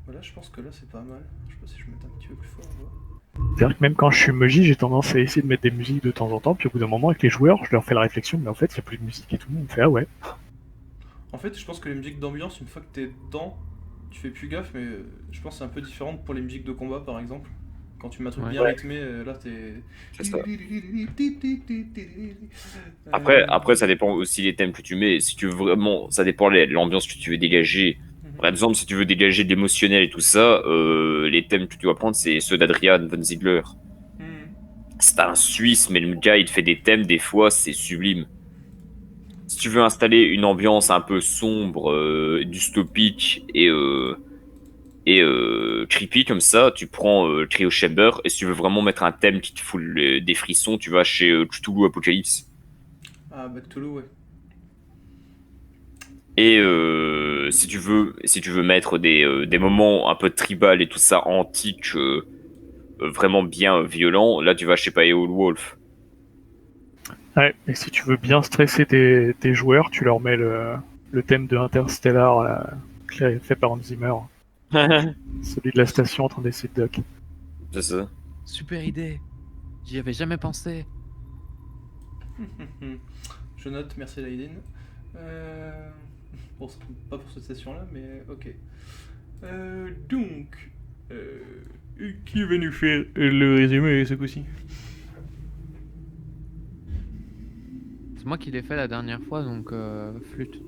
Voilà, je pense que là c'est pas mal. Je sais pas si je vais mettre un petit peu plus fort. C'est-à-dire que même quand je suis Moji, j'ai tendance à essayer de mettre des musiques de temps en temps, puis au bout d'un moment, avec les joueurs, je leur fais la réflexion, mais en fait, il n'y a plus de musique et tout le monde me fait ah ouais. En fait, je pense que les musiques d'ambiance, une fois que t'es dedans, tu fais plus gaffe, mais je pense que c'est un peu différent pour les musiques de combat par exemple. Quand tu mets un truc bien Ouais. rythmé, là t'es. C'est ça. Euh, Après, ça dépend aussi des thèmes que tu mets. Si tu veux vraiment, ça dépend de l'ambiance que tu veux dégager. Par exemple, si tu veux dégager de l'émotionnel et tout ça, les thèmes que tu dois prendre, c'est ceux d'Adrian von Ziegler. C'est un Suisse, mais le gars, il te fait des thèmes, des fois, c'est sublime. Si tu veux installer une ambiance un peu sombre, dystopique et creepy comme ça, tu prends Cryo Chamber. Et si tu veux vraiment mettre un thème qui te fout des frissons, tu vas chez Cthulhu Apocalypse. Ah, bah Cthulhu, ouais. Et si tu veux mettre des moments un peu tribal et tout ça, antique, vraiment bien violent, là tu vas chez Paeol Wolf. Ouais, et si tu veux bien stresser tes joueurs, tu leur mets le thème de Interstellar, là, fait par Hans Zimmer, celui de la station en train d'essayer de dock. C'est ça. Super idée. J'y avais jamais pensé. Je note, merci Laïdine. Bon, pas pour cette session-là, mais ok. Donc, qui va nous faire le résumé ce coup-ci? C'est moi qui l'ai fait la dernière fois, donc flûte.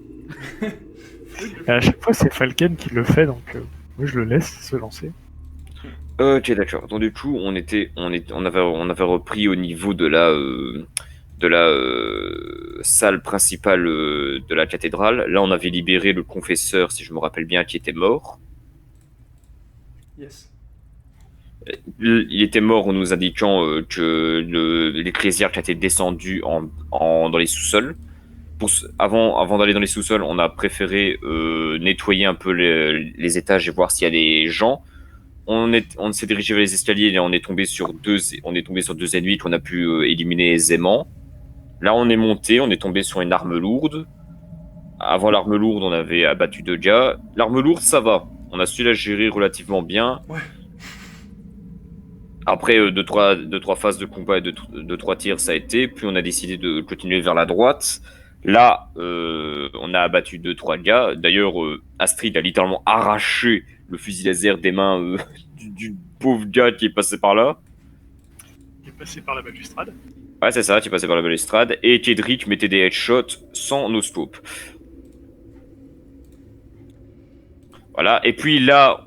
Et à chaque fois, c'est Falken qui le fait, donc moi je le laisse se lancer. Ok, d'accord. Donc du coup, on avait repris au niveau de la salle principale de la cathédrale. Là, on avait libéré le confesseur, si je me rappelle bien, qui était mort. Yes. Il était mort en nous indiquant que l'ecclésiarque était descendu dans les sous-sols. Avant d'aller dans les sous-sols, on a préféré nettoyer un peu les étages et voir s'il y a des gens. On s'est dirigé vers les escaliers et on est tombé sur deux ennemis qu'on a pu éliminer aisément. Là, on est monté, on est tombé sur une arme lourde. Avant l'arme lourde, on avait abattu 2 gars. L'arme lourde, ça va. On a su la gérer relativement bien. Ouais. Après 2-3 phases de combat et 2-3 tirs, ça a été. Puis on a décidé de continuer vers la droite. Là, on a abattu 2-3 gars. D'ailleurs, Astrid a littéralement arraché le fusil laser des mains du pauvre gars qui est passé par là. Il est passé par la balustrade. Ouais, c'est ça, qui est passé par la balustrade. Et Kedrick mettait des headshots sans no-scope. Voilà, et puis là,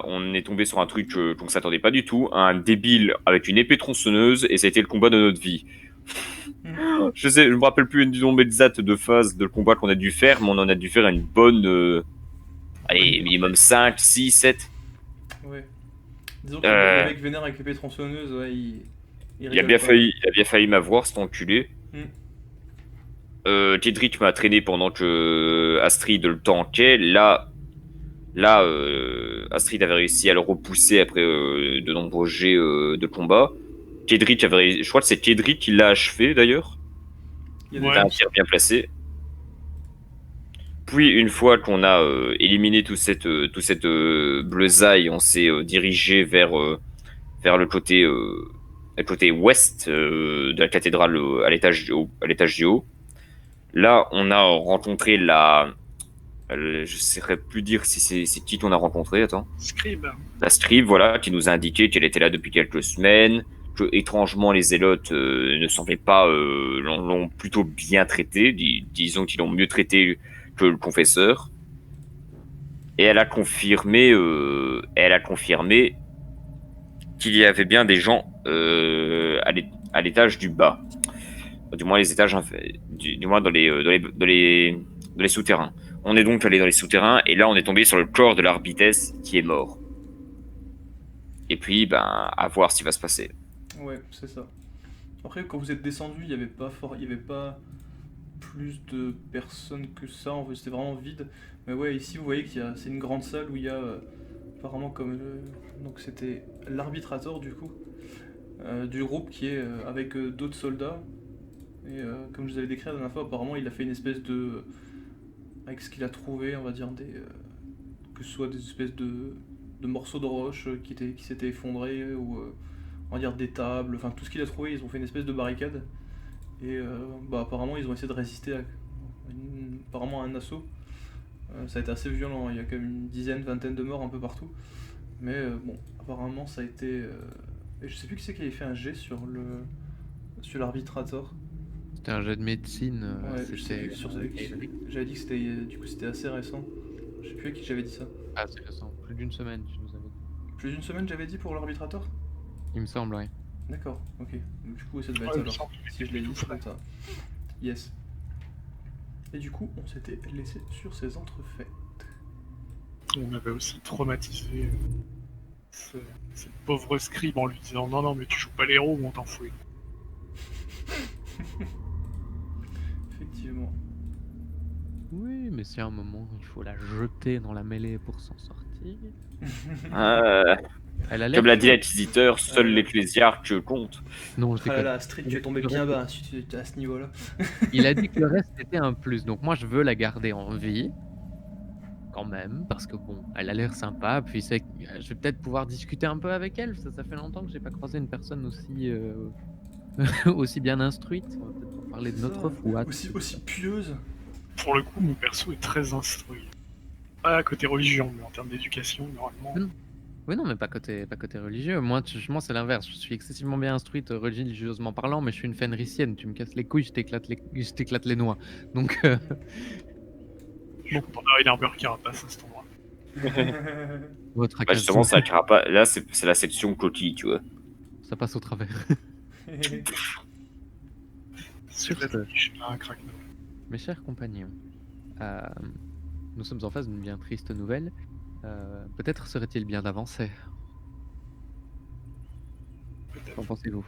on est tombé sur un truc qu'on ne s'attendait pas du tout, un débile avec une épée tronçonneuse, et ça a été le combat de notre vie. Je me rappelle plus du nombre exact de phases de combat qu'on a dû faire, mais on en a dû faire une bonne, allez, minimum 5, 6, 7. Ouais. Disons que le mec vénère avec l'épée tronçonneuse, ouais, il a bien failli m'avoir, cet enculé. Kedrick m'a traîné pendant que Astrid le tankait. Là, Astrid avait réussi à le repousser après de nombreux jets de combat. Je crois que c'est Kedrick qui l'a achevé d'ailleurs. Il a un tir bien placé. Puis une fois qu'on a éliminé toute cette bleusaille, on s'est dirigé vers le côté ouest de la cathédrale à l'étage du haut. Là, on a rencontré je ne saurais plus dire si c'est qui qu'on a rencontré, attends. Scribe. La Scribe, voilà, qui nous a indiqué qu'elle était là depuis quelques semaines, que étrangement les zélotes ne semblaient pas, l'ont plutôt bien traité, disons qu'ils l'ont mieux traité que le confesseur. Et elle a confirmé qu'il y avait bien des gens à l'étage du bas, du moins les étages, du moins dans les souterrains. On est donc allé dans les souterrains et là on est tombé sur le corps de l'Arbitesse qui est mort. Et puis, à voir ce qui va se passer. Ouais, c'est ça. Après, quand vous êtes descendu, il y avait pas plus de personnes que ça. En fait, c'était vraiment vide. Mais ouais, ici, vous voyez c'est une grande salle où il y a apparemment donc c'était l'arbitrateur du coup du groupe qui est avec d'autres soldats. Et comme je vous avais décrit la dernière fois, apparemment, il a fait une espèce de avec ce qu'il a trouvé, on va dire que ce soit des espèces de morceaux de roche qui s'étaient effondrés ou on va dire des tables, enfin tout ce qu'il a trouvé, ils ont fait une espèce de barricade et bah, apparemment ils ont essayé de résister apparemment à un assaut. Ça a été assez violent, il y a quand même une dizaine, vingtaine de morts un peu partout, mais bon, apparemment ça a été... et je sais plus qui c'est qui avait fait un jet sur l'arbitrator. C'était un jet de médecine. Ouais, je sais C'était. plus j'avais dit que c'était du coup c'était assez récent. Je sais plus à qui j'avais dit ça. Ah, c'est récent. Plus d'une semaine, tu nous avais dit. Plus d'une semaine j'avais dit pour l'arbitrator. Il me semble, oui. D'accord, ok. Donc, du coup, ça devait être Ouais, ça il me alors. semble qu'il Si je l'ai était dit, tout c'est frais. comme ça. Yes. Et du coup, on s'était laissé sur ces entrefaits. On avait aussi traumatisé ce, ce pauvre scribe en lui disant non, mais tu joues pas l'héros ou on t'en fout. Effectivement. Oui, mais c'est un moment, il faut la jeter dans la mêlée pour s'en sortir. Elle a l'air Comme l'a dit chouette. l'inquisiteur, seul l'ecclésiarque compte. Non, je Ah là déconne. là, Astrid, tu es tombé bien bas si tu étais à ce niveau-là. Il a dit que le reste était un plus, donc moi je veux la garder en vie, quand même, parce que bon, elle a l'air sympa, puis je vais peut-être pouvoir discuter un peu avec elle, ça fait longtemps que j'ai pas croisé une personne aussi, aussi bien instruite. On va peut-être parler de C'est notre ça. foi. Aussi pieuse. Pour le coup, mon perso est très instruit. Pas à côté religion, mais en termes d'éducation, normalement. Oui, non, mais pas côté religieux. Moi, c'est l'inverse. Je suis excessivement bien instruite religieusement parlant, mais je suis une fenricienne. Tu me casses les couilles, je t'éclate les noix. Donc, Je suis content d'avoir une armure carapace à cet endroit. votre Bah justement, ça pas. Là, c'est la section coquille, tu vois. ça passe au travers. Sur ce- cette niche, là, un crack. Mes chers compagnons, euh, nous sommes en face d'une bien triste nouvelle. Peut-être serait-il bien d'avancer. Qu'en pensez-vous?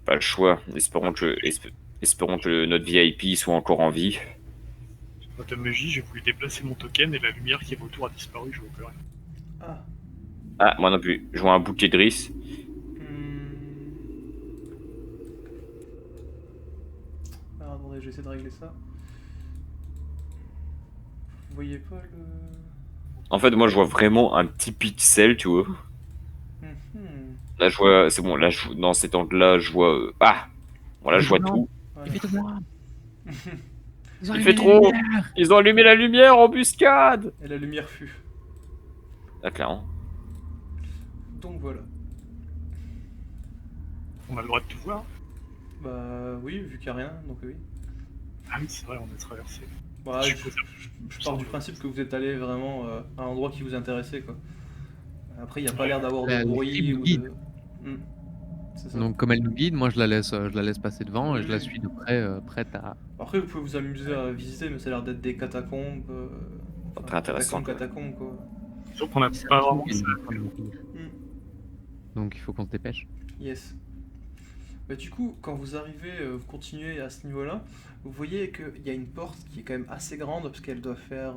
Pas le choix. Espérons que notre VIP soit encore en vie. Notre MJ, j'ai voulu déplacer mon token et la lumière qui est autour a disparu, je vois plus rien. Ah. Ah, moi non plus. Je vois un bouquet de riz. Alors, attendez, je vais essayer de régler ça. Vous voyez pas le... En fait, moi, je vois vraiment un petit pixel, tu vois. Mhm. Là, je vois. C'est bon, là, dans cet angle-là, je vois. Ah! Bon, là, je vois Non. tout. Voilà. Évite-moi. Il fait trop! Ils ont allumé la lumière, embuscade! Et la lumière fut. Ah, clairement. Donc voilà. On a le droit de tout voir. Bah oui, vu qu'il n'y a rien, donc oui. Ah oui, c'est vrai, on a traversé. Bah, Je je, suppose- je pars du principe que vous êtes allé vraiment à un endroit qui vous intéressait, quoi. Après, il n'y a pas l'air d'avoir de Le bruit scribe ou nous guide. de... Hmm. C'est ça. Donc, comme elle nous guide, moi je la laisse passer devant et je la Oui. suis de près, prête à. Après, vous pouvez vous amuser à visiter, mais ça a l'air d'être des catacombes. Pas très intéressant, Catacombes, quoi. Disons qu'on a pas vraiment Elle ça. est en train de mourir. Hmm. Donc, il faut qu'on se dépêche. Yes. Bah, du coup, quand vous arrivez, vous continuez à ce niveau-là, vous voyez qu'il y a une porte qui est quand même assez grande, parce qu'elle doit faire...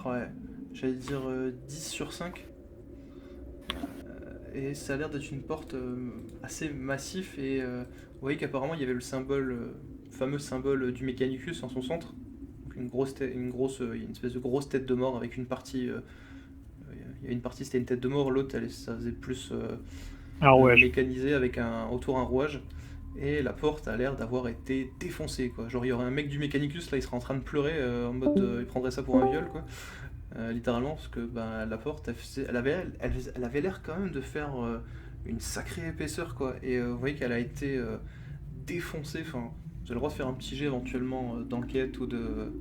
ouais, j'allais dire 10 sur 5. Et ça a l'air d'être une porte assez massif, et vous voyez qu'apparemment il y avait le fameux symbole du Mechanicus en son centre. Donc une espèce de grosse tête de mort avec une partie... il y a une partie c'était une tête de mort, l'autre ça faisait plus... Ah ouais, mécanisé avec autour un rouage, et la porte a l'air d'avoir été défoncée, quoi. Genre il y aurait un mec du Mechanicus là, il serait en train de pleurer en mode il prendrait ça pour un viol, quoi. Littéralement, parce que bah, la porte elle avait l'air quand même de faire une sacrée épaisseur, quoi. Et vous voyez qu'elle a été défoncée. Enfin, vous avez le droit de faire un petit jet éventuellement d'enquête ou de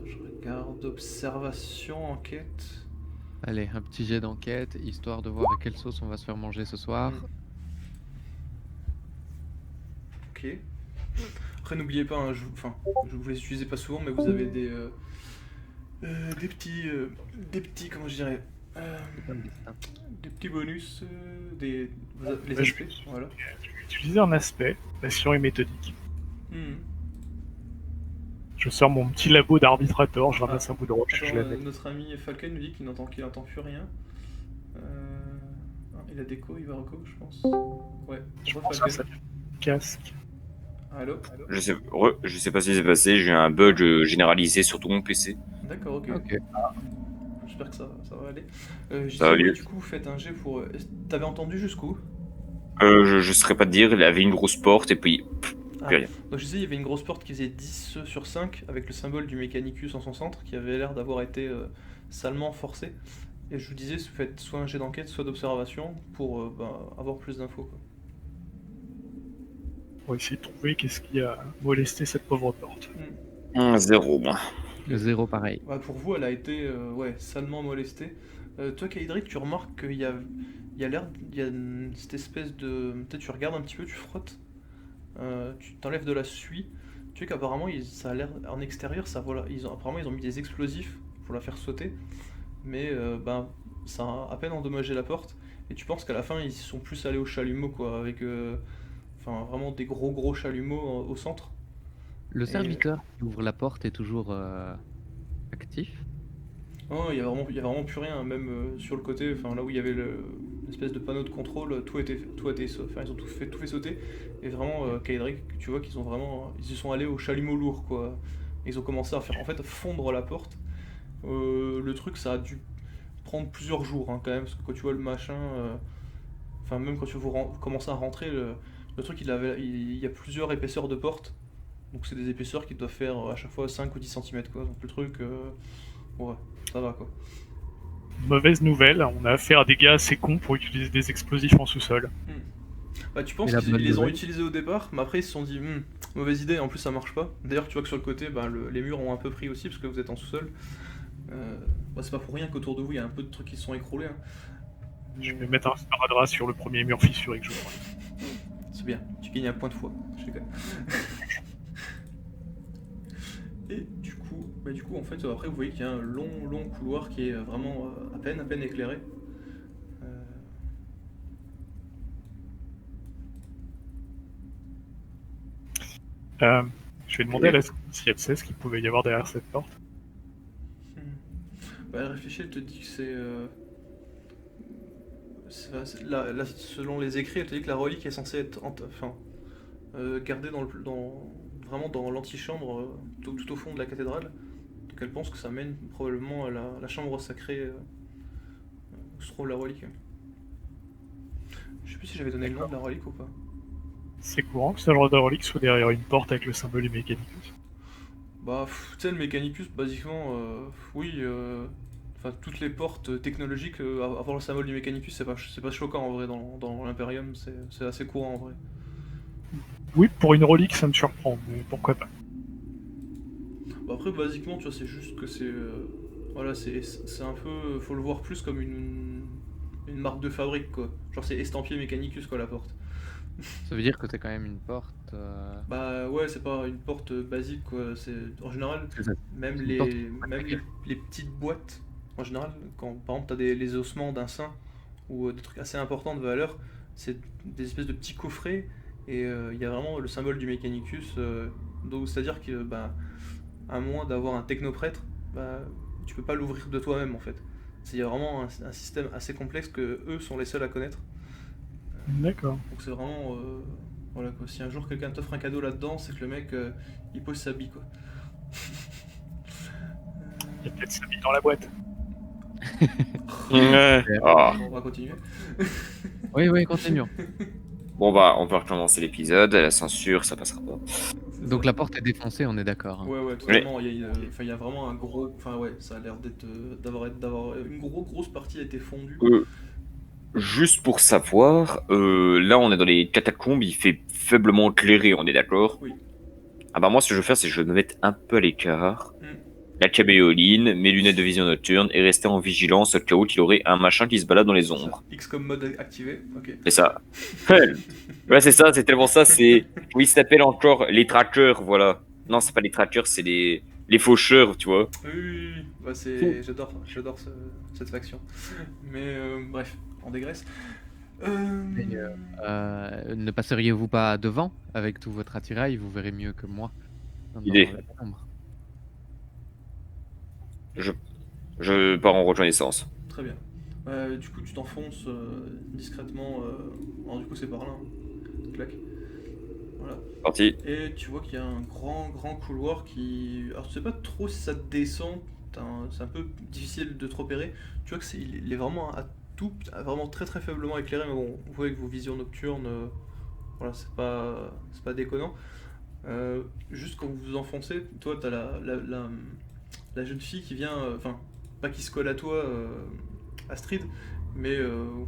je regarde d'observation, enquête. Allez, un petit jet d'enquête, histoire de voir à quelle sauce on va se faire manger ce soir. Ok. Après, n'oubliez pas, hein, je vous les utilisez pas souvent, mais vous avez des petits, comment je dirais, C'est comme destin. Des petits bonus, les je aspects, vais voilà. utiliser un aspect, passion et méthodique. Hmm. Je sors mon petit labo d'arbitrator, je ramasse un bout de roche, Attends, je la mets. notre ami Falcon nous dit qu'il entend plus rien. Il a déco, il va reco, je pense. Ouais, Je re pense que ça Falcon. casque. Allô. Je sais pas ce qui s'est passé, j'ai eu un bug généralisé sur tout mon PC. D'accord, ok. Ok. J'espère que ça va aller. Je Ça va disais, ouais, mieux. du coup, faites un jet pour. T'avais entendu jusqu'où? Je saurais pas te dire, il avait une grosse porte et puis Ah. plus rien. Donc je disais, il y avait une grosse porte qui faisait 10 sur 5 avec le symbole du Mechanicus en son centre qui avait l'air d'avoir été salement forcé. Et je vous disais, faites soit un jet d'enquête, soit d'observation pour avoir plus d'infos, quoi. Pour essayer de trouver qu'est-ce qui a molesté cette pauvre porte. 0, moi. Le 0 pareil. Ouais, pour vous, elle a été salement molestée. Toi, Kaidric, tu remarques qu'il y a cette espèce de. Peut-être tu regardes un petit peu, tu frottes, tu t'enlèves de la suie. Tu sais qu'apparemment, ça a l'air en extérieur, ça voilà, apparemment ils ont mis des explosifs pour la faire sauter, mais ça a à peine endommagé la porte. Et tu penses qu'à la fin, ils sont plus allés au chalumeau, quoi, avec vraiment des gros chalumeaux au centre. Le serviteur qui ouvre la porte est toujours actif. Non, il y a vraiment plus rien, même sur le côté, enfin là où il y avait l'espèce de panneau de contrôle, tout a été enfin ils ont tout fait sauter. Et vraiment, Kaedric, tu vois qu'ils ils y sont allés au chalumeau lourd, quoi. Ils ont commencé à faire en fait fondre la porte. Le truc, ça a dû prendre plusieurs jours, hein, quand même, parce que quand tu vois le machin, enfin même quand tu commences à rentrer, le truc il y a plusieurs épaisseurs de porte. Donc c'est des épaisseurs qui doivent faire à chaque fois 5 ou 10 cm, quoi. Donc le truc, ouais, ça va, quoi. Mauvaise nouvelle, on a affaire à des gars assez cons pour utiliser des explosifs en sous-sol. Bah tu penses Et la qu'ils bonne les ont nouvelle. utilisés au départ, mais après ils se sont dit mauvaise idée, en plus ça marche pas. D'ailleurs tu vois que sur le côté, les murs ont un peu pris aussi parce que vous êtes en sous-sol. C'est pas pour rien qu'autour de vous il y a un peu de trucs qui se sont écroulés, hein. Je vais mettre un sparadrap sur le premier mur fissuré que je vois. C'est bien, tu gagnes un point de foi, je déconne. Et du coup en fait après vous voyez qu'il y a un long couloir qui est vraiment à peine éclairé. Je vais demander à la si elle sait ce qu'il pouvait y avoir derrière cette porte. Elle réfléchit, elle te dit que selon les écrits, elle te dit que la relique est censée être gardée vraiment dans l'antichambre, tout au fond de la cathédrale. Donc elle pense que ça mène probablement à la chambre sacrée où se trouve la relique. Je sais plus si j'avais donné le nom de la relique ou pas. C'est courant que ce genre de relique soit derrière une porte avec le symbole du Mechanicus. Tu sais, le Mechanicus, basiquement, oui. Enfin, toutes les portes technologiques, avoir le symbole du Mechanicus, c'est pas choquant en vrai dans l'Imperium, c'est assez courant en vrai. Oui, pour une relique, ça me surprend, mais pourquoi pas. Après, basiquement, tu vois, c'est juste que voilà, c'est un peu. Faut le voir plus comme une marque de fabrique, quoi. Genre, c'est estampillé Mechanicus, quoi, la porte. Ça veut dire que t'as quand même une porte. Bah ouais, c'est pas une porte basique, quoi. En général, C'est ça. même C'est une porte les petites boîtes, en général, quand par exemple t'as les ossements d'un saint ou des trucs assez importants de valeur, c'est des espèces de petits coffrets et il y a vraiment le symbole du Mechanicus. Donc c'est-à-dire que à moins d'avoir un technoprêtre, tu peux pas l'ouvrir de toi-même en fait. Il y a vraiment un système assez complexe que eux sont les seuls à connaître. D'accord. Donc c'est vraiment voilà quoi. Si un jour quelqu'un t'offre un cadeau là-dedans, c'est que le mec il pose sa bille, quoi. Il y a peut-être sa bille dans la boîte. Ouais. Ah. On va continuer. Oui, continuons. Bon bah, on peut recommencer l'épisode, la censure, ça passera pas. Donc la porte est défoncée, on est d'accord. Hein. Ouais, totalement. Il y a vraiment un gros. Enfin, ouais, ça a l'air d'avoir une grosse partie a été fondue. Juste pour savoir, là on est dans les catacombes, il fait faiblement éclairé, on est d'accord? Oui. Ah bah moi ce que je vais faire c'est que je vais me mettre un peu à l'écart, Mm. la caméoline, mes lunettes de vision nocturne et rester en vigilance au cas où il aurait un machin qui se balade dans les ombres. XCOM mode activé, ok. C'est ça. Ouais c'est ça, c'est tellement ça, c'est... Oui, ça s'appelle encore les trackers, voilà. Non c'est pas les trackers, c'est les faucheurs, tu vois. Oui. Bah, j'adore cette faction. Mais bref, on dégraisse. Mais, ne passeriez-vous pas devant avec tout votre attirail? Vous verrez mieux que moi dans Idée. la pénombre. Je pars en reconnaissance. Très bien. Du coup, tu t'enfonces discrètement. Alors, du coup, c'est par là. Hein. Clac. Voilà. Parti. Et tu vois qu'il y a un grand couloir qui. Alors, tu sais pas trop si ça descend. C'est un peu difficile de te repérer. Tu vois que il est vraiment vraiment très faiblement éclairé. Mais bon, vous voyez que vos visions nocturnes, voilà, c'est pas déconnant. Juste quand vous vous enfoncez, toi, t'as la jeune fille qui vient, enfin, pas qui se colle à toi, Astrid, mais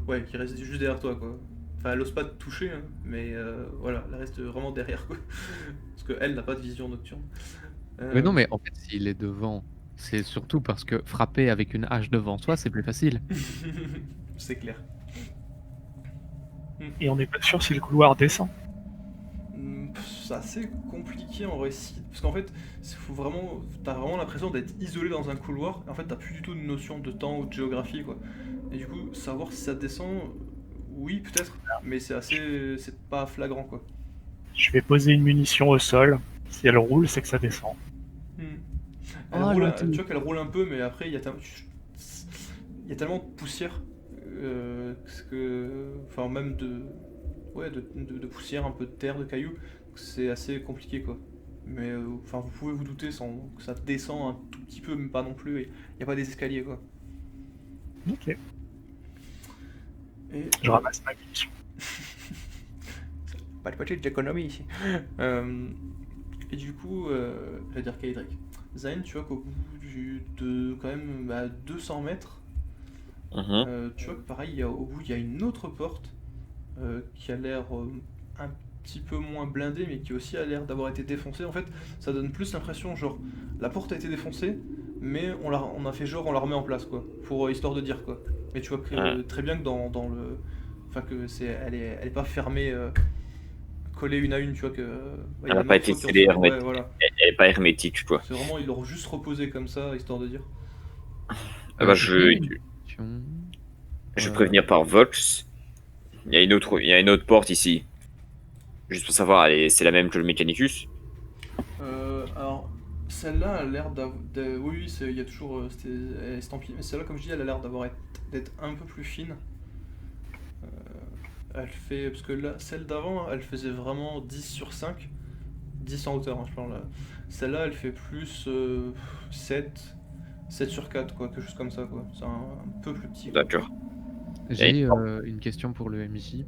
ouais, qui reste juste derrière toi, quoi. Enfin, elle ose pas te toucher, hein, mais voilà, elle reste vraiment derrière, quoi. Parce qu'elle n'a pas de vision nocturne. Mais non, mais en fait, s'il est devant, c'est surtout parce que frapper avec une hache devant soi, c'est plus facile. C'est clair. Et on n'est pas sûr si le couloir descend. C'est assez compliqué en récit, parce qu'en fait, t'as vraiment l'impression d'être isolé dans un couloir, et en fait, t'as plus du tout de notion de temps ou de géographie, quoi. Et du coup, savoir si ça descend, oui, peut-être, mais c'est pas flagrant, quoi. Je vais poser une munition au sol. Si elle roule, c'est que ça descend. Elle Oh, roule, l'autre. tu vois qu'elle roule un peu, mais après, il y a tellement de poussière, enfin, même de poussière, un peu de terre, de cailloux, que c'est assez compliqué, quoi. Mais enfin, vous pouvez vous douter sans que ça descend un tout petit peu, mais pas non plus. Il n'y a pas des escaliers, quoi. Ok. Et, Je ramasse ma munition. pas de petite d'économie ici. Et du coup, je vais dire Kaedric. Zayn, tu vois qu'au bout de quand même 200 mètres, tu vois que pareil, au bout, il y a une autre porte qui a l'air un petit peu moins blindée, mais qui aussi a l'air d'avoir été défoncée. En fait, ça donne plus l'impression, genre, la porte a été défoncée, mais on a fait genre, on la remet en place, quoi, pour histoire de dire, quoi. Mais tu vois que, très bien que dans le... Enfin, que elle est pas fermée, collée une à une, tu vois que... Elle n'a pas été scellée hermétique. Ouais, voilà. Elle est pas hermétique, quoi. C'est vraiment, ils l'ont juste reposé comme ça, histoire de dire. Ah bah, J'ai une question. je vais prévenir par Vox. Il y a une autre porte ici. Juste pour savoir, c'est la même que le Mechanicus. Alors, celle-là a l'air d'avoir... Oui, il y a toujours c'était estampillé, mais celle-là, comme je dis, elle a l'air d'être un peu plus fine. Elle fait... Parce que là, celle d'avant, elle faisait vraiment 10 sur 5. 10 en hauteur, hein, je parle là. Celle-là, elle fait plus 7 sur 4, quoi, quelque chose comme ça, quoi. C'est un peu plus petit, quoi. D'accord. J'ai une question pour le MJ.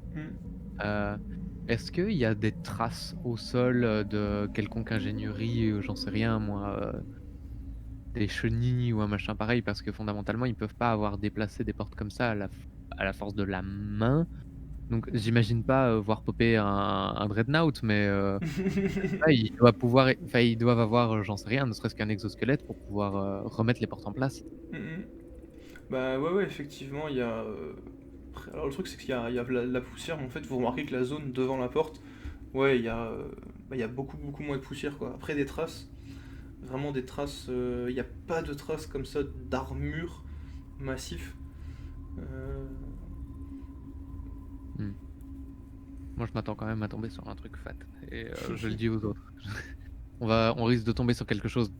Est-ce qu'il y a des traces au sol de quelconque ingénierie, j'en sais rien, moi, des chenilles ou un machin pareil? Parce que fondamentalement, ils peuvent pas avoir déplacé des portes comme ça à la force de la main. Donc, j'imagine pas voir popper un Dreadnought, mais ils doivent avoir, j'en sais rien, ne serait-ce qu'un exosquelette pour pouvoir remettre les portes en place. Bah ouais, effectivement, il y a... Alors le truc, c'est qu'il y a la poussière, mais en fait, vous remarquez que la zone devant la porte, ouais, il y a beaucoup moins de poussière, quoi. Après, des traces, vraiment des traces, il n'y a pas de traces comme ça d'armure massif. Moi, je m'attends quand même à tomber sur un truc fat. Et je le dis aux autres. On risque de tomber sur quelque chose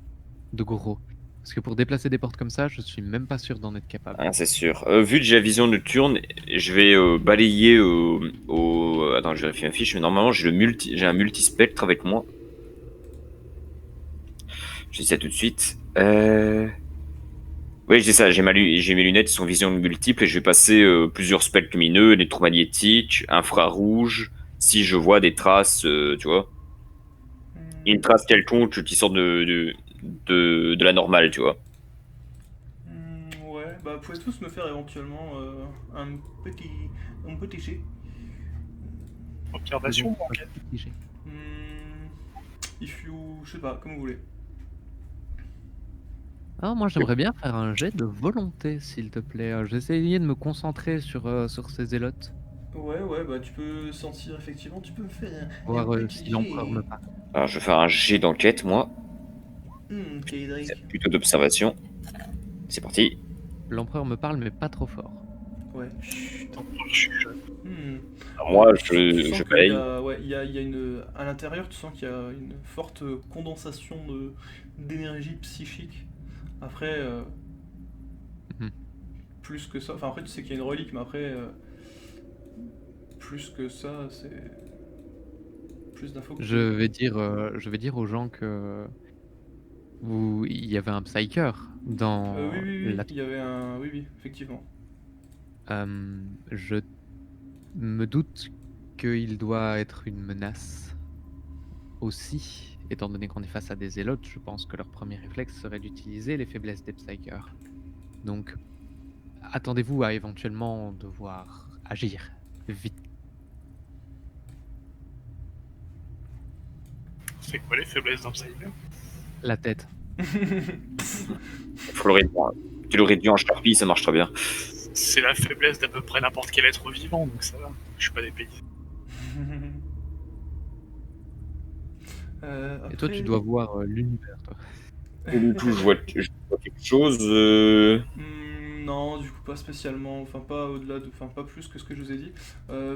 de gros. Parce que pour déplacer des portes comme ça, je suis même pas sûr d'en être capable. Ah, c'est sûr. Vu que j'ai la vision nocturne, je vais balayer Attends, je vérifie ma fiche, mais normalement j'ai un multispectre avec moi. Je dis ça tout de suite. Oui, j'ai ça, j'ai mes lunettes qui sont vision multiple et je vais passer plusieurs spectres lumineux, électromagnétiques, infrarouges, si je vois des traces, tu vois. Une trace quelconque qui sort de la normale, tu vois. Ouais, bah vous pouvez tous me faire éventuellement un petit jet. Observation ou enquête? Je sais pas, comme vous voulez. Ah, moi j'aimerais bien faire un jet de volonté, s'il te plaît. J'ai essayé de me concentrer sur ces zélotes. Ouais, bah tu peux sentir effectivement, tu peux me faire Voir un si petit l'empereur jet. me parle. Alors je vais faire un jet d'enquête, moi. Kaedric. C'est plutôt d'observation. C'est parti. L'empereur me parle, mais pas trop fort. Ouais. Chut. Je suis jeune. Moi, Tu sens je qu'il y paye. a, ouais, il y a une, à l'intérieur, tu sens qu'il y a une forte condensation d'énergie psychique. Après, Mhm. plus que ça, enfin après tu sais qu'il y a une relique, mais après, plus que ça, c'est plus d'infos que Je vais dire aux gens que il y avait un psyker Oui, dans oui, oui, la. il y avait un, oui, oui, effectivement. Je me doute qu'il doit être une menace aussi, étant donné qu'on est face à des zélotes. Je pense que leur premier réflexe serait d'utiliser les faiblesses des psykers. Donc, attendez-vous à éventuellement devoir agir vite. C'est quoi les faiblesses d'un cyber? La tête. Faut le réduire. Tu le réduis en Sharpie, ça marche très bien. C'est la faiblesse d'à peu près n'importe quel être vivant, donc ça va. Je suis pas des pays. Et toi, tu Après, dois voir l'univers, toi. Et du coup, je vois quelque chose. Non, du coup pas spécialement, enfin pas au-delà de, enfin pas plus que ce que je vous ai dit.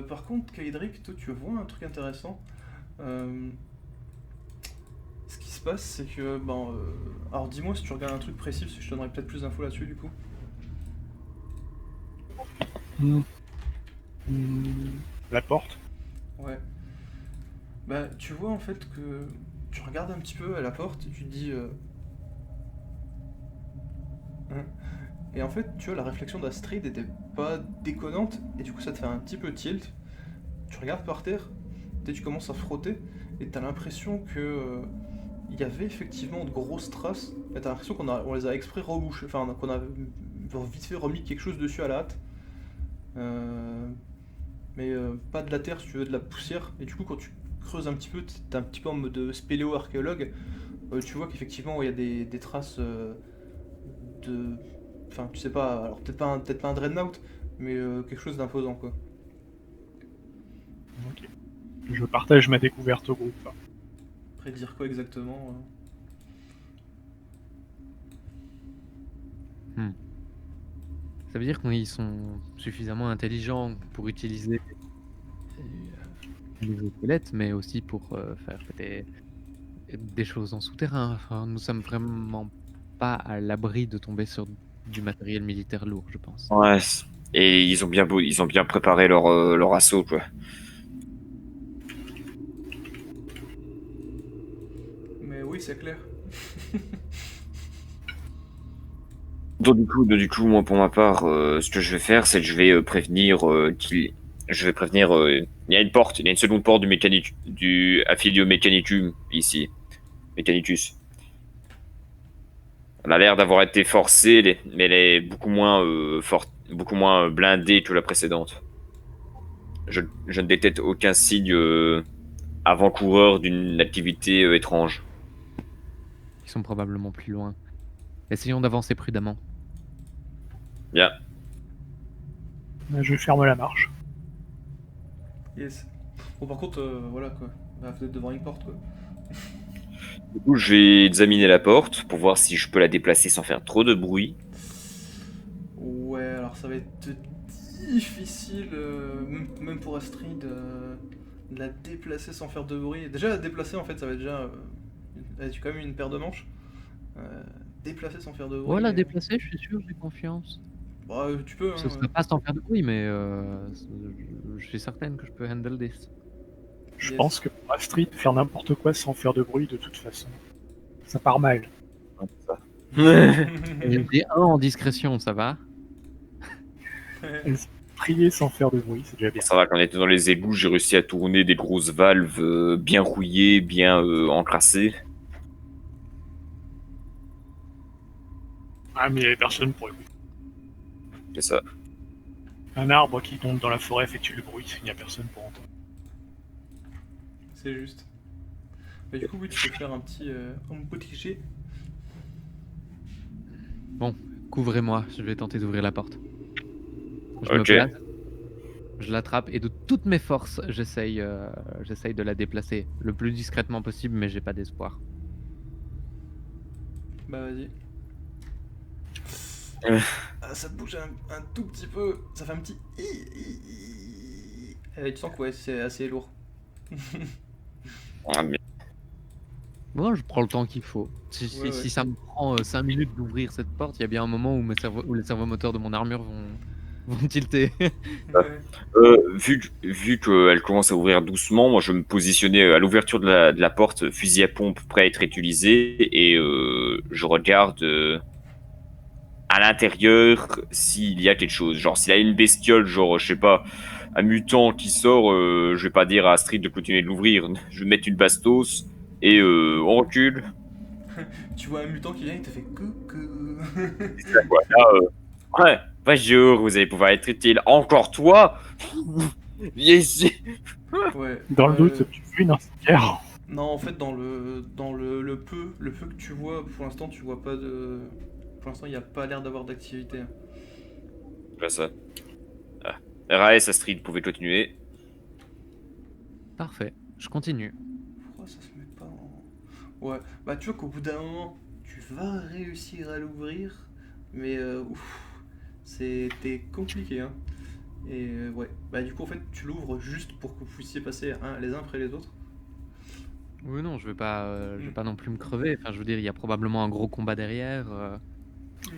Par contre, Kaedric, toi tu vois un truc intéressant. Euh, Ce qui se passe, c'est que, ben, alors dis-moi si tu regardes un truc précis, parce que je te donnerai peut-être plus d'infos là-dessus du coup. La porte. Ouais. Bah tu vois en fait que tu regardes un petit peu à la porte et tu te dis, hein. Et en fait, tu vois, la réflexion d'Astrid était pas déconnante, et du coup ça te fait un petit peu tilt. Tu regardes par terre, tu commences à frotter, et t'as l'impression que il y avait effectivement de grosses traces, et t'as l'impression on les a exprès rebouchées, enfin qu'on a vite fait remis quelque chose dessus à la hâte. Euh, mais pas de la terre, si tu veux, de la poussière. Et du coup, quand tu creuses un petit peu, t'es un petit peu en mode spéléo-archéologue, tu vois qu'effectivement, il y a des traces de... Enfin, tu sais pas, alors peut-être pas un dreadnought, mais quelque chose d'imposant, quoi. Ok. Je partage ma découverte au groupe. Après, dire quoi exactement Hmm. Ça veut dire qu'ils sont suffisamment intelligents pour utiliser les squelettes, mais aussi pour faire des choses en souterrain. Enfin, nous sommes vraiment pas à l'abri de tomber sur du matériel militaire lourd, je pense. Ouais. Et ils ont bien préparé leur assaut, quoi. Mais oui, c'est clair. Donc du coup, moi pour ma part, ce que je vais faire, c'est que je vais prévenir je vais prévenir. Il y a une porte, il y a une seconde porte du affilié au Mechanicum ici, Mechanicus. On a l'air d'avoir été forcé, mais elle est beaucoup moins forte, beaucoup moins blindée que la précédente. Je ne détecte aucun signe avant-coureur d'une activité étrange. Ils sont probablement plus loin. Essayons d'avancer prudemment. Bien. Je ferme la marche. Yes. Bon, par contre, voilà quoi. Bah, vous êtes devant une porte, quoi. Du coup, je vais examiner la porte pour voir si je peux la déplacer sans faire trop de bruit. Ouais, alors ça va être difficile, même pour Astrid, de la déplacer sans faire de bruit. Déjà, la déplacer, en fait, ça va être déjà. Elle a quand même une paire de manches. Euh, Déplacer sans faire de bruit. Voilà, déplacer, je suis sûr, j'ai confiance. Bah, tu peux, Ce hein. serait pas sans faire de bruit, mais je suis certaine que je peux handle this. Je Yes. pense que pour Astrid, faire n'importe quoi sans faire de bruit de toute façon, ça part mal. J'ai un en discrétion, ça va? Prier sans faire de bruit, c'est déjà bien. Ça va, quand on était dans les égouts, j'ai réussi à tourner des grosses valves bien rouillées, bien encrassées. Ah, mais il y avait personne pour écouter. C'est ça. Un arbre qui tombe dans la forêt fait le bruit, il n'y a personne pour entendre. C'est juste. Bah, du coup, oui, tu peux faire un petit jet. Bon, couvrez-moi, je vais tenter d'ouvrir la porte. Je me Ok. place, je l'attrape et de toutes mes forces, j'essaye de la déplacer le plus discrètement possible, mais j'ai pas d'espoir. Bah, vas-y. Ça bouge un tout petit peu. Ça fait un petit. Tu sens que ouais, c'est assez lourd. Ah, mais Moi, je prends le temps qu'il faut. Ouais. Si ça me prend 5 minutes d'ouvrir cette porte, il y a bien un moment où, où les servomoteurs de mon armure vont tilter. Ouais. vu qu'elle commence à ouvrir doucement, moi je me positionnais à l'ouverture de la porte, fusil à pompe prêt à être utilisé, et je regarde à l'intérieur s'il y a quelque chose. Genre s'il y a une bestiole, genre je sais pas, un mutant qui sort, je vais pas dire à Astrid de continuer de l'ouvrir. Je vais mettre une bastos et on recule. Tu vois un mutant qui vient, il te fait coucou. C'est ça, quoi. Là, ouais, bonjour, vous allez pouvoir être utile. Encore toi? Viens ici. Ouais. Dans le doute, tu veux une incendiaire? Non, en fait, le peu que tu vois, pour l'instant, tu vois pas de. Pour l'instant, il n'y a pas l'air d'avoir d'activité. Voilà ça. Ah. RAS, Astrid, vous pouvez continuer. Parfait, je continue. Pourquoi ça se met pas en. Ouais, bah tu vois qu'au bout d'un moment, tu vas réussir à l'ouvrir, mais c'était compliqué, hein. Et ouais, bah du coup, en fait, tu l'ouvres juste pour que vous puissiez passer les uns après les autres. Oui, non, je vais Mm. pas non plus me crever. Enfin, je veux dire, il y a probablement un gros combat derrière.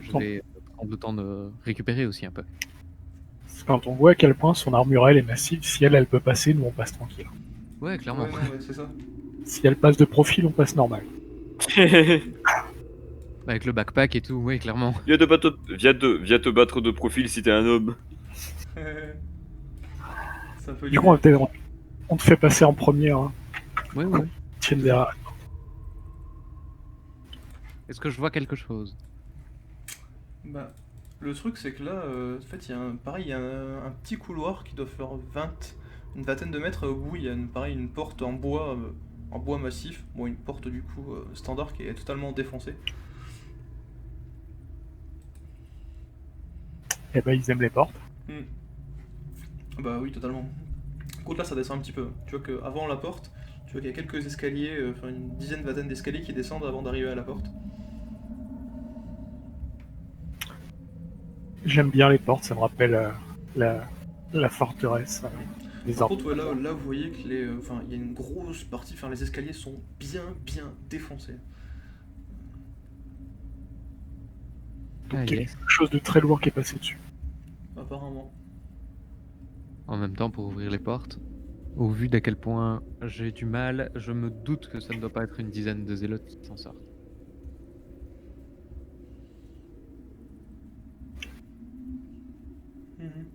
Je Bon, vais prendre le temps de récupérer aussi un peu. quand on voit à quel point son armure elle est massive, si elle peut passer, nous on passe tranquille. Ouais, clairement. Ouais, non, mais c'est ça. Si elle passe de profil, on passe normal. Avec le backpack et tout, ouais, clairement. Viens te battre de profil si t'es un homme. C'est un peu Du l'idée. coup, on te fait passer en première. Hein. Ouais, ouais. Tiens derrière. Est-ce que je vois quelque chose? Bah, le truc, c'est que là, en fait, il y a pareil, il y a un petit couloir qui doit faire une vingtaine de mètres. Au bout, il y a pareil, une porte en bois massif. Bon, une porte du coup standard qui est totalement défoncée. Eh ben, ils aiment les portes. Hmm. Bah oui, totalement. Contre là, ça descend un petit peu. Tu vois qu'avant la porte, tu vois qu'il y a quelques escaliers, enfin une dizaine, vingtaine d'escaliers qui descendent avant d'arriver à la porte. J'aime bien les portes, ça me rappelle la forteresse. Les Par arbres. contre, ouais, là, vous voyez que enfin, il y a une grosse partie, enfin, les escaliers sont bien défoncés. Donc Ah, il y a yes. quelque chose de très lourd qui est passé dessus. Apparemment. En même temps, pour ouvrir les portes, au vu d'à quel point j'ai du mal, je me doute que ça ne doit pas être une dizaine de zélotes qui s'en sortent. Mhm.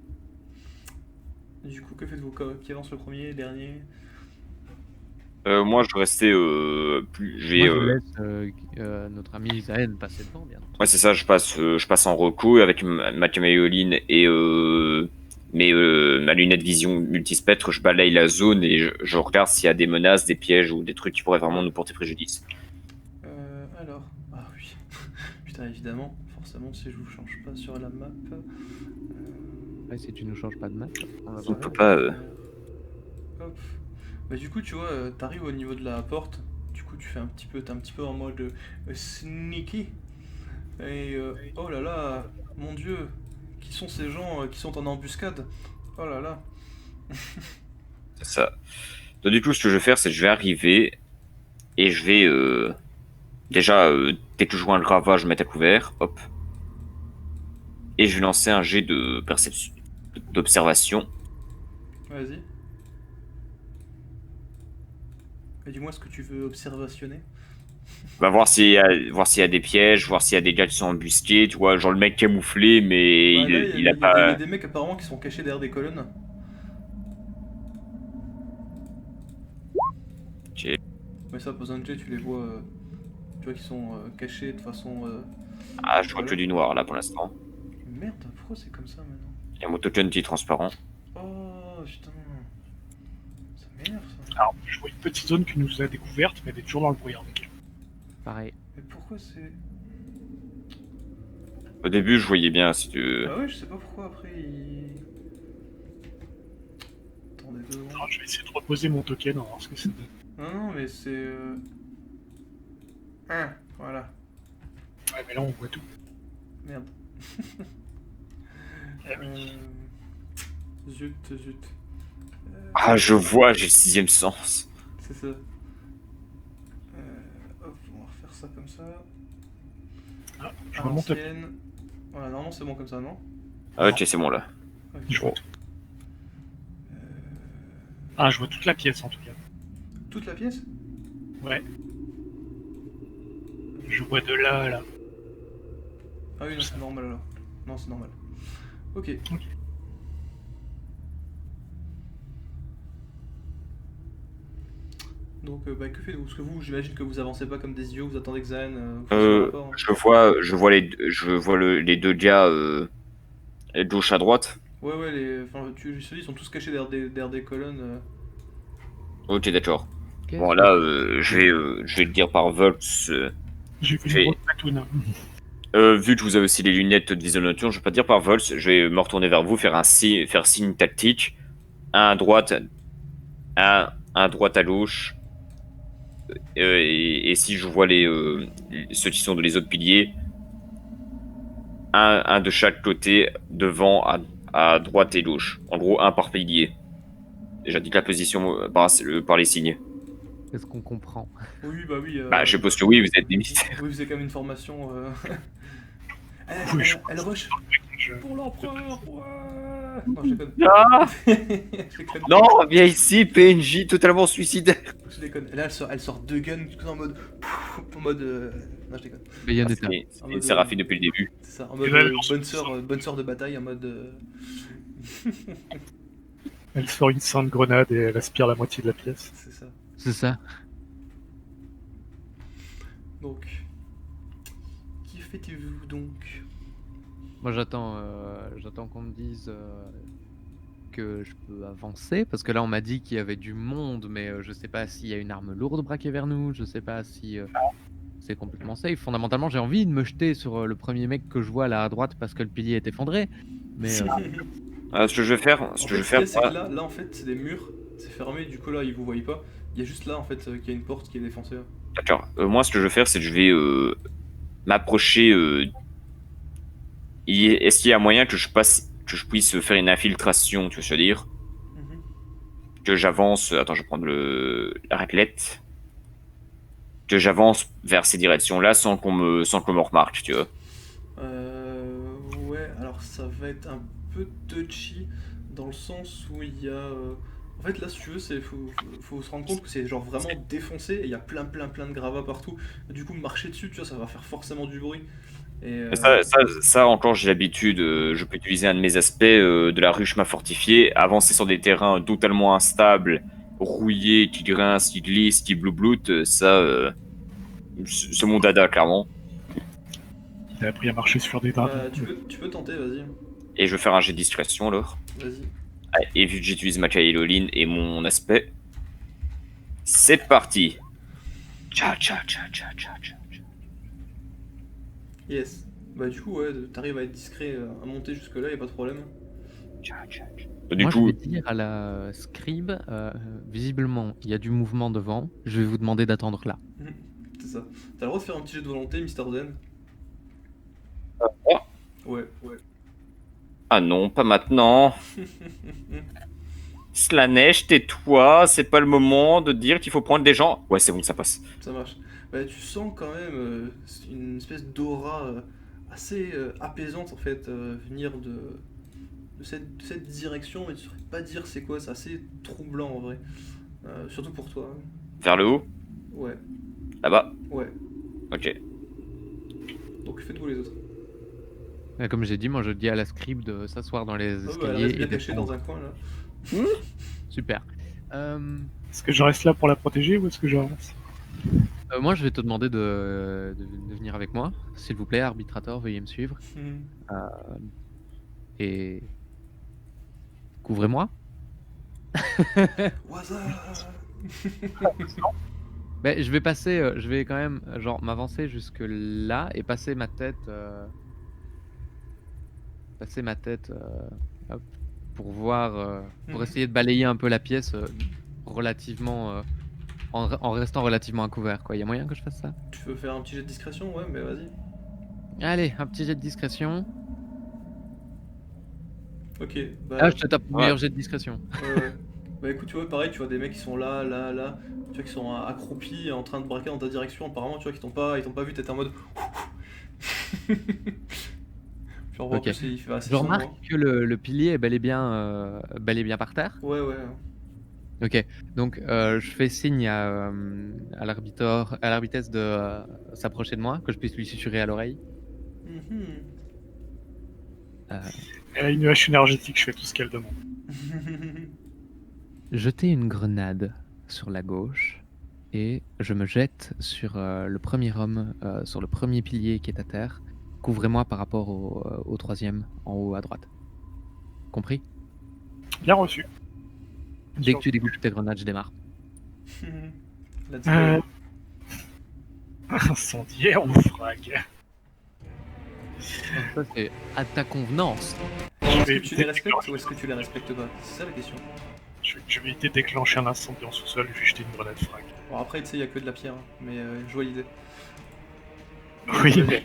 Du coup, que faites-vous? Qui avance le premier, dernier? Moi, je restais plus. Moi, je laisse notre ami Zaen passer devant, bien Ouais, entendu. c'est ça. Je passe en reco avec ma caméoline et ma lunette vision multispectre. Je balaye la zone et je regarde s'il y a des menaces, des pièges ou des trucs qui pourraient vraiment Ouais. nous porter préjudice. Alors. Ah oui. Putain, évidemment. Forcément, si je vous change pas sur la map. Ouais, si tu nous changes pas de map, on va On voir. peut pas. Hop. Bah du coup, tu vois, t'arrives au niveau de la porte. Du coup, t'es un petit peu en mode sneaky. Et oh là là, mon Dieu, qui sont ces gens qui sont en embuscade? Oh là là. C'est ça. Donc, du coup, ce que je vais faire, c'est que je vais arriver et je vais déjà dès que je vois un gravat, je me mets à couvert. Hop. Et je vais lancer un jet de perception, d'observation. Vas-y. Et dis-moi ce que tu veux observationner. Va voir s'il y a des pièges, voir s'il y a des gars qui sont embusqués, tu vois, genre le mec camouflé, mais Bah là, il a il y a pas. des mecs apparemment qui sont cachés derrière des colonnes. Ok. Mais ça, pas besoin de jet, tu les vois. Tu vois qu'ils sont cachés de façon. Ah, je vois que Voilà. du noir là pour l'instant. Merde, pourquoi c'est comme ça maintenant? Il y a mon token qui est transparent. Oh putain. Ça m'énerve ça. Alors, je vois une petite zone qui nous a découverte, mais elle est toujours dans le brouillard. Mec. Pareil. Mais pourquoi c'est. Au début, je voyais bien si tu. Bah ouais, je sais pas pourquoi après il. Attendez 2 secondes. Alors, je vais essayer de reposer mon token, on va voir ce que ça donne. Non, mais c'est. Ah, voilà. Ouais, mais là on voit tout. Merde. Zut. Ah, je vois, j'ai le 6ème sens. C'est ça. Hop, on va refaire ça comme ça. Je À remonte. l'ancienne. Voilà, normalement c'est bon comme ça, non? Ah, ok, c'est bon là. Ok. Je vois. Ah, je vois toute la pièce en tout cas. Toute la pièce? Ouais. Je vois de là à là. Ah oui, non, c'est normal alors. Non, c'est normal. Ok. Donc, bah, que faites-vous? Parce que vous, j'imagine que vous avancez pas comme des idiots, vous attendez que Zaen vous fasse son rapport. Hein. Je vois les deux gars gauche à droite. Ouais, enfin, ils sont tous cachés derrière des colonnes. Ok, d'accord. Qu'est-ce Bon, que là, tu je vais le dire par Volks. J'ai vu J'ai- une grosse patoune. Vu que vous avez aussi les lunettes de vision nocturne, je vais pas dire par Volks. Je vais me retourner vers vous, faire signe tactique. Un à droite, un droite à gauche. Et si je vois ceux qui sont dans les autres piliers, un de chaque côté, devant, à droite et gauche. En gros, un par pilier. J'indique la position par les signes. Est-ce qu'on comprend? Oui, bah oui. Bah, je suppose que oui, vous êtes des militaires. Oui, vous avez quand même une formation. Oui, je Elle rush Je- pour l'empereur. Ouais. Non, je déconne. Ah Je déconne. non, viens ici, PNJ totalement suicidaire. Je déconne. Et là, elle sort deux guns tout en mode. En mode. Non, je déconne. Bayonetta. C'est une Séraphine depuis le début. C'est ça, en mode là, bonne sœur de bataille, en mode. Elle sort une sainte grenade et elle aspire la moitié de la pièce. C'est ça. C'est ça. Donc. Qui faites-vous donc? Moi j'attends qu'on me dise que je peux avancer parce que là on m'a dit qu'il y avait du monde mais je sais pas s'il y a une arme lourde braquée vers nous, je sais pas si c'est complètement safe. Fondamentalement j'ai envie de me jeter sur le premier mec que je vois là à droite parce que le pilier est effondré. Mais Ce que je vais faire, En fait, ce qu'il y a, c'est que là, en fait, c'est des murs, c'est fermé, du coup, là, ils vous voient pas. Il y a juste là, en fait, qu'il y a une porte qui est défoncée. d'accord. Moi, ce que je vais faire, c'est que je vais m'approcher. Est-ce qu'il y a moyen que je puisse faire une infiltration, tu veux se dire? Que j'avance. Attends, je vais prendre la raclette. Que j'avance vers ces directions-là sans qu'on me remarque, tu vois. Ouais, alors ça va être un peu touchy dans le sens où il y a. En fait, là, si tu veux, faut se rendre compte que c'est genre vraiment défoncé et il y a plein de gravats partout. Du coup, marcher dessus, tu vois, ça va faire forcément du bruit. Et, Ça, encore, j'ai l'habitude. Je peux utiliser un de mes aspects de la ruche m'a fortifié, avancer sur des terrains totalement instables, rouillés, qui grincent, qui glissent, qui bloubloutent. C'est mon dada, clairement. Il a appris à marcher sur des draps. tu peux tenter, vas-y. Et je vais faire un jet de discrétion alors. Vas-y. Et vu que j'utilise ma Kailoline et mon aspect, c'est parti. Tcha tcha tcha tcha tcha tcha. Yes. Bah, du coup, ouais, t'arrives à être discret, à monter jusque-là, y a pas de problème. Tcha tcha tcha. Du moi coup, je vais dire à la scribe, visiblement il y a du mouvement devant, je vais vous demander d'attendre là. C'est ça. T'as le droit de faire un petit jet de volonté, Mr. Zen. Ouais. ah non, pas maintenant. Slanesh, tais-toi, c'est pas le moment de dire qu'il faut prendre des gens. Ouais, c'est bon, ça passe. Ça marche. Bah, tu sens quand même une espèce d'aura assez apaisante en fait venir de cette direction, mais tu saurais pas dire c'est quoi, c'est assez troublant en vrai. Surtout pour toi. Hein. Vers le haut, Ouais, là-bas. ouais. Ok. Donc faites-vous les autres. Comme j'ai dit, moi je dis à la scribe de s'asseoir dans les Oh, bah, elle escaliers reste bien et cachée d'attendre. dans un coin là. Super. Est-ce que je reste là pour la protéger ou est-ce que j'avance? Moi je vais te demander de venir avec moi, s'il vous plaît, arbitrateur, veuillez me suivre. Et couvrez-moi. Au hasard. Ben, je vais passer, je vais quand même genre m'avancer jusque là et passer ma tête, hop, pour voir, pour Mhm. essayer de balayer un peu la pièce relativement, en restant relativement à couvert. Quoi, il y a moyen que je fasse ça? Tu veux faire un petit jet de discrétion? Ouais, mais vas-y. Allez, un petit jet de discrétion. Ok, bah, Ah, je te tape meilleur jet de discrétion. ouais. Bah écoute, tu vois, pareil, tu vois des mecs qui sont là, tu vois, qui sont accroupis en train de braquer dans ta direction, apparemment, tu vois, ils t'ont pas vu, t'étais en mode. Puis on voit en Ok. plus, il fait assez Je sombre. remarque que le pilier est bel et bien par terre. Ouais, ouais. Ok, donc je fais signe à l'arbitre, à l'arbitresse de s'approcher de moi, que je puisse lui susurrer à l'oreille. Mhm. Euh, Elle a une hache énergétique, je fais tout ce qu'elle demande. Jeter une grenade sur la gauche et je me jette sur le premier homme, sur le premier pilier qui est à terre. Couvrez-moi par rapport au troisième en haut à droite. Compris? Bien reçu. Dès que tu dégoupes ta grenade, je démarre. Let's go. Incendiaire ou frag? Donc ça c'est à ta convenance. Est-ce que tu les respectes ou est-ce que tu les respectes pas? C'est ça la question. Je vais éviter de déclencher un incendie en sous-sol et je vais jeter une grenade frag. Bon, après, tu sais, il y a que de la pierre, hein, mais je vois l'idée. Oui, Vas-y. mais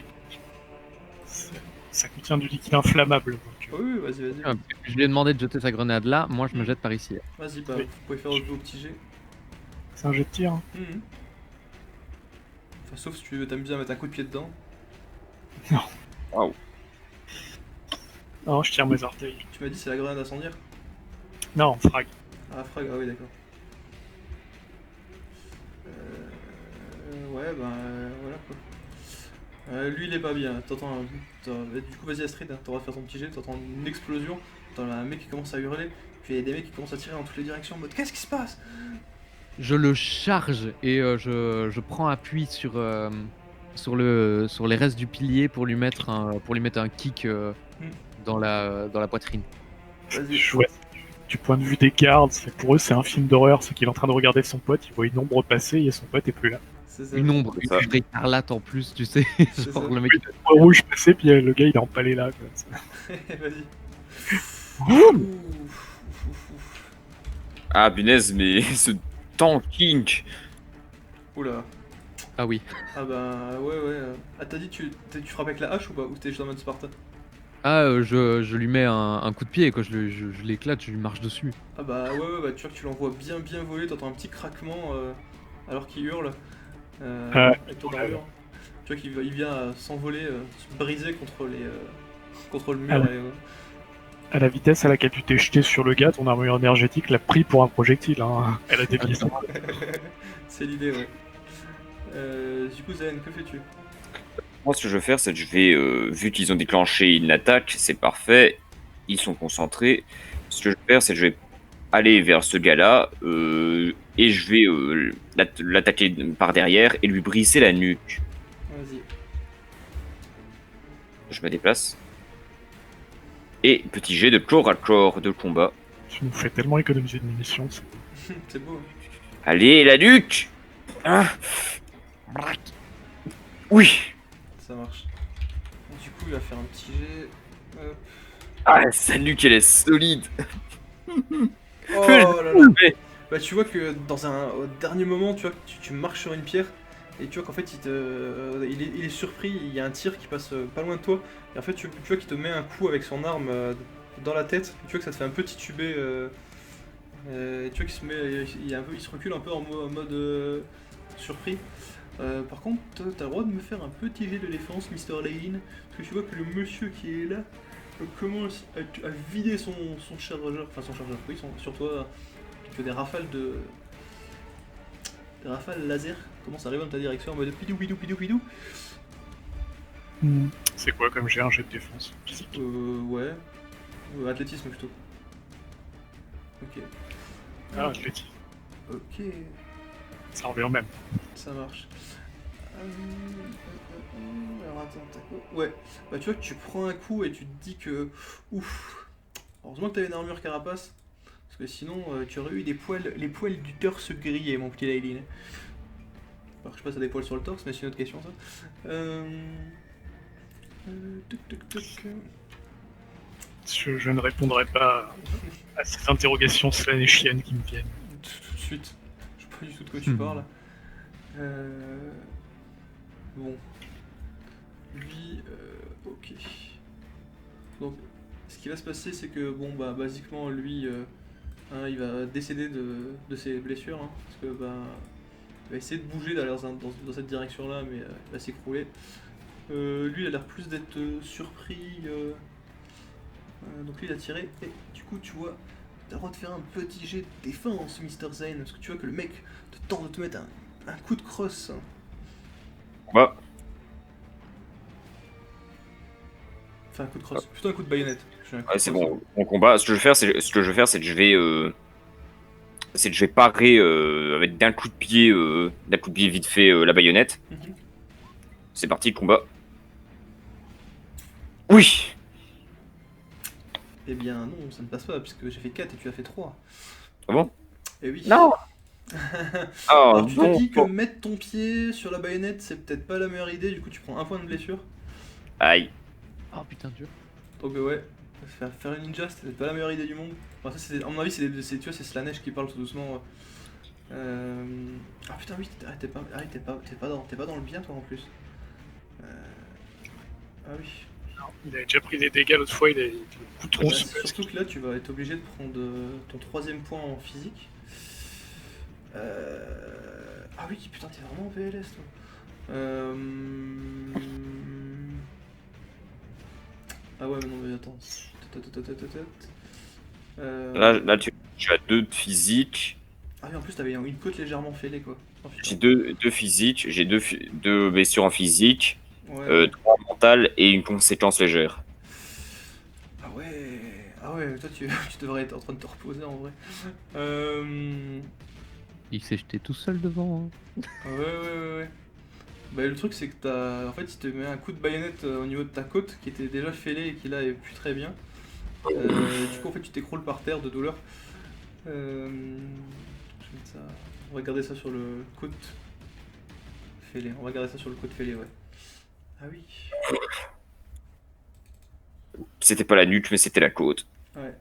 ça contient du liquide inflammable. Donc, Oui, vas-y. Je lui ai demandé de jeter sa grenade là, moi je me jette par ici. Vas-y, bah, Oui. vous pouvez faire vos petits jets. c'est un jet de tir. Hein. Mhm. Enfin, sauf si tu veux t'amuser à mettre un coup de pied dedans. Waouh. Non, je tire mes orteils. Tu m'as dit c'est la grenade incendiaire? Non, frag. Ah, frag, ah oui, d'accord. Ouais, bah, voilà quoi. Lui il est pas bien, du coup vas-y Astrid, hein, t'auras fait ton petit jet, t'entends une explosion, t'entends un mec qui commence à hurler, puis il y a des mecs qui commencent à tirer dans toutes les directions en mode qu'est-ce qui se passe? Je le charge et je prends appui sur les restes du pilier pour lui mettre un kick dans la poitrine. Vas-y. Chouette. Du point de vue des gardes, pour eux c'est un film d'horreur, c'est qu'il est en train de regarder son pote, il voit une ombre passer et son pote est plus là. C'est ça. Une ombre, C'est une ça. vraie écarlate en plus, tu sais. C'est Genre ça. le mec. Oui, le rouge passé, puis le gars il est empalé là. Quoi. Vas-y. Ouh. Ouf. Ah, punaise, mais ce tanking. Oula. Ah oui. Ah bah ouais. Ah t'as dit tu frappes avec la hache ou pas? Ou t'es juste en mode Sparta? Ah, je lui mets un coup de pied, quoi. Je l'éclate, je lui marche dessus. Ah bah ouais, bah tu vois que tu l'envoies bien voler, t'entends un petit craquement alors qu'il hurle. Avec ton armure. Tu vois qu'il vient s'envoler, se briser contre le mur. À la vitesse à laquelle tu t'es jeté sur le gars, ton armure énergétique l'a pris pour un projectile. Hein. Elle a dévié son. C'est l'idée, ouais. Du coup, Zen, que fais-tu? Moi, ce que je vais faire, c'est que je vais, vu qu'ils ont déclenché une attaque, c'est parfait, ils sont concentrés. Ce que je vais faire, c'est que je vais aller vers ce gars-là et je vais l'attaquer par derrière et lui briser la nuque. Vas-y. Je me déplace. Et petit jet de corps à corps de combat. Tu nous fais tellement économiser de munitions. C'est beau. Allez, la nuque hein. Oui. Ça marche. Du coup, il va faire un petit jet. Hop. Ah, sa nuque, elle est solide. Oh là là. Bah tu vois que au dernier moment, tu vois que tu marches sur une pierre et tu vois qu'en fait il est surpris, il y a un tir qui passe pas loin de toi et en fait tu vois qu'il te met un coup avec son arme dans la tête, tu vois que ça te fait un peu tituber, tu vois qu'il se met, il se recule un peu en mode surpris. Par contre, t'as le droit de me faire un petit jet de défense, Mr. Lane, parce que tu vois que le monsieur qui est là commence à vider son chargeur, oui, sur toi. Que des rafales laser commencent à arriver dans ta direction en mode pidou. C'est quoi comme j'ai un jet de défense physique? Ouais. Athlétisme plutôt. Ok. Ah, athlétisme. Ok. Ça revient au même. Ça marche. Alors attends, t'as quoi? Ouais. Bah tu vois que tu prends un coup et tu te dis que... Ouf. Heureusement que t'avais une armure carapace. Parce que sinon, tu aurais eu les poils du torse grillés, mon petit Lailine. Alors je sais pas si t'as des poils sur le torse, mais c'est une autre question ça. Je ne répondrai pas à ces interrogations slanéchiennes qui me viennent. Tout de suite. Je sais pas du tout de quoi tu parles. Bon. Lui, ok. Donc, ce qui va se passer, c'est que, bon, bah, basiquement, lui, hein, il va décéder de ses blessures, hein, parce que, bah, il va essayer de bouger d'aller dans cette direction-là, mais il va s'écrouler. Lui, il a l'air plus d'être surpris. Donc lui, il a tiré, et du coup, tu vois, t'as le droit de faire un petit jet de défense, Mr. Zane, parce que tu vois que le mec te tente de te mettre un coup de crosse. Bah, Enfin, un coup de crosse, plutôt un coup de baïonnette. J'ai un coup ouais, de c'est crosse. bon. En combat, ce que je vais faire, c'est que je vais parer avec d'un coup de pied vite fait la baïonnette. Mhm. C'est parti, combat. Oui. Eh bien non, ça ne passe pas, puisque j'ai fait 4 et tu as fait 3. Ah bon? Eh oui. Non. Alors tu te non. dis que mettre ton pied sur la baïonnette, c'est peut-être pas la meilleure idée, du coup tu prends un point de blessure. Aïe. Oh putain, dur. Donc ouais, faire une ninja, c'était pas la meilleure idée du monde. Enfin, ça, à mon avis, tu vois, c'est Slanesh qui parle tout doucement. Ah putain, oui, t'es pas dans le bien toi en plus. Ah oui. Il avait déjà pris des dégâts l'autre fois, il a eu beaucoup de Bah, tronçons. surtout que là, tu vas être obligé de prendre ton 3ème point en physique. Ah oui, putain, t'es vraiment en VLS toi. Ah ouais, mais non, mais attends. Là, tu as 2 de physique. Ah oui, en plus, t'avais une côte légèrement fêlée quoi. Oh, putain. J'ai deux physiques. J'ai deux blessures en physique. Ouais. 3 mentales et une conséquence légère. Ah ouais. Ah ouais, toi, tu devrais être en train de te reposer en vrai. Il s'est jeté tout seul devant. Hein. Ouais. Bah le truc c'est que en fait il te met un coup de baïonnette au niveau de ta côte qui était déjà fêlée et qui là est plus très bien. Du coup en fait tu t'écroules par terre de douleur. Je vais mettre ça... On va garder ça sur le côte fêlé. On va garder ça sur le côte fêlé, ouais. Ah oui. C'était pas la nuque, mais c'était la côte. Ouais.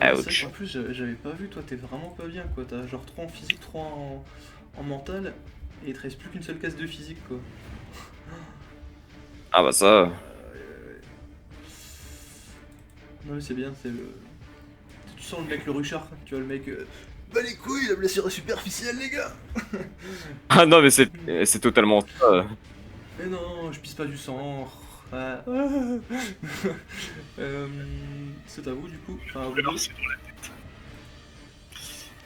Ah ouais, c'est vrai Ouch. qu'en plus j'avais pas vu, toi t'es vraiment pas bien quoi. T'as genre 3 en physique, 3 en mental et il te reste plus qu'une seule case de physique quoi. Ah bah ça. Non mais c'est bien, c'est le... Tu sens le mec le Ruchard, tu vois le mec... Bah les couilles, la blessure est superficielle les gars. Ah non, mais c'est totalement ça. Mais non, je pisse pas du sang. Ah. C'est à vous du coup. Enfin, à vous deux. Alors, c'est dans la tête.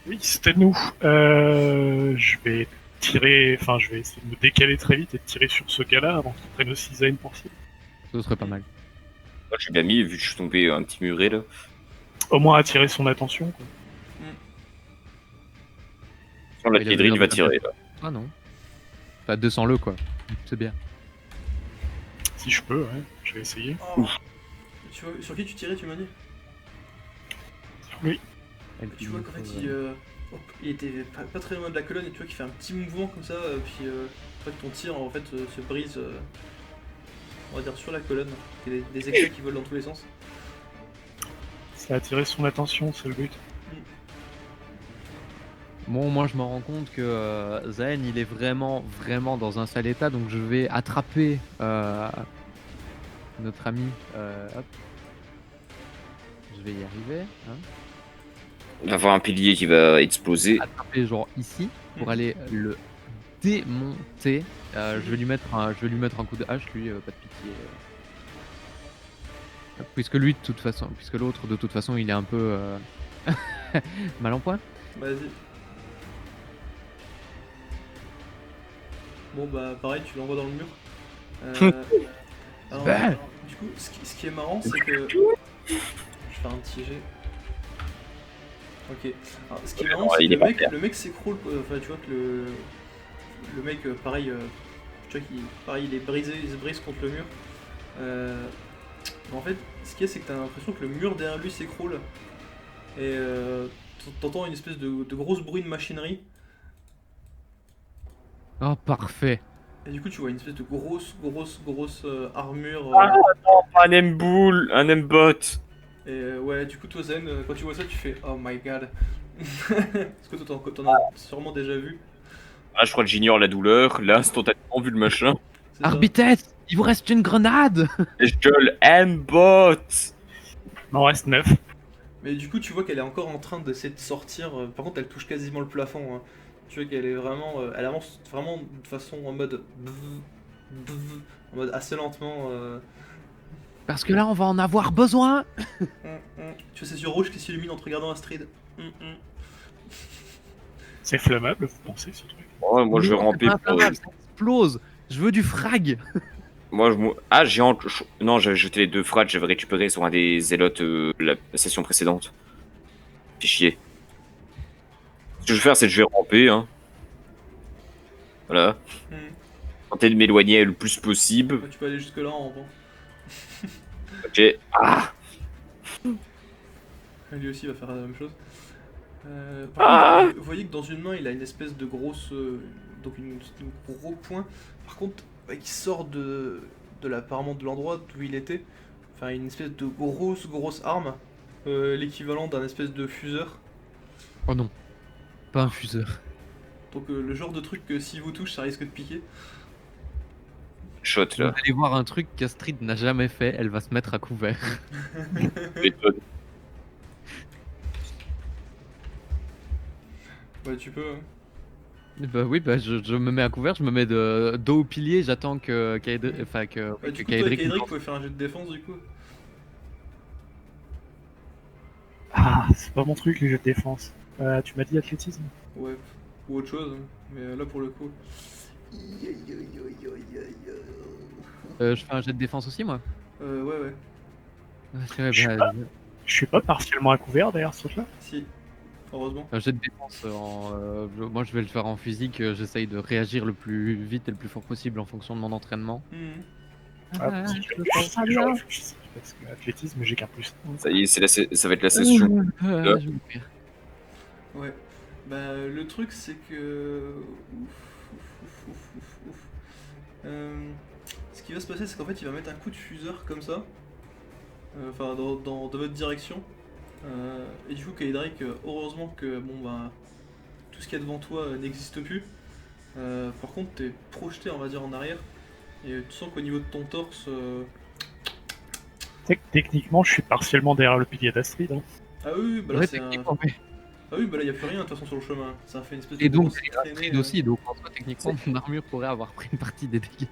Oui, c'était nous. Je vais tirer, enfin, je vais essayer de me décaler très vite et de tirer sur ce gars-là avant qu'il prenne aussi Zane pour cible. Ce serait pas mal. Moi, je suis bien mis, vu que je suis tombé un petit muré là. Au moins attirer son attention. Quoi. Sur la Il a piédrine, il va besoin de tirer là. Ah non. Enfin, 200 quoi. C'est bien. Si je peux, ouais, je vais essayer. Oh. Sur qui tu tirais, tu m'as dit? Oui. Tu vois qu'en fait il était pas très loin de la colonne et tu vois qu'il fait un petit mouvement comme ça, puis en fait ton tir en fait se brise, on va dire sur la colonne. Il y a des éclats qui volent dans tous les sens. Ça a attiré son attention, c'est le but. Bon, moi je me rends compte que Zayn il est vraiment dans un sale état, donc je vais attraper notre ami. Hop. Je vais y arriver. Hein. Il va avoir un pilier qui va exploser. Attraper genre ici pour aller le démonter. Je vais lui mettre un coup de hache, lui, pas de pitié. Puisque l'autre de toute façon il est un peu mal en point. Vas-y. Bon bah pareil, tu l'envoies dans le mur. Alors, Bah. du coup, ce qui est marrant, c'est que... Je vais faire un petit jet. Ok. Alors, ce qui est marrant, c'est il que est par terre. le mec s'écroule. Enfin, tu vois que le mec, pareil, tu vois qu'il pareil, il se brise contre le mur. En fait, ce qu'il y a, c'est que t'as l'impression que le mur derrière lui s'écroule. Et t'entends une espèce de grosse bruit de machinerie. Oh parfait. Et du coup, tu vois une espèce de grosse armure. Un M-Bull, un M-Bot. Et ouais, du coup, toi, Zen, quand tu vois ça, tu fais Oh my god. Parce que toi, t'en as sûrement déjà vu. Ah, je crois que j'ignore la douleur. Là, instantanément, vu le machin. C'est ça. Arbitès, il vous reste une grenade. Je l'aimbot. Il m'en reste 9. Mais du coup, tu vois qu'elle est encore en train d'essayer de sortir. Par contre, elle touche quasiment le plafond. Hein. Tu vois qu'elle est vraiment. Elle avance vraiment de façon en mode. En mode assez lentement. Parce que là, on va en avoir besoin. Tu vois ses yeux rouges qui s'illuminent en te regardant Astrid. C'est flammable, vous pensez, ce truc? Ouais, moi je vais Non, ramper c'est pas pour. inflammable, ça explose. Je veux du frag. Moi, ah, non, j'avais jeté les 2 frags, j'avais récupéré sur un des zélotes la session précédente. Fais chier. Ce que je vais faire, c'est que je vais ramper. Hein. Voilà. Tenter de m'éloigner le plus possible. Ouais, tu peux aller jusque là en rampant. Ok. Ah! Lui aussi va faire la même chose. Par contre, vous voyez que dans une main, il a une espèce de grosse. Donc un gros point. Par contre, qui sort apparemment de l'endroit d'où il était. Enfin, une espèce de grosse arme. L'équivalent d'un espèce de fuseur. Oh non, pas un fuseur. Donc le genre de truc que si vous touche, ça risque de piquer. Shot Vous là. allez voir un truc qu'Astrid n'a jamais fait, elle va se mettre à couvert. Méthode. Ouais, tu peux. Hein. Bah oui, bah je me mets à couvert, je me mets dos au pilier, j'attends que Kaedric, Ouais, du coup, toi, Kaedric Kaedric, pouvait faire un jet de défense du coup. Ah, c'est pas mon truc, les jeux de défense. Tu m'as dit athlétisme? Ouais, ou autre chose. Hein. Mais là, pour le coup. je fais un jet de défense aussi, moi. Ouais. Ouais, Je sais bah, Je suis pas partiellement à couvert derrière ce truc-là. Si, heureusement. un jet de défense, moi je vais le faire en physique, j'essaye de réagir le plus vite et le plus fort possible en fonction de mon entraînement. Ah, parce que je réfléchis, parce que athlétisme, j'ai qu'un plus. Ça y est, ça va être la session. Je vais mourir. Ouais. Bah, le truc, c'est que. Ce qui va se passer, c'est qu'en fait, il va mettre un coup de fuseur comme ça. Enfin, dans votre direction. Et du coup, Kaedric, heureusement que bon, bah, tout ce qu'il y a devant toi n'existe plus. Par contre, t'es projeté, on va dire, en arrière. Et tu sens qu'au niveau de ton torse. Techniquement, je suis partiellement derrière le pilier d'Astrid. Hein. Ah oui, bah là, Ouais, c'est un. techniquement, oui. Ah oui, bah là, y a plus rien de toute façon sur le chemin. Ça fait une espèce de Et donc, grosse c'est traînée, Astrid aussi, donc en soi, techniquement, mon armure pourrait avoir pris une partie des dégâts.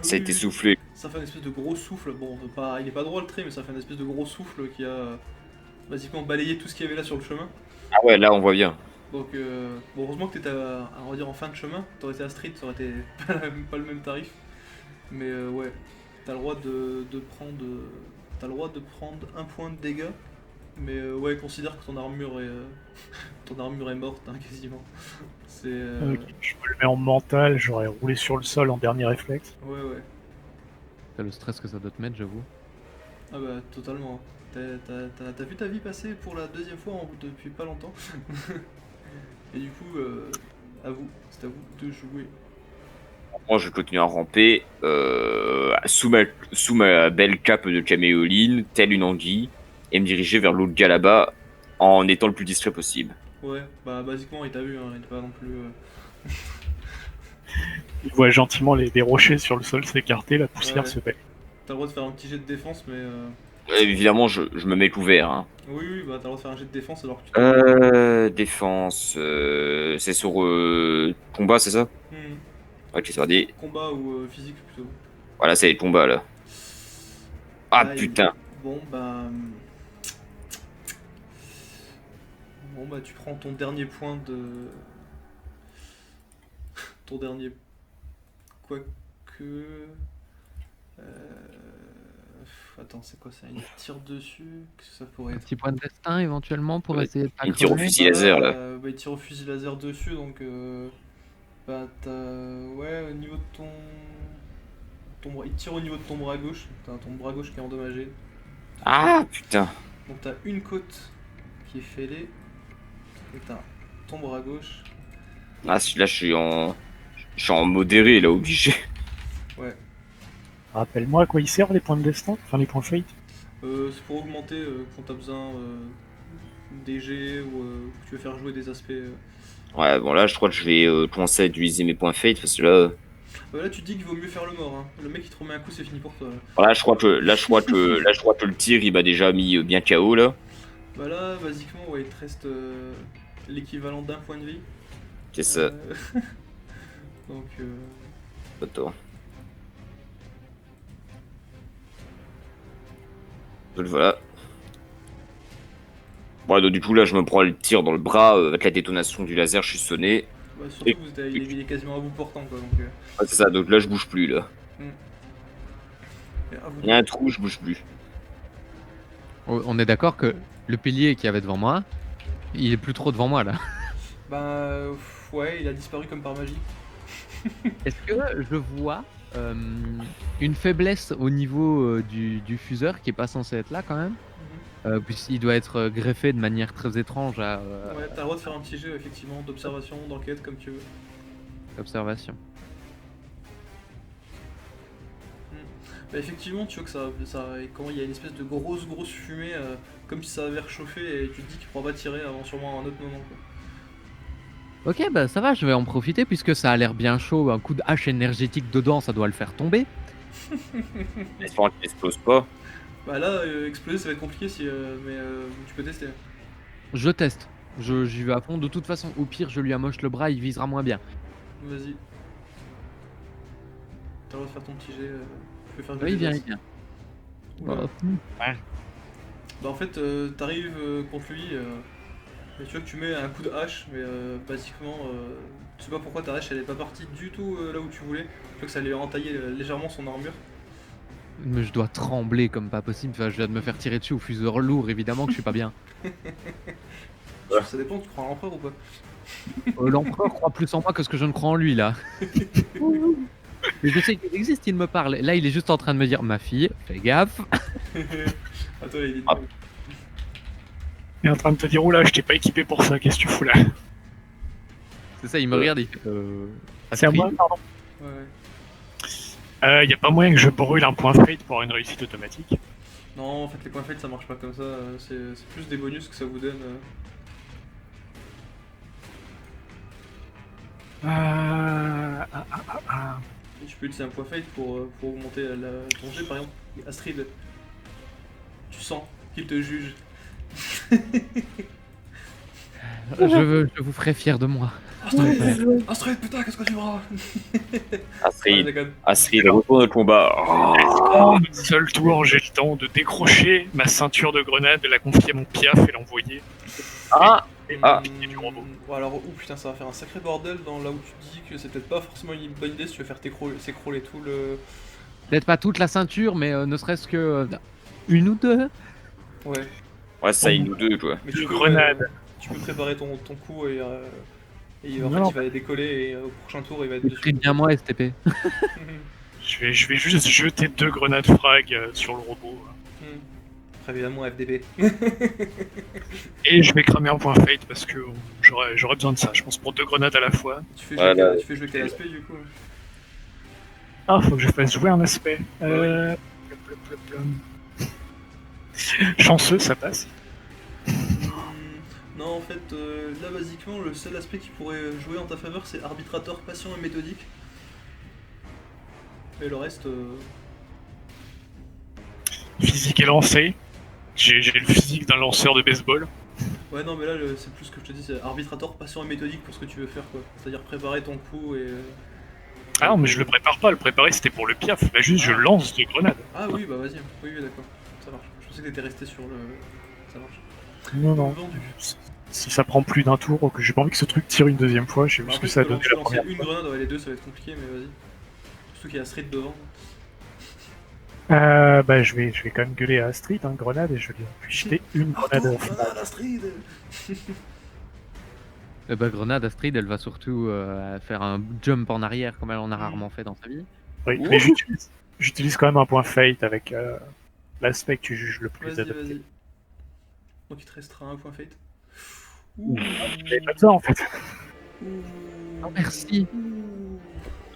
Ça a été soufflé. Ça fait une espèce de gros souffle. Bon, il est pas droit le trait, mais ça fait une espèce de gros souffle qui a basiquement balayé tout ce qu'il y avait là sur le chemin. Ah ouais, là on voit bien. Donc, bon, heureusement que t'étais, on va dire, en fin de chemin. T'aurais été à Street, ça aurait été pas le même tarif. Mais ouais, t'as le droit de prendre. T'as le droit de prendre un point de dégâts. Mais ouais, considère que ton armure est. Ton armure est morte, hein, quasiment. C'est. Ok, je me le mets en mental, j'aurais roulé sur le sol en dernier réflexe. Ouais. T'as le stress que ça doit te mettre, j'avoue. Ah bah, totalement. T'as vu ta vie passer pour la deuxième fois depuis pas longtemps. Et du coup, c'est à vous de jouer. Moi, je vais continuer à ramper sous ma belle cape de caméoline, telle une anguille, et me diriger vers l'autre gars là-bas en étant le plus discret possible. Ouais, bah basiquement il t'a vu, hein, il est pas non plus... Il voit gentiment des rochers sur le sol s'écarter, la poussière Ouais. se fait. T'as le droit de faire un petit jet de défense, mais... Évidemment, je me mets couvert. Hein. Oui, bah t'as le droit de faire un jet de défense alors que tu... Défense, c'est sur combat, c'est ça? Ok, c'est parti. Combat ou physique plutôt. Voilà, c'est le combat là. Ah Aïe. putain. Bon bah... Bon bah tu prends ton dernier point de... ton dernier... Quoique... Attends, c'est quoi ça? Il tire dessus? Qu'est-ce que ça pourrait Un être? petit point de destin éventuellement pour Ouais, essayer de pas il tire au crever. fusil laser là. Bah, il tire au fusil laser dessus, donc bah t'as... Ouais, au niveau de ton bras... Il tire au niveau de ton bras gauche, t'as ton bras gauche qui est endommagé. Ah putain. Donc t'as une côte qui est fêlée, et t'as ton bras gauche. Ah, là, je suis en modéré là, obligé. Ouais, Rappelle-moi à quoi ils servent les points de destin, enfin les points fate. c'est pour augmenter quand t'as besoin des jets ou que tu veux faire jouer des aspects. Ouais, bon là, je crois que je vais commencer à utiliser mes points fate parce que là, Là, tu te dis qu'il vaut mieux faire le mort. Hein. Le mec, il te remet un coup, c'est fini pour toi. Là. Là, je crois que le tir, il m'a déjà mis bien KO, là. Bah là, basiquement, ouais, il te reste l'équivalent d'un point de vie. C'est ça. Donc, Attends. Donc, voilà. Bon, donc, du coup, là, je me prends le tir dans le bras. Avec la détonation du laser, je suis sonné. bah, surtout, il est quasiment à bout portant, quoi. Donc, Ah, c'est ça, donc là, je bouge plus, là. à vous Il y a un trou, je bouge plus. On est d'accord que le pilier qu'il y avait devant moi, il est plus trop devant moi là. Bah, ouais, il a disparu comme par magie. Est-ce que je vois une faiblesse au niveau du fuseur qui est pas censé être là quand même? Puisqu'il doit être greffé de manière très étrange à Ouais, t'as le droit de faire un petit jeu, effectivement, d'observation, d'enquête, comme tu veux. l'observation. Bah, effectivement, tu vois que comment il y a une espèce de grosse fumée, comme si ça avait réchauffé, et tu te dis qu'il pourra pas tirer avant sûrement un autre moment, quoi. Ok, bah ça va, je vais en profiter puisque ça a l'air bien chaud. Un coup de hache énergétique dedans, ça doit le faire tomber. Espérant qu'il explose pas. Bah là, exploser, ça va être compliqué, mais tu peux tester. Je teste. J'y vais à fond. De toute façon, au pire, je lui amoche le bras, il visera moins bien. Vas-y. T'as le droit de faire ton petit jet. Tu peux faire du Oui, il jet vient, d'axe. il vient. Oula. Ouais. Bah en fait, t'arrives contre lui, et tu vois que tu mets un coup de hache, mais basiquement, tu sais pas pourquoi ta hache elle est pas partie du tout là où tu voulais. Tu vois que ça allait entailler légèrement son armure. Mais je dois trembler comme pas possible. Enfin, je viens de me faire tirer dessus au fuseur lourd, évidemment que je suis pas bien. Ça dépend, tu crois à l'empereur ou pas? L'empereur croit plus en moi que ce que je ne crois en lui là. Mais je sais qu'il existe, il me parle. Là, il est juste en train de me dire, ma fille, fais gaffe. Attends, il est Ah. Il est en train de te dire, oula, je t'ai pas équipé pour ça, qu'est-ce que tu fous là? C'est ça, il me regarde, il fait. C'est à moi, Astrid pardon. Ouais. Y a pas moyen que je brûle un point fate pour une réussite automatique? Non, en fait, les points faits ça marche pas comme ça, c'est plus des bonus que ça vous donne. Et tu peux utiliser un point fate pour augmenter ton jet, par exemple. Astrid, tu sens qu'il te juge. je vous ferai fier de moi. Astrid, putain, qu'est-ce que tu feras? Astrid, retourne au combat. En un seul tour, j'ai le temps de décrocher ma ceinture de grenade, de la confier à mon piaf et l'envoyer. Et du robot. Bon, alors, putain, ça va faire un sacré bordel dans là où tu dis que c'est peut-être pas forcément une bonne idée si tu veux faire s'écrouler tout le. Peut-être pas toute la ceinture, mais ne serait-ce que une ou deux. Ouais. Ouais, ça, une ou deux, quoi. Mais De grenade. Tu peux préparer ton coup et en Non. fait il va décoller et au prochain tour il va être dessus. Très bien moi, STP. Je vais juste jeter 2 grenades frag sur le robot. Très évidemment FDP. Et je vais cramer un point fate parce que j'aurais besoin de ça, je pense, pour 2 grenades à la fois. Tu fais jouer quel aspect du coup? Ah, faut que je fasse jouer un aspect. Chanceux, ça passe. Non, en fait, là, basiquement, le seul aspect qui pourrait jouer en ta faveur, c'est arbitrateur, patient et méthodique. Et le reste... Physique et lancé. J'ai le physique d'un lanceur de baseball. Ouais, non, mais là, c'est plus ce que je te dis, c'est arbitrateur, patient et méthodique pour ce que tu veux faire, quoi. C'est-à-dire préparer ton coup et... Ah non, mais je le prépare pas, le préparer c'était pour le piaf. Là, juste je lance des grenades. Ah oui, bah vas-y, oui, d'accord. Ça marche. Je pensais que t'étais resté sur le... Ça marche. Non, non. Vendu. Si ça prend plus d'un tour, que j'ai pas envie que ce truc tire une deuxième fois, je sais plus ce que ça a donné la première une fois. grenade, ouais, les deux ça va être compliqué, mais vas-y. Surtout qu'il y a Astrid devant. Bah je vais quand même gueuler à Astrid, hein, grenade, et je vais lui jeter une grenade. Grenade Astrid. Bah, grenade, Astrid, elle va surtout faire un jump en arrière comme elle en a rarement fait dans sa vie. Oui, mais j'utilise quand même un point fate avec l'aspect que tu juges le plus adapté. Vas-y. Donc il te restera un point fate. J'avais pas besoin en fait. Oh, merci.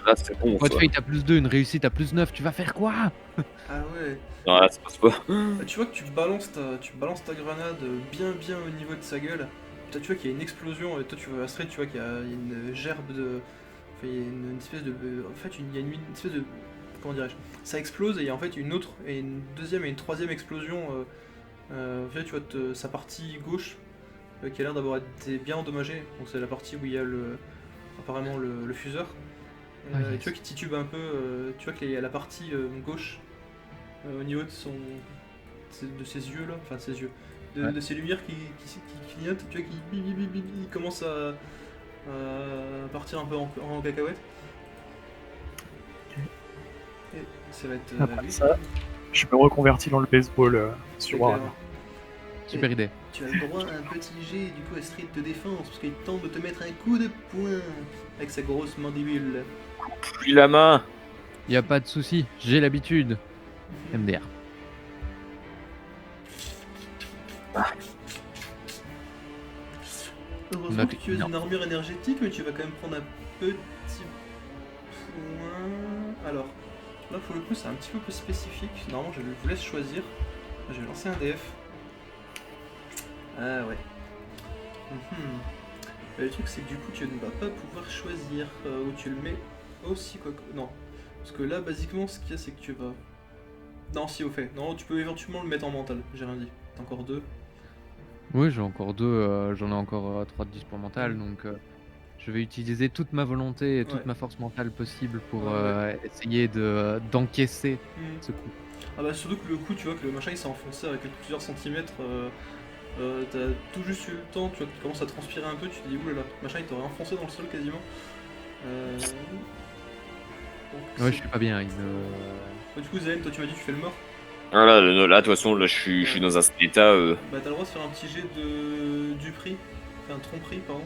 Là, c'est bon. Point de fate à plus 2, une réussite à plus 9, tu vas faire quoi? Ah ouais. Non, là, ça passe pas. Bah, tu vois que tu balances ta grenade bien au niveau de sa gueule. Toi, tu vois qu'il y a une explosion et toi tu vois Astrid, tu vois qu'il y a une gerbe de... Enfin, il y a une espèce de. En fait, il y a une espèce de. Comment dirais-je? Ça explose et il y a en fait une autre, et une deuxième et une troisième explosion. Tu vois, sa partie gauche qui a l'air d'avoir été bien endommagée. Donc, c'est la partie où il y a apparemment le fuseur. Ah, yes. Tu vois, qui titube un peu. Tu vois qu'il y a la partie gauche au niveau de ses yeux là. Enfin, de ses yeux. De ses lumières qui clignotent. Tu vois, qui commence à partir un peu en cacahuète. Et ça va être. Après lui. ça, je me reconvertis dans le baseball C'est sur clair. Warhammer. Super idée. Tu as le droit à un petit jet du coup Street de défense parce qu'il tente de te mettre un coup de poing avec sa grosse mandibule. Puis la main. Y a pas de souci, j'ai l'habitude. MDR. Heureusement Note que tu as non. une armure énergétique, mais tu vas quand même prendre un petit point. Alors, là pour le coup c'est un petit peu plus spécifique. Normalement je vous laisse choisir. Je vais lancer un DF. Ah ouais. Le truc c'est que du coup tu ne vas pas pouvoir choisir où tu le mets aussi quoi. Non. Parce que là basiquement ce qu'il y a c'est que tu vas... Non si au fait. Non tu peux éventuellement le mettre en mental. J'ai rien dit. T'as encore 2. Oui, j'ai encore 2, j'en ai encore 3 de dispo mental, donc je vais utiliser toute ma volonté et toute Ouais. ma force mentale possible pour Ouais. essayer d'encaisser ce coup. Ah bah surtout que le coup tu vois que le machin il s'est enfoncé avec plusieurs centimètres. T'as tout juste eu le temps, tu vois, tu commences à transpirer un peu, tu te dis oulala, le machin il t'aurait enfoncé dans le sol quasiment. Donc, Ouais, je suis pas bien. Du coup Zen, toi tu m'as dit tu fais le mort. Voilà, là, de toute façon, là, je suis dans un état. Bah t'as le droit de faire un petit jet du prix. Enfin un tromperie pardon.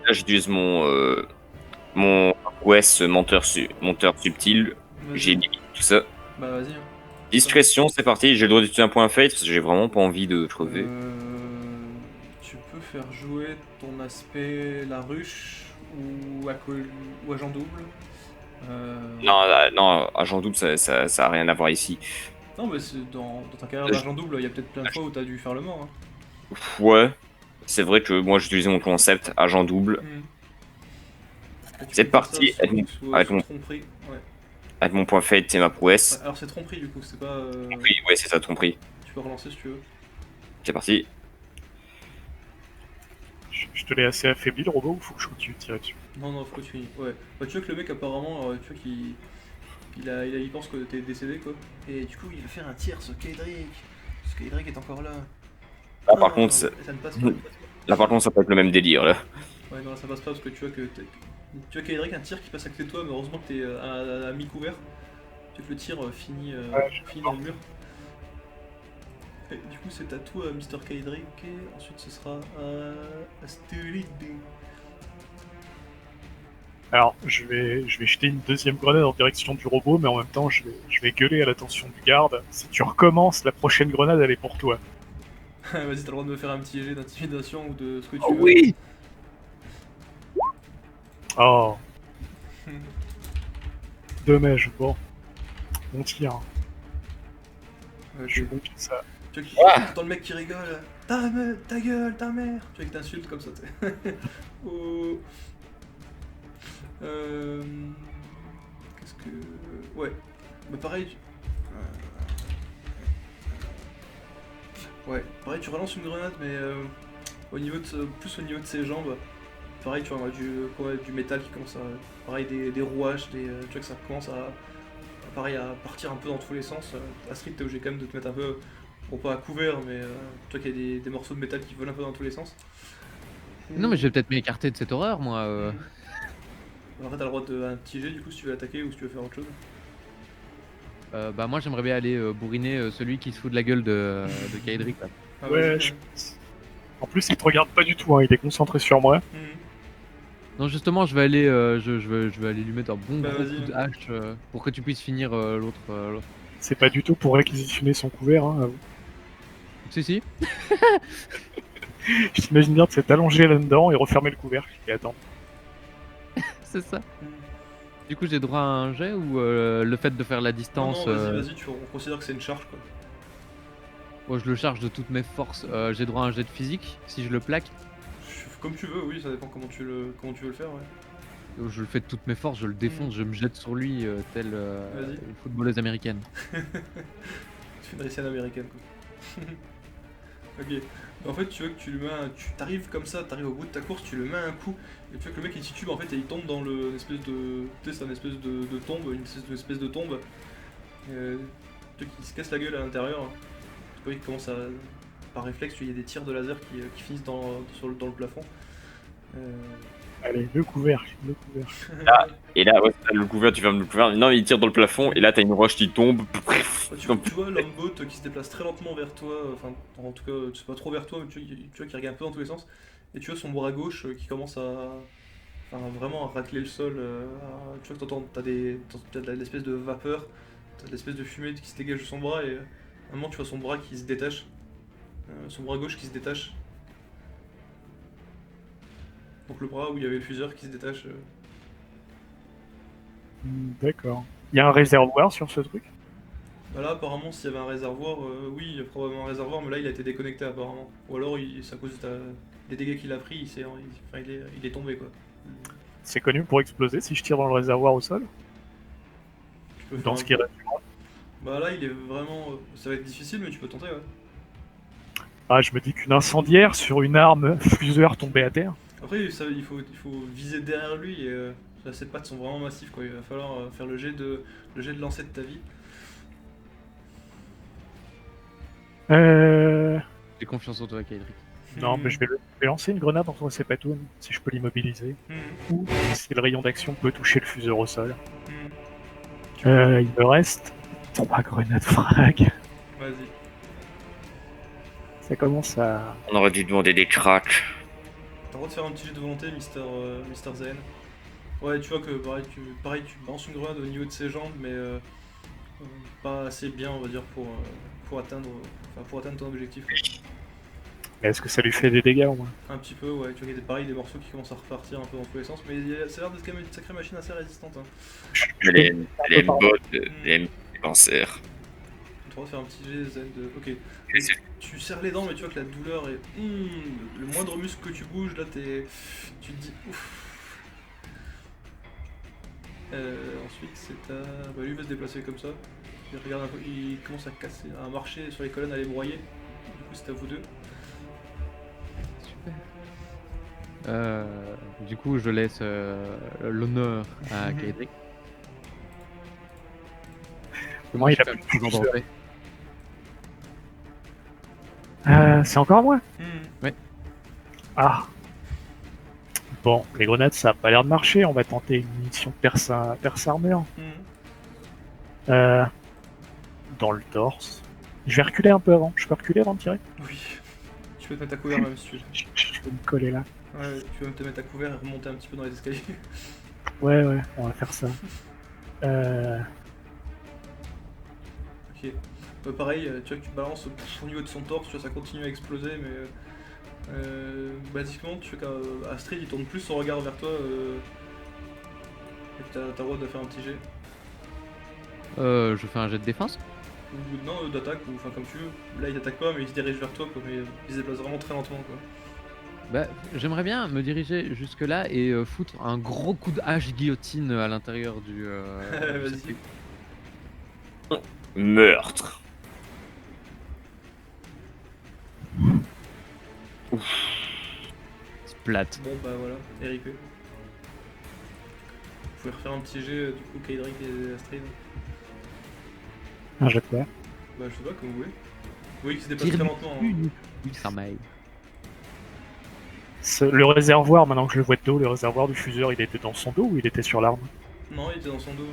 Là, j'utilise mon Quest monteur subtil. Vas-y. J'ai dit tout ça. Bah vas-y. Hein. Discrétion, c'est parti. J'ai le droit d'utiliser un point fate parce que j'ai vraiment pas envie de crever. Tu peux faire jouer ton aspect la ruche ou agent double. Non, agent double, ça a rien à voir ici. Non mais c'est dans ta carrière d'agent double, il y a peut-être plein de fois où t'as dû faire le mort. Hein. Ouais, c'est vrai que moi j'utilisais mon concept agent double. C'est parti, avec mon point fate, c'est ma prouesse. Ouais, alors c'est tromperie du coup, c'est pas. Tromperie, ouais, c'est ça, tromperie. Tu peux relancer si tu veux. C'est parti. Je te l'ai assez affaibli le robot ou faut que je continue de tirer dessus? Non, faut que tu finis. Ouais. Bah, tu vois que le mec apparemment, tu vois il pense que t'es décédé quoi. Et du coup il va faire un tir sur Kaedric. Parce que Kaedric est encore là. Là par contre, ça ne passe pas. là par contre ça peut être le même délire là. Ouais non là, ça passe pas parce que tu vois que tu vois Kaedric un tir qui passe à côté de toi mais heureusement que t'es à mi-couvert. Tu vois que le tir finit dans le mur. Et du coup c'est à toi Mr Kaedric et ensuite ce sera à Astéride. Alors, je vais jeter une deuxième grenade en direction du robot, mais en même temps, je vais gueuler à l'attention du garde. Si tu recommences, la prochaine grenade, elle est pour toi. Vas-y, t'as le droit de me faire un petit jet d'intimidation ou de ce que tu Oh veux. oui. Oh. Dommage, bon. On tire. Je suis bon que ça. Tu vois t'entends le mec qui rigole. Ta gueule, ta mère. Tu vois qu'il t'insulte comme ça. Oh. Qu'est-ce que... Ouais. Bah pareil... Ouais, pareil tu relances une grenade mais plus au niveau de ses jambes. Pareil tu vois du métal qui commence à... Pareil des rouages, tu vois que ça commence à... Pareil à partir un peu dans tous les sens. Astrid t'es obligé quand même de te mettre un peu... Bon pas à couvert mais tu vois qu'il y a des morceaux de métal qui volent un peu dans tous les sens. Non, mais je vais peut-être m'écarter de cette horreur, moi. Après t'as le droit d'un petit jet du coup si tu veux attaquer ou si tu veux faire autre chose. Bah moi j'aimerais bien aller bourriner celui qui se fout de la gueule de Kaedric là. Ah, Ouais, vas-y, En plus, il te regarde pas du tout, hein, il est concentré sur moi. Non justement je vais aller je vais aller lui mettre un bon Bah, gros vas-y. coup de hache pour que tu puisses finir l'autre. C'est pas du tout pour réquisitionner son couvert, hein, avoue. Si. Je t'imagine bien de s'être allongé là-dedans et refermer le couvercle et attendre. C'est ça. Du coup j'ai droit à un jet ou le fait de faire la distance. Non, vas-y, on considère que c'est une charge quoi. Moi je le charge de toutes mes forces. J'ai droit à un jet de physique si je le plaque. Comme tu veux, oui, ça dépend comment tu veux le faire, ouais. Je le fais de toutes mes forces, je le défonce, je me jette sur lui telle Vas-y. une footballeuse américaine. Tu fais une Russienne américaine, quoi. Ok. En fait, tu veux que tu lui mets tu t'arrives comme ça, t'arrives au bout de ta course, tu lui mets un coup, et tu vois que le mec il titube en fait et il tombe dans une espèce de. Tu sais, c'est une espèce de tombe, une espèce de tombe. Tu vois qu'il se casse la gueule à l'intérieur. Tu vois qu'il commence à. Par réflexe, il y a des tirs de laser qui finissent dans le plafond. Allez, le couvercle, le couvercle. Et là, ouais, t'as le couvert, tu fermes le couvert. Non, il tire dans le plafond, et là, t'as une roche qui tombe. Tu vois l'homme-boat qui se déplace très lentement vers toi, enfin en tout cas c'est pas trop vers toi, mais tu vois qu'il regarde un peu dans tous les sens, et tu vois son bras gauche qui commence à enfin, vraiment à racler le sol, tu vois que t'as de l'espèce de vapeur, t'as de l'espèce de fumée qui se dégage de son bras, et à un moment tu vois son bras qui se détache, son bras gauche qui se détache. Donc le bras où il y avait le fuseur qui se détache. D'accord. Il y a un réservoir sur ce truc? Bah là apparemment s'il y avait un réservoir, oui il y a probablement un réservoir, mais là il a été déconnecté apparemment. Ou alors c'est à cause des dégâts qu'il a pris, il est tombé quoi. C'est connu pour exploser si je tire dans le réservoir au sol? Tu peux faire Dans ce qui reste. Bah là il est vraiment. Ça va être difficile mais tu peux tenter ouais. Ah, je me dis qu'une incendiaire sur une arme fuseur tombée à terre. Après il faut viser derrière lui et ses pattes sont vraiment massives quoi. Il va falloir faire le jet de lancer de ta vie. J'ai confiance en toi, Kaedric. Non, mais je vais lancer une grenade entre ses patounes, si je peux l'immobiliser. Ou si le rayon d'action peut toucher le fuseur au sol. Il me reste 3 grenades frag. Vas-y. Ça commence à... On aurait dû demander des cracks. T'as le droit de faire un petit jet de volonté, Mister Zen. Ouais, tu vois que pareil, tu balances une grenade au niveau de ses jambes, mais pas assez bien, on va dire, pour atteindre ton objectif. Mais est-ce que ça lui fait des dégâts au moins? Un petit peu, ouais, tu vois qu'il y a des morceaux qui commencent à repartir un peu dans tous les sens, mais ça a l'air d'être quand même une sacrée machine assez résistante. Hein. Elle est une botte, elle aime les cancers. Tu vas faire un petit jet Zen de. Ok. Tu serres les dents, mais tu vois que la douleur est. Le moindre muscle que tu bouges, là, tu te dis ouf. Ensuite, c'est à. Bah, lui il va se déplacer comme ça. Il regarde un peu, il commence à marcher sur les colonnes, à les broyer. Du coup, c'est à vous deux. Super. Du coup, je laisse l'honneur à Kaedric. Moi, il a Je fais plus un de petit fuseur. danger. C'est encore à moi? Ouais. Ah. Bon, les grenades, ça a pas l'air de marcher. On va tenter une munition perce armure. Dans le torse. Je vais reculer un peu avant. Je peux reculer avant de tirer? Oui. Tu peux te mettre à couvert même si tu veux. Je vais me coller là. Ouais, tu peux même te mettre à couvert et remonter un petit peu dans les escaliers. Ouais, on va faire ça. Ok. Pareil, tu vois que tu balances au niveau de son torse, tu vois, ça continue à exploser, mais basiquement, tu vois qu'Astrid il tourne plus son regard vers toi, et que t'as le droit de faire un petit jet. Je fais un jet de défense. Ou non, d'attaque, ou enfin comme tu veux. Là il t'attaque pas, mais il se dirige vers toi, quoi, mais il se déplace vraiment très lentement, quoi. Bah, j'aimerais bien me diriger jusque là et foutre un gros coup de hache guillotine à l'intérieur du. Vas-y. Meurtre. Splat. Bon bah voilà, Eric. Vous pouvez refaire un petit jet, du coup, Kaedric et Astrid. Un jet de quoi? Bah je sais pas, comme vous voulez. Oui, qui se déplace très lentement. Hein. Oui, ça m'aille. Le réservoir, maintenant que je le vois de dos, le réservoir du fuseur, il était dans son dos ou il était sur l'arme? Non, il était dans son dos.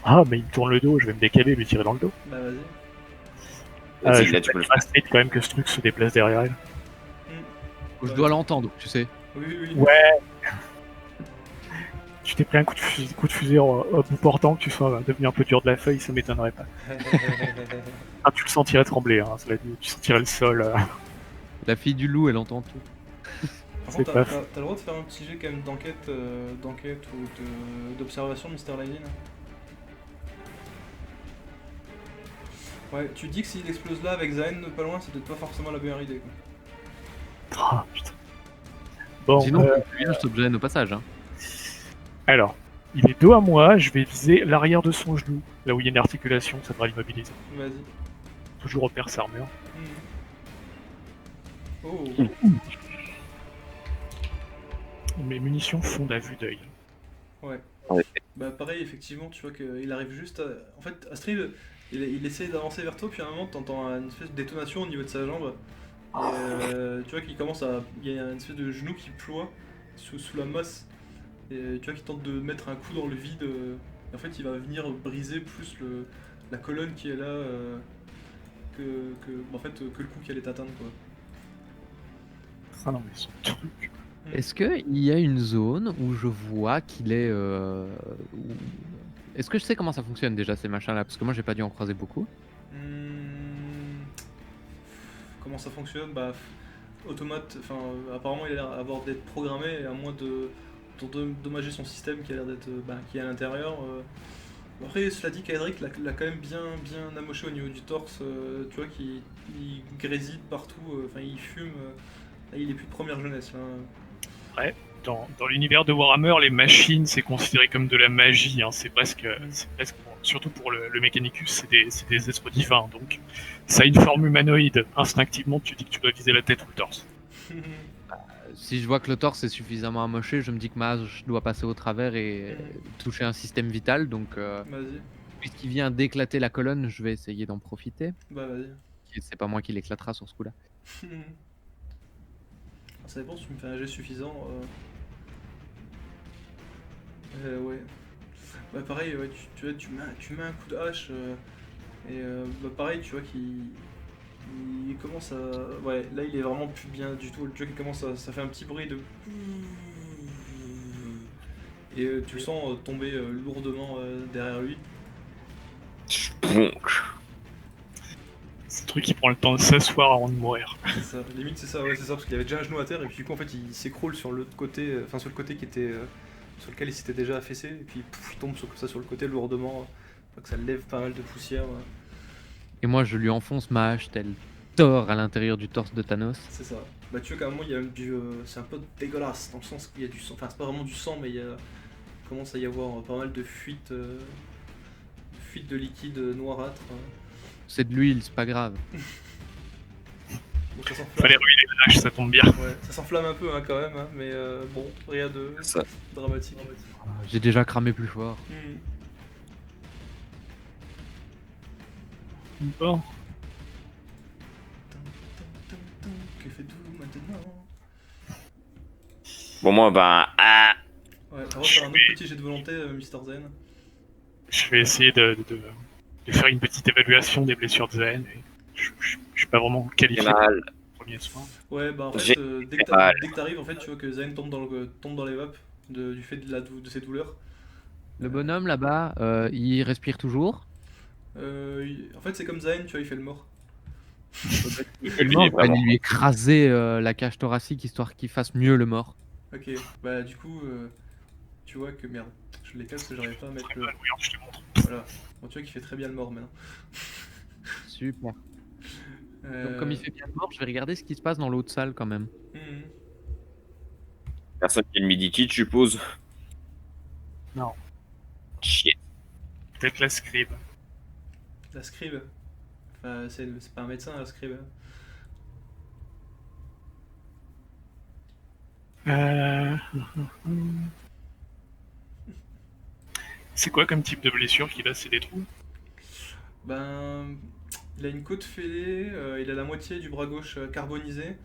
Ah, mais il me tourne le dos, je vais me décaler et lui tirer dans le dos. Bah vas-y. Vas-y, Je là, vais tu peux le mettre Astrid quand même que ce truc se déplace derrière elle. Je dois l'entendre, tu sais. Oui. Ouais. Tu t'es pris un coup de fusil au bout portant, que tu sois devenu un peu dur de la feuille, ça m'étonnerait pas. Ah, tu le sentirais trembler, hein, cela dit, tu sentirais le sol. La fille du loup, elle entend tout. Par C'est contre, pas t'as le droit de faire un petit jet quand même d'enquête ou d'observation, Mister Lightning. Ouais, tu dis que s'il explose là avec Zayn pas loin, c'est peut-être pas forcément la meilleure idée. Quoi. Ah, putain. Bon, Sinon, Julien, je te gêne au passage. Hein. alors, il est dos à moi, je vais viser l'arrière de son genou, là où il y a une articulation, ça devrait l'immobiliser. Vas-y. Toujours repère sa armure. Oh. Mes munitions fondent à vue d'œil. Ouais. Ouais. Bah pareil, effectivement, tu vois qu'il arrive juste à... En fait, Astrid, il essaie d'avancer vers toi, puis à un moment, t'entends une espèce de détonation au niveau de sa jambe. Et tu vois qu'il commence à... Il y a une espèce de genou qui ploie sous la masse. Et tu vois qu'il tente de mettre un coup dans le vide. Et en fait, il va venir briser plus la colonne qui est là en fait, que le coup qui allait t'atteindre, quoi. Ah non, mais son truc. Est-ce qu'il y a une zone où je vois qu'il est. Est-ce que je sais comment ça fonctionne déjà ces machins-là? Parce que moi j'ai pas dû en croiser beaucoup. Comment ça fonctionne? Bah, automate, enfin, apparemment il a l'air d'être programmé, et à moins d'endommager son système qui a l'air d'être, qui est à l'intérieur. Après, cela dit qu'Edric l'a quand même bien amoché au niveau du torse, tu vois, qu'il grésille partout, enfin il fume, là, il est plus de première jeunesse là. Ouais, dans l'univers de Warhammer, les machines, c'est considéré comme de la magie, hein. C'est presque surtout pour le Mechanicus, c'est des êtres divins, donc ça a une forme humanoïde. Instinctivement, tu dis que tu dois viser la tête ou le torse. Si je vois que le torse est suffisamment amoché, je me dis que ma hache doit passer au travers et toucher un système vital. Donc, Vas-y, puisqu'il vient d'éclater la colonne, je vais essayer d'en profiter. bah vas-y. C'est pas moi qui l'éclatera sur ce coup-là. Ça dépend si tu me fais un jet suffisant. Ouais. Bah pareil, ouais, tu mets un coup de hache, et bah pareil, tu vois il commence à... Ouais, là il est vraiment plus bien du tout, tu vois qu'il commence à... Ça fait un petit bruit de... Et tu le sens tomber lourdement derrière lui. Bonk. C'est le truc qui prend le temps de s'asseoir avant de mourir. C'est ça, limite c'est ça, ouais, c'est ça, parce qu'il avait déjà un genou à terre, et puis du coup en fait il s'écroule sur l'autre côté, enfin sur le côté qui était... sur lequel il s'était déjà affaissé, et puis pouf, il tombe comme ça sur le côté lourdement, que ça lève pas mal de poussière. Et moi, je lui enfonce ma hache tel Thor à l'intérieur du torse de Thanos. C'est ça. Bah tu vois qu'à un moment il y a du... c'est un peu dégueulasse, dans le sens qu'il y a du sang, enfin c'est pas vraiment du sang, mais il commence à y avoir pas mal de fuites de liquide noirâtre. C'est de l'huile, c'est pas grave. Donc ça s'enflamme. Fallait ruiner la hache, ça tombe bien. Ouais, ça s'enflamme un peu hein, quand même, hein, mais bon, rien de Ça. dramatique. J'ai déjà cramé plus fort. Bon, Que faites-vous maintenant? Bon, moi, Ouais, on va faire un autre petit jet de volonté, Mr. Zen. je vais essayer de faire une petite évaluation des blessures de Zen. Et je suis pas vraiment j'ai qualifié mal. pour le premier soin. Ouais, bah en fait, J'ai dès que mal. t'arrives, en fait, tu vois que Zen tombe dans les vapes du fait de ses douleurs. Le bonhomme là-bas, il respire toujours. En fait, c'est comme Zen, tu vois, il fait le mort. Il fait le Il mort. est On va vraiment- lui écraser la cage thoracique histoire qu'il fasse mieux le mort. Ok, bah du coup, tu vois que merde, je l'ai casse parce que j'arrive pas à mettre Très le. mal, oui, je te montre. Voilà. Bon, tu vois qu'il fait très bien le mort maintenant. Super. Euh, Donc comme il fait bien le mort, je vais regarder ce qui se passe dans l'autre salle quand même. mhm. Personne qui a le midi kit, je suppose. Non. Chier. Peut-être la scribe. La scribe. Enfin, c'est pas un médecin, la scribe. C'est quoi comme type de blessure qu'il a? C'est des trous? Ben, il a une côte fêlée, il a la moitié du bras gauche carbonisé.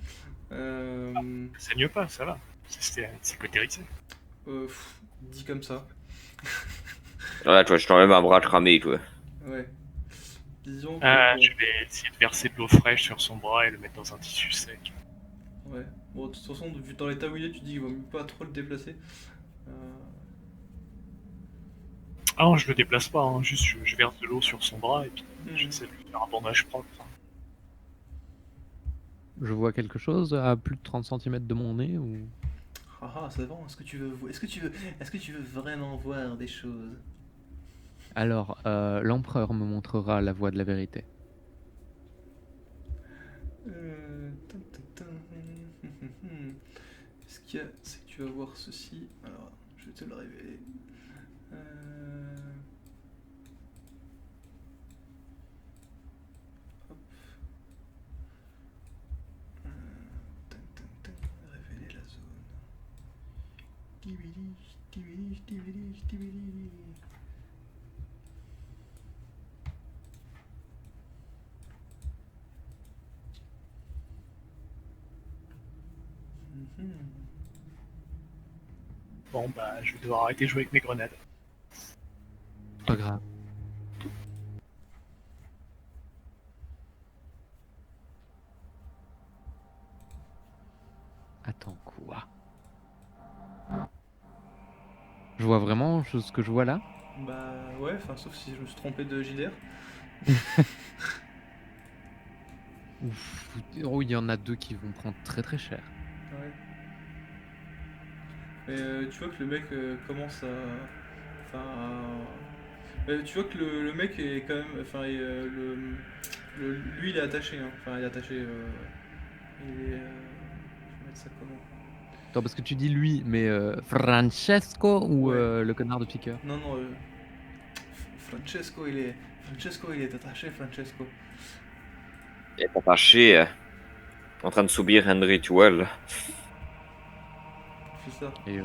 Ça saigne pas, ça va. C'est cautérisé. Dit comme ça. Ouais, toi, je t'enlève un bras cramé, toi. Ouais. Disons que. Je vais essayer de verser de l'eau fraîche sur son bras et le mettre dans un tissu sec. Ouais. Bon, de toute façon, vu dans l'état où il est, tu dis qu'il vaut mieux pas trop le déplacer. Ah non, je le déplace pas, hein. Juste je verse de l'eau sur son bras et puis Mhm. j'essaie de lui faire un bandage propre. Je vois quelque chose à plus de 30 cm de mon nez ou... Ah, c'est bon. Est-ce que tu veux vraiment voir des choses? Alors, l'empereur me montrera la voie de la vérité. Ce qu'il y a, c'est que tu vas voir ceci. Alors, je vais te le révéler. Hop. Tac, tac, tac. Révéler la zone. Tibili, tibili, tibili, tibili. Bon, bah, je vais devoir arrêter de jouer avec mes grenades. Pas grave. Attends, quoi? Je vois vraiment ce que je vois là? Bah ouais, enfin sauf si je me suis trompé de JDR. Ouf. Oh, il y en a 2 qui vont prendre très très cher. Ouais. Mais tu vois que le mec commence à. Enfin. Tu vois que le mec est quand même. Enfin, lui il est attaché. Hein. Enfin, il est attaché. Il est. Je vais mettre ça comment? Attends, parce que tu dis lui, mais Francesco ou Ouais. le connard de piqueur? Non, non. Francesco il est attaché, Francesco. Il est attaché, en train de subir un rituel. C'est ça. Et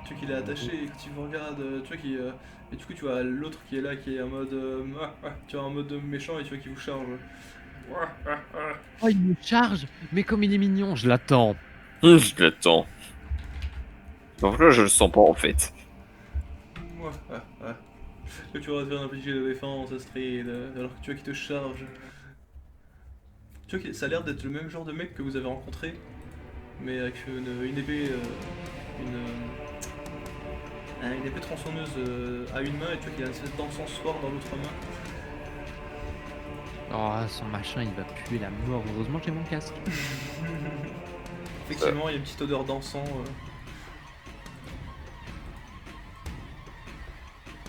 Tu vois qu'il est attaché et que tu regardes. Tu vois qu'il. Et du coup, tu vois l'autre qui est là, qui est en mode. Tu vois, en mode méchant et tu vois qu'il vous charge. oh, il me charge! Mais comme il est mignon, je l'attends. Je l'attends. Donc là, je le sens pas en fait. Que tu vas te faire un petit jet de défense, Astrid, alors que tu vois qu'il te charge. Tu vois que ça a l'air d'être le même genre de mec que vous avez rencontré, mais avec une épée. Une épée tronçonneuse à une main et tu vois qu'il a une espèce d'encensoir dans l'autre main. Oh, son machin, il va puer la mort. Heureusement que j'ai mon casque. Effectivement, il y a une petite odeur d'encens.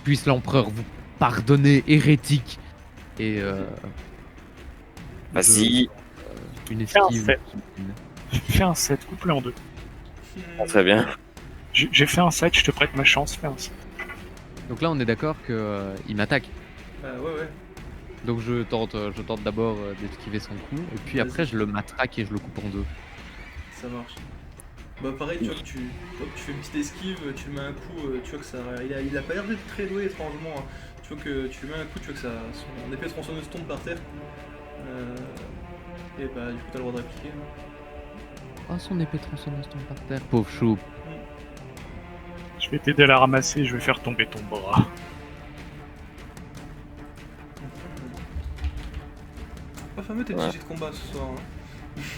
Puisse l'empereur vous pardonner, hérétique. Et Vas-y. une Fais un esquive. set. Fais un set, coupe-le en deux. Ah, très bien. J'ai fait un set, je te prête ma chance, fais un set. Donc là, on est d'accord que il m'attaque. Ouais. Donc je tente d'abord d'esquiver son coup, et puis Vas-y. après je le matraque et je le coupe en deux. Ça marche. Bah pareil, tu vois que tu fais une petite esquive, tu lui mets un coup, tu vois que ça. Il a pas l'air d'être très doué étrangement. Hein. Tu vois que tu lui mets un coup, tu vois que son épée tronçonneuse tombe par terre. Et bah du coup t'as le droit de répliquer. Hein. Oh, son épée tronçonneuse tombe par terre. Pauvre chou. Je vais t'aider à la ramasser, je vais faire tomber ton bras. Pas fameux tes Ouais. petits jets de combat ce soir. Hein.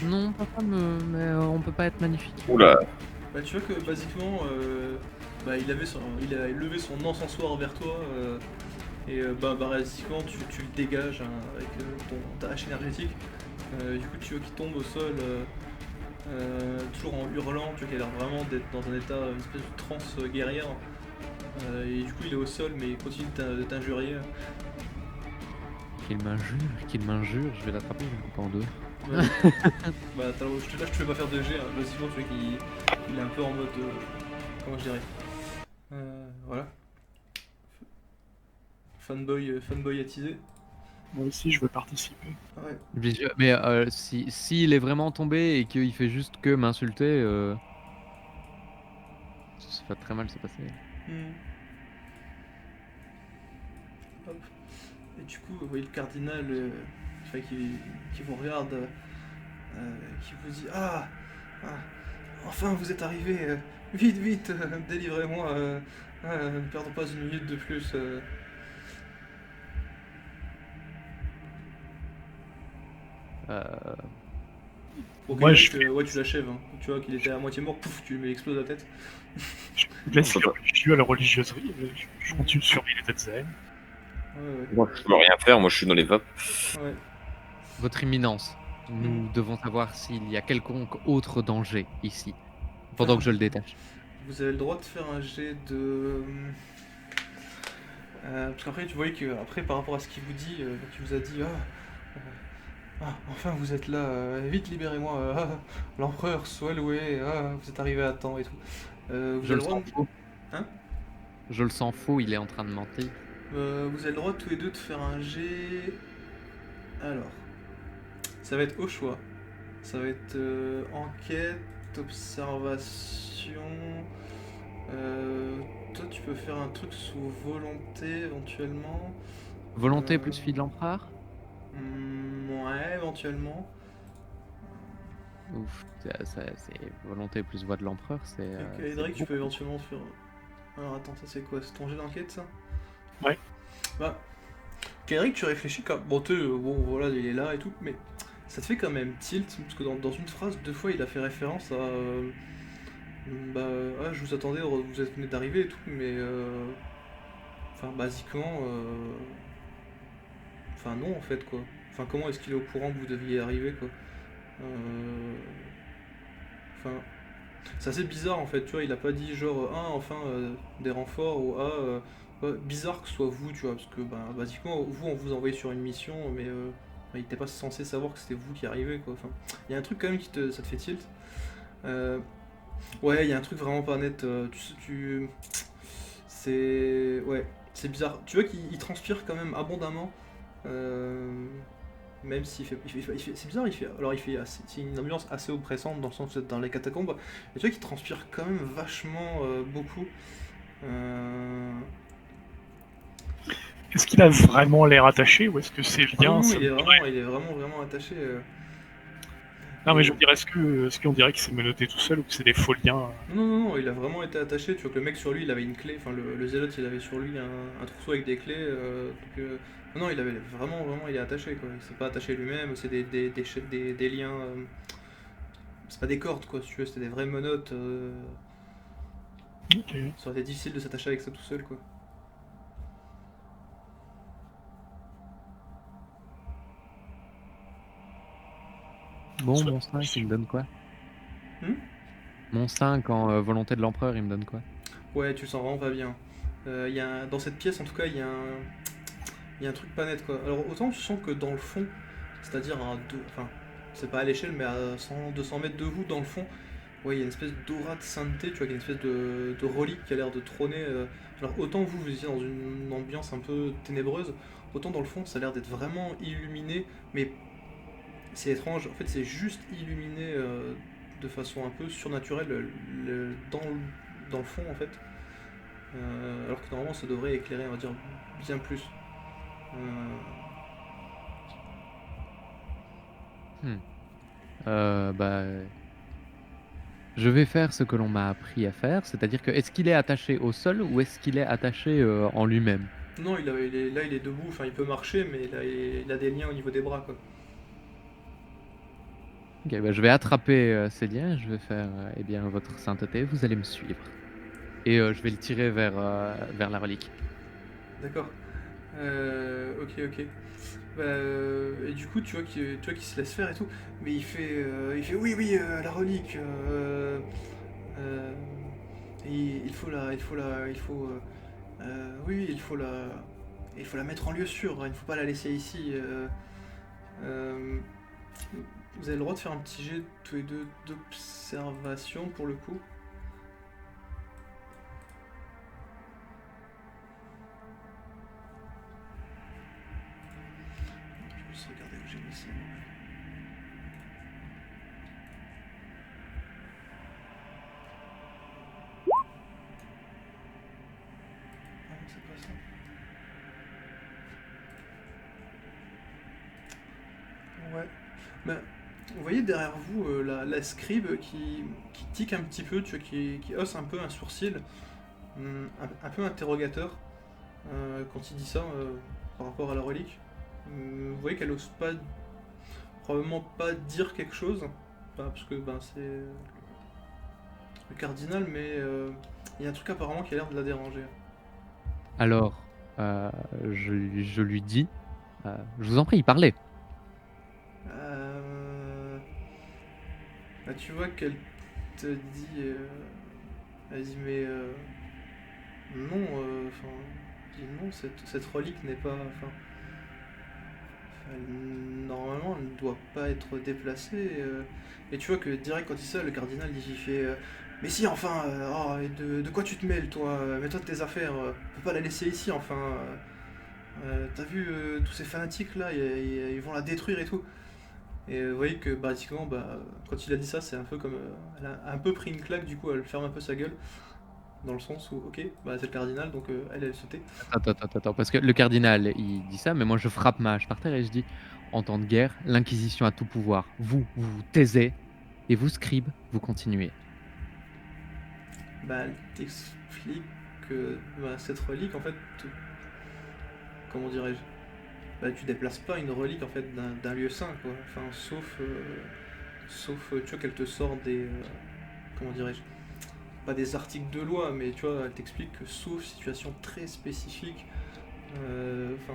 Non, pas fameux, mais on peut pas être magnifique. Oula. Bah tu vois que basiquement, il a levé son encensoir vers toi. Basiquement tu le dégages hein, avec ta hache énergétique. Du coup tu vois qu'il tombe au sol. Toujours en hurlant, tu vois qu'il a l'air vraiment d'être dans un état, une espèce de transe guerrière. Et du coup il est au sol mais il continue de t'injurier. Qu'il m'injure, je vais l'attraper, je vais le couper en deux. Là je te fais pas faire de G, hein. Basiquement tu vois qu'il est un peu en mode... comment je dirais voilà. Fanboy attisé. Moi aussi, je veux participer. Ouais. Mais s'il est vraiment tombé et qu'il fait juste que m'insulter, ça va très mal se passer. Hop. Et du coup, vous voyez le cardinal qui vous regarde, qui vous dit enfin vous êtes arrivé, vite, délivrez-moi, ne perdons pas une minute de plus. Moi, je Tu l'achèves, hein. Tu vois qu'il était à moitié mort, pouf, tu lui exploses la tête. laisse le religieux à la religieusserie, je continue de surveiller les têtes zen. Ouais. Moi, je peux rien faire, moi je suis dans les vapes. Ouais. Votre Éminence, nous devons savoir s'il y a quelconque autre danger ici, pendant que je le détache. Vous avez le droit de faire un jet de... parce qu'après, tu voyais que après par rapport à ce qu'il vous dit, il vous a dit Ah, enfin vous êtes là, vite libérez-moi, l'empereur soit loué, vous êtes arrivé à temps et tout. Vous Je avez le le droit sens de... faux. Hein? Je le sens faux, il est en train de mentir. Vous avez le droit tous les deux de faire un jet... Alors, ça va être au choix. Ça va être enquête, observation... toi tu peux faire un truc sous volonté éventuellement. Volonté Euh, plus fille de l'empereur? Ouais, éventuellement. Ouf, c'est volonté plus voix de l'empereur, Ok, c'est Edric, tu peux beaucoup. éventuellement faire... Alors attends, ça c'est quoi? C'est ton jet d'enquête ça? Ouais. Bah, Edric, tu réfléchis comme... Bon, bon voilà, il est là et tout, mais ça te fait quand même tilt, parce que dans une phrase, 2 fois, il a fait référence à... bah, je vous attendais, vous êtes venez d'arriver et tout, mais... Enfin, basiquement... Enfin, non, en fait, quoi. Enfin, comment est-ce qu'il est au courant que vous deviez arriver, quoi? Enfin... C'est assez bizarre en fait, tu vois, il a pas dit genre enfin des renforts ou ouais, bizarre que ce soit vous, tu vois, parce que bah, basiquement vous on vous envoyait sur une mission, mais il était pas censé savoir que c'était vous qui arrivez quoi. Enfin, il y a un truc quand même ça te fait tilt. Euh, ouais, il y a un truc vraiment pas net. C'est ouais, c'est bizarre. Tu vois qu'il transpire quand même abondamment. Euh, Même s'il fait, c'est bizarre, c'est une ambiance assez oppressante dans le sens où vous êtes dans les catacombes. Et tu vois qu'il transpire quand même vachement beaucoup. Euh, Est-ce qu'il a vraiment l'air attaché ou est-ce que ses Ah non, liens non, ça... il est vraiment, vraiment attaché. Non, mais je Et... veux dire, est-ce qu'on dirait qu'il s'est menotté tout seul ou que c'est des faux liens? Non, non, non, il a vraiment été attaché. Tu vois que le mec sur lui, il avait une clé. Enfin, le zélote, il avait sur lui un trousseau avec des clés. Non, non, il avait vraiment, vraiment, il est attaché quoi. Il s'est pas attaché lui-même. C'est des liens. C'est pas des cordes quoi, si tu veux, c'était des vraies menottes. Ok. Ça aurait été difficile de s'attacher avec ça tout seul quoi. Bon, Soit mon 5, il possible. me donne quoi? Hmm. Mon 5 en volonté de l'empereur, il me donne quoi? Ouais, tu le sens vraiment pas bien. Dans cette pièce, en tout cas, il y a un truc pas net, quoi. Alors, autant tu sens que dans le fond, c'est-à-dire enfin, c'est pas à l'échelle, mais à 100, 200 mètres de vous, dans le fond, ouais, il y a une espèce d'aura de sainteté, tu vois, il y a une espèce de relique qui a l'air de trôner. Alors, autant vous, vous étiez dans une ambiance un peu ténébreuse, autant dans le fond, ça a l'air d'être vraiment illuminé, mais c'est étrange. En fait, c'est juste illuminé de façon un peu surnaturelle dans le fond, en fait. Alors que normalement ça devrait éclairer, on va dire, bien plus. Euh, Hmm. Bah, je vais faire ce que l'on m'a appris à faire, c'est-à-dire que est-ce qu'il est attaché au sol ou est-ce qu'il est attaché en lui-même? Non, là il est debout, enfin il peut marcher, mais là il a des liens au niveau des bras quoi. Ok, bah, je vais attraper ces liens, je vais faire, eh bien, votre sainteté, vous allez me suivre. Et je vais le tirer vers la relique. D'accord. Ok, ok. Bah, et du coup, tu vois qu'il se laisse faire et tout, mais il fait oui, oui, la relique. Euh, oui, il faut la mettre en lieu sûr. Il ne faut pas la laisser ici. Euh, Vous avez le droit de faire un petit jet tous les deux d'observation pour le coup. Je vais juste regarder où j'ai mis ça. Ah non, c'est pas ça. Ouais. Ben, vous voyez derrière vous la scribe qui tique un petit peu, tu vois, qui hausse un peu un sourcil, un peu interrogateur quand il dit ça par rapport à la relique. Vous voyez qu'elle ose pas, probablement pas dire quelque chose, parce que ben, c'est le cardinal, mais il y a un truc apparemment qui a l'air de la déranger. Alors, je lui dis, je vous en prie, parlez. Bah, tu vois qu'elle te dit, elle dit mais non, enfin, dit non, cette relique n'est pas, enfin, normalement, elle ne doit pas être déplacée. Et tu vois que direct quand il dit ça, le cardinal il fait mais si, enfin, oh, et de quoi tu te mêles, toi? Mets-toi de tes affaires, on peut pas la laisser ici, enfin. T'as vu tous ces fanatiques là, ils vont la détruire et tout. Et vous voyez que pratiquement, quand il a dit ça, c'est un peu comme. Elle a un peu pris une claque, du coup, elle ferme un peu sa gueule. Dans le sens où, ok, c'est le cardinal, donc elle se tait. Attends, parce que le cardinal, il dit ça, mais moi je frappe ma hache par terre et je dis, en temps de guerre, l'Inquisition a tout pouvoir. Vous taisez, et vous, scribes, vous continuez. Elle t'explique que cette relique, en fait, comment dirais-je, tu déplaces pas une relique en fait d'un lieu saint, quoi. Enfin, sauf tu vois qu'elle te sort des, comment dirais-je, pas des articles de loi, mais tu vois, elle t'explique que sauf situation très spécifique, enfin,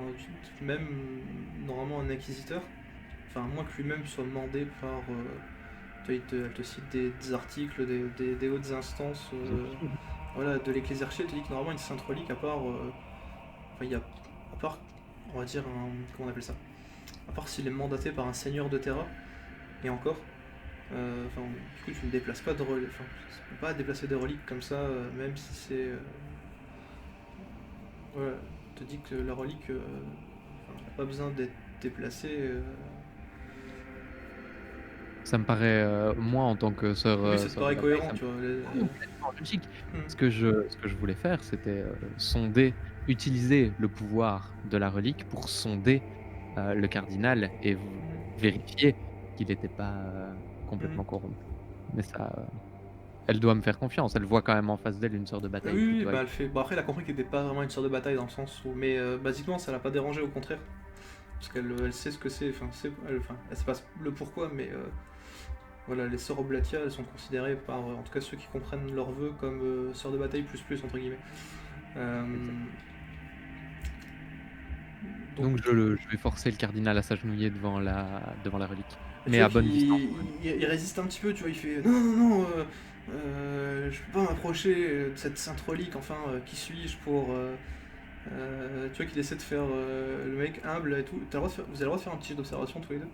même normalement un inquisiteur, enfin, à moins que lui-même soit demandé par, tu vois, elle te cite des articles, des hautes instances, voilà, de l'ecclésiarchie, elle te dit que normalement une sainte relique, à part, enfin, il y a, à part, on va dire, comment on appelle ça, à part s'il est mandaté par un seigneur de Terra, et encore, enfin, du coup, tu ne déplaces pas de reliques, enfin, tu peux pas déplacer des reliques comme ça, même si c'est, voilà, te dit que la relique, enfin, n'a pas besoin d'être déplacée. Ça me paraît, moi en tant que sœur. Oui, ça te Sœur de paraît bataille, cohérent, ça me tu vois. paraît complètement logique. Hmm. Ce que je voulais faire, c'était sonder, utiliser le pouvoir de la relique pour sonder le cardinal et vérifier qu'il n'était pas complètement corrompu. Mais ça, elle doit me faire confiance. Elle voit quand même en face d'elle une sœur de Oui, bataille qui oui, doit. elle fait. Après, elle a compris qu'elle n'était pas vraiment une sœur de bataille dans le sens où. Mais basiquement, ça l'a pas dérangé, au contraire. Parce qu'elle sait ce que c'est, elle sait pas le pourquoi, mais voilà, les sœurs Oblatia, elles sont considérées par, en tout cas ceux qui comprennent leurs vœux, comme sœurs de bataille plus, entre guillemets. Donc je vais forcer le cardinal à s'agenouiller devant la relique. Tu Mais vois à bonne qu'il- distance. il résiste un petit peu, tu vois, il fait non, je peux pas m'approcher de cette sainte relique, enfin, qui suis-je pour. Tu vois qu'il essaie de faire le mec humble et tout. Vous avez le droit de faire un petit jet d'observation tous les deux.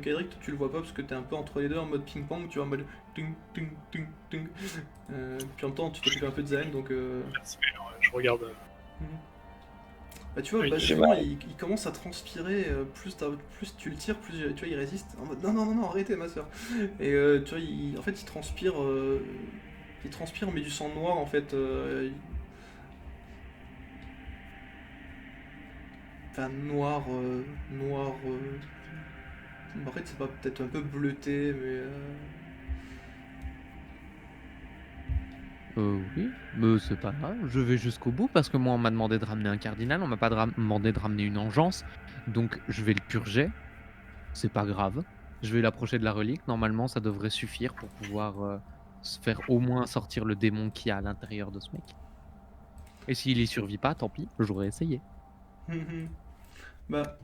Kaedric, toi, tu le vois pas parce que t'es un peu entre les deux en mode ping-pong, tu vois, en mode ting ting ting ting. Puis en même temps, tu t'occupes un peu de Zayn, donc. Merci, mais non, je regarde. Tu vois, Oui, basiquement, il commence à transpirer, plus tu le tires, plus tu vois, il résiste. En mode non, arrêtez ma soeur. Et tu vois, en fait, il transpire, mais du sang noir en fait. Enfin, noir. En fait, c'est pas peut-être un peu bleuté, mais. Oui, mais c'est pas grave, je vais jusqu'au bout parce que moi on m'a demandé de ramener un cardinal, on m'a pas demandé de ramener une engeance, donc je vais le purger, c'est pas grave. Je vais l'approcher de la relique, normalement ça devrait suffire pour pouvoir se faire au moins sortir le démon qu'il y a à l'intérieur de ce mec. Et s'il y survit pas, tant pis, j'aurais essayé. Bah,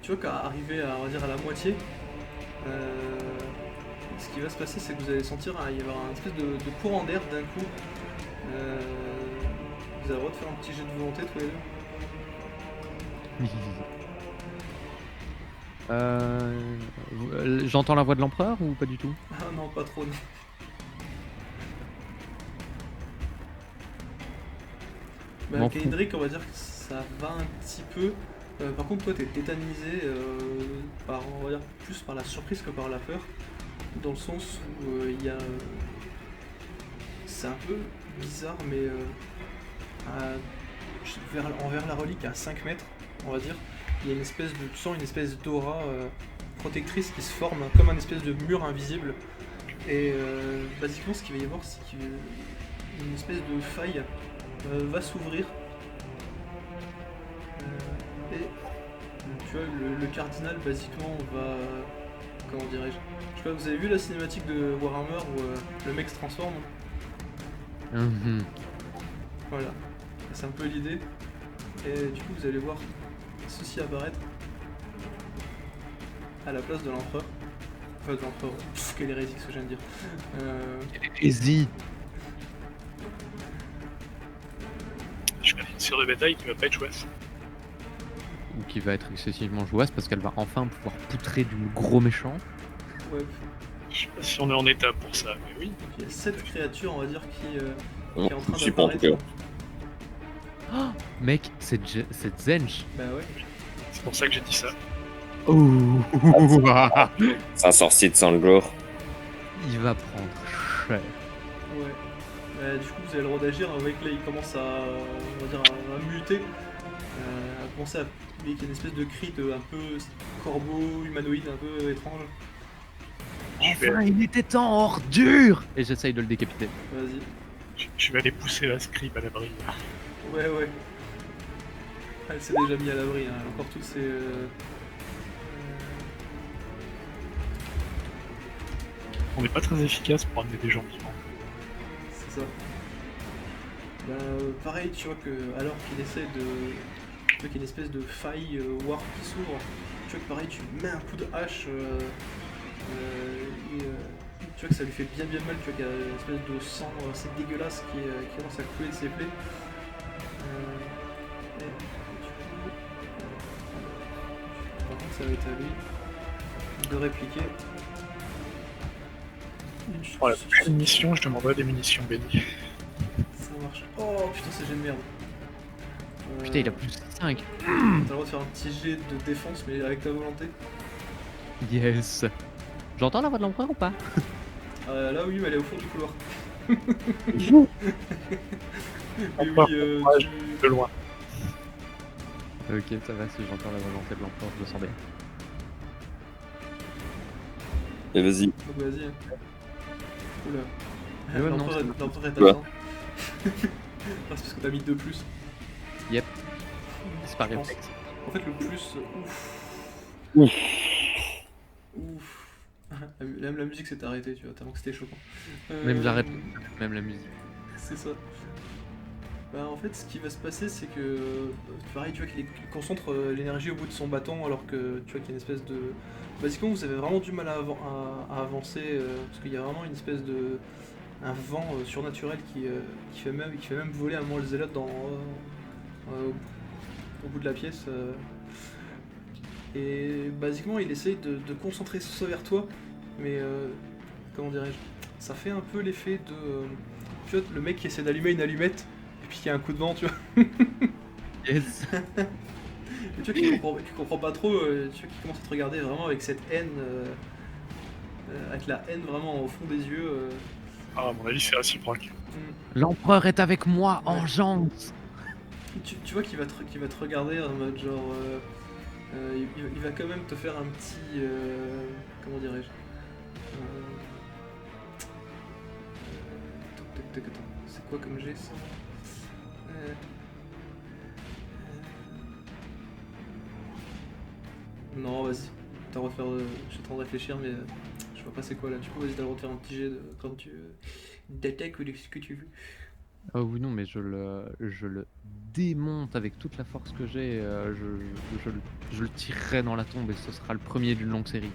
tu vois qu'arrivé à, on va dire, à la moitié, ce qui va se passer, c'est que vous allez sentir, il y avoir un espèce de courant d'air d'un coup. Vous avez le droit de faire un petit jet de volonté tous les deux. J'entends la voix de l'empereur ou pas du tout? Ah non, pas trop, non. M'en fous. Kaedric, on va dire que ça va un petit peu. Par contre, toi, t'es tétanisé on va dire, plus par la surprise que par la peur. Dans le sens où il y a. C'est un peu bizarre, mais envers la relique, à 5 mètres, on va dire, il y a une espèce de. Tu sens une espèce d'aura protectrice qui se forme comme un espèce de mur invisible. Et basiquement, ce qu'il va y avoir, c'est qu'une espèce de faille va s'ouvrir. Et tu vois, le cardinal, basiquement, va. Comment dirais-je? Je sais pas, vous avez vu la cinématique de Warhammer où le mec se transforme? Voilà, c'est un peu l'idée. Et du coup, vous allez voir ceci apparaître à la place de l'empereur. Enfin, de l'empereur. Quelle hérésie ce que je viens de dire. Easy. Je connais une série de bataille qui va pas être chouette. Ou qui va être excessivement jouasse parce qu'elle va enfin pouvoir poutrer du gros méchant. Ouais. Je sais pas si on est en état pour ça, mais oui. Donc il y a 7 créatures, on va dire, qui Non, est en je train suis pas en tout d'apparaître. cas. Mec, c'est Zench. Bah ouais. C'est pour ça que j'ai dit ça. Oh. C'est un sorcier de Sangor. Il va prendre cher. Ouais. Du coup, vous avez le droit d'agir. Vous voyez que là, il commence on va dire, à muter. À commencer à. Il y a une espèce de cri un peu corbeau, humanoïde, un peu étrange. Enfin, il était temps, ordure. Et j'essaye de le décapiter. Vas-y. Je vais aller pousser la scribe à l'abri. Ouais, ouais. Elle s'est déjà mis à l'abri. Hein. Encore toutes ces. On n'est pas très efficace pour amener des gens vivants. C'est ça. Bah, pareil, tu vois que alors qu'il essaie de. Tu vois qu'il y a une espèce de faille warp qui s'ouvre. Tu vois que pareil, tu mets un coup de hache. Tu vois que ça lui fait bien mal. Tu vois qu'il y a une espèce de sang assez dégueulasse qui commence à couler de ses plaies. Et du coup, par contre, ça va être à lui de répliquer. Pour la prochaine mission, je demanderai des munitions bénies. Ça marche. Oh putain, c'est jet de merde. Putain, il a plus 5. T'as le droit de faire un petit jet de défense, mais avec ta volonté. Yes. J'entends la voix de l'empereur ou pas? Là, oui, mais elle est au fond du couloir. Mais Empereur, oui, courage. De loin. Ok, ça va, si j'entends la volonté de l'empereur, je le sens bien. Et vas-y. Donc vas-y. Oula. Mais ouais, non, L'empereur est Ouais. absent. C'est parce que t'as mis 2 plus. Yep. C'est pas Je pense. réflexe. En fait, le plus. Ouf. Ouf. Même la musique s'est arrêtée, tu vois, tellement que c'était choquant. Même j'arrête, même la musique. C'est ça. Bah, en fait, ce qui va se passer, c'est que. Pareil, tu vois qu'il concentre l'énergie au bout de son bâton, alors que tu vois qu'il y a une espèce de. Basiquement, vous avez vraiment du mal à avancer, parce qu'il y a vraiment une espèce de. Un vent surnaturel qui fait même voler un moment le zélote au bout de la pièce. Et basiquement, il essaye de concentrer ça vers toi, mais comment dirais-je, ça fait un peu l'effet de. Tu vois, le mec qui essaie d'allumer une allumette, et puis il y a un coup de vent, tu vois. Yes. Et tu vois qu'il comprend pas trop, tu vois qu'il commence à te regarder vraiment avec cette haine, avec la haine vraiment au fond des yeux. Ah, à mon avis, c'est réciproque. L'empereur est avec moi, engeance. Tu vois qu'il va te regarder en mode genre. Il va quand même te faire un petit. Comment dirais-je Attends, c'est quoi comme jet ça Non, vas-y. T'as le droit de faire. Je suis en train de réfléchir, mais je vois pas c'est quoi là. Du coup, vas-y, t'as le droit de faire un petit jet quand tu. D'attaque ou de ce que tu veux. Oh oui, non, mais je le démonte avec toute la force que j'ai. Je le tirerai dans la tombe et ce sera le premier d'une longue série.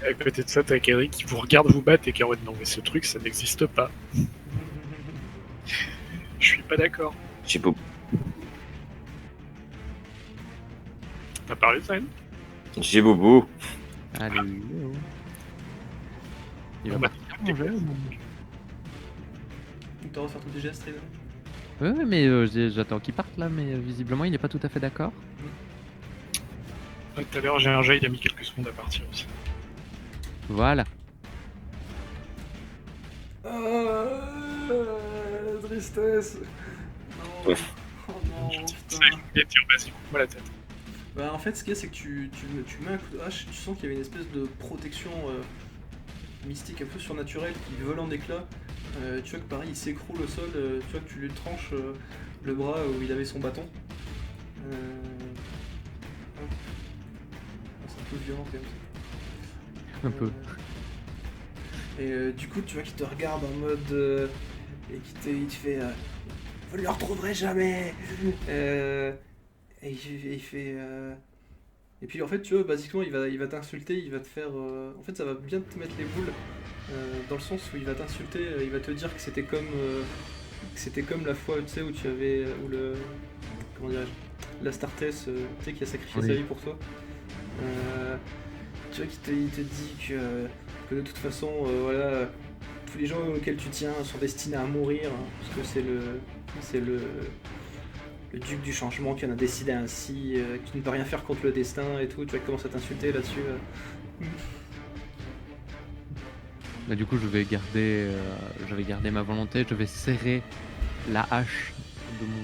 Et peut-être ça, t'as Kerry qui vous regarde vous battre et qui est en mode non, mais ce truc, ça n'existe pas. Je suis pas d'accord. J'ai pas. T'as parlé de ça, Anne? J'ai bobo. Allez, oh. Il va Ah bah, partir manger. Donc t'as le droit de faire tous tes gestes, Raiden. Ouais, mais j'attends qu'il parte là, mais visiblement il est pas tout à fait d'accord. Tout à l'heure, j'ai un jet, il a mis quelques secondes à partir aussi. Voilà. Tristesse. Non. Ouais. Oh non, Je putain. il a dit, vas-y, coupe-moi la tête. Bah en fait ce qu'il y a c'est que tu mets un coup de hache, tu sens qu'il y avait une espèce de protection mystique un peu surnaturelle qui vole en éclats. Tu vois que pareil il s'écroule au sol, tu vois que tu lui tranches le bras où il avait son bâton. Hop. Ah, c'est un peu violent quand même. Un peu. Et du coup tu vois qu'il te regarde en mode et il te fait vous ne le retrouverez jamais. Et il fait Et puis en fait, tu vois, basiquement, il va t'insulter, il va te faire. En fait, ça va bien te mettre les boules, dans le sens où il va t'insulter, il va te dire que c'était comme la fois, tu sais, où tu avais. Où le. Comment dirais-je, l'Astartes, tu sais, qui a sacrifié sa Oui. vie pour toi. Tu vois, il te dit que de toute façon, voilà, tous les gens auxquels tu tiens sont destinés à mourir, hein, parce que c'est le duc du changement qui en a décidé ainsi, que tu ne peux rien faire contre le destin et tout. Tu vois, il commence à t'insulter là-dessus. Bah, du coup, je vais garder ma volonté, je vais serrer la hache de mon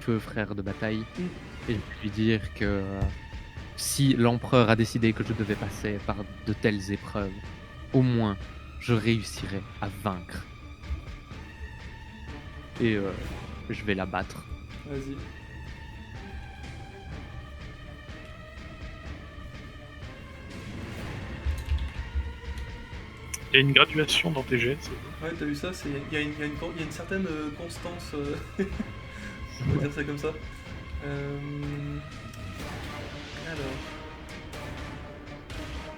feu frère de bataille et je vais lui dire que si l'empereur a décidé que je devais passer par de telles épreuves, au moins je réussirai à vaincre. Et je vais la battre. Vas-y. Il y a une graduation dans tes jets, c'est Ouais, t'as vu ça, il y a une certaine constance, on va dire ça comme ça. Alors.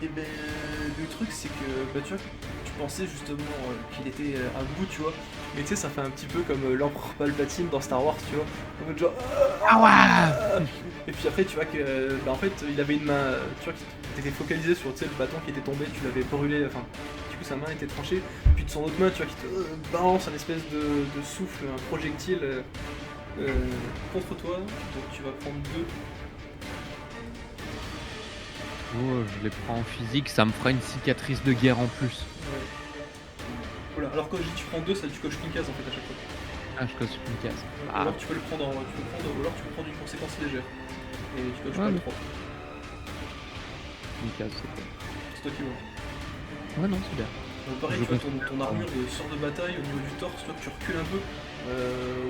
Et ben, le truc c'est que, bah tu vois, tu pensais justement qu'il était à bout, tu vois. Mais tu sais, ça fait un petit peu comme l'empereur Palpatine dans Star Wars, tu vois. En mode genre. Et puis après, tu vois que, bah en fait, il avait une main, tu vois, qui était focalisée sur, tu sais, le bâton qui était tombé, tu l'avais brûlé, enfin, du coup sa main était tranchée. Puis de son autre main, tu vois, qui te balance un espèce de souffle, un projectile contre toi. Donc tu vas prendre 2. Oh, je les prends en physique, ça me fera une cicatrice de guerre en plus. Ouais. Voilà, alors quand je dis tu prends 2, ça tu coches une case en fait à chaque fois. Ah, je coche une case. Ou Ah, alors tu peux le prendre ou alors tu peux prendre une conséquence légère. Et tu coches Ouais, pas le mais- 3. une case, c'est bon. C'est toi qui vois. Ouais, non, c'est bien. Pareil, Je tu vois, ton armure de sort de bataille au niveau du torse, tu vois que tu recules un peu.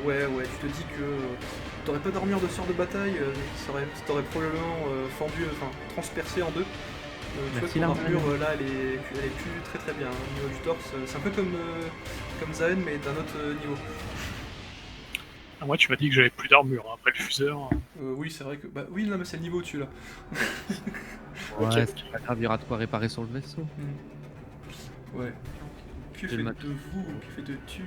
Ouais, tu te dis que t'aurais pas d'armure de sort de bataille, ça t'aurait probablement transpercé en 2. Tu vois Merci, que ton l'armure. armure là, elle est plus très très bien au niveau du torse. C'est un peu comme Zaen, mais d'un autre niveau. Ah, moi, tu m'as dit que j'avais plus d'armure hein, après le fuseur. Oui, c'est vrai que. Bah oui, non, mais c'est le niveau au-dessus là. Ouais, Ok. c'est pas grave, il y aura de quoi réparer sur le vaisseau. Ouais. Que C'est le faites de vous? Que faites-tu?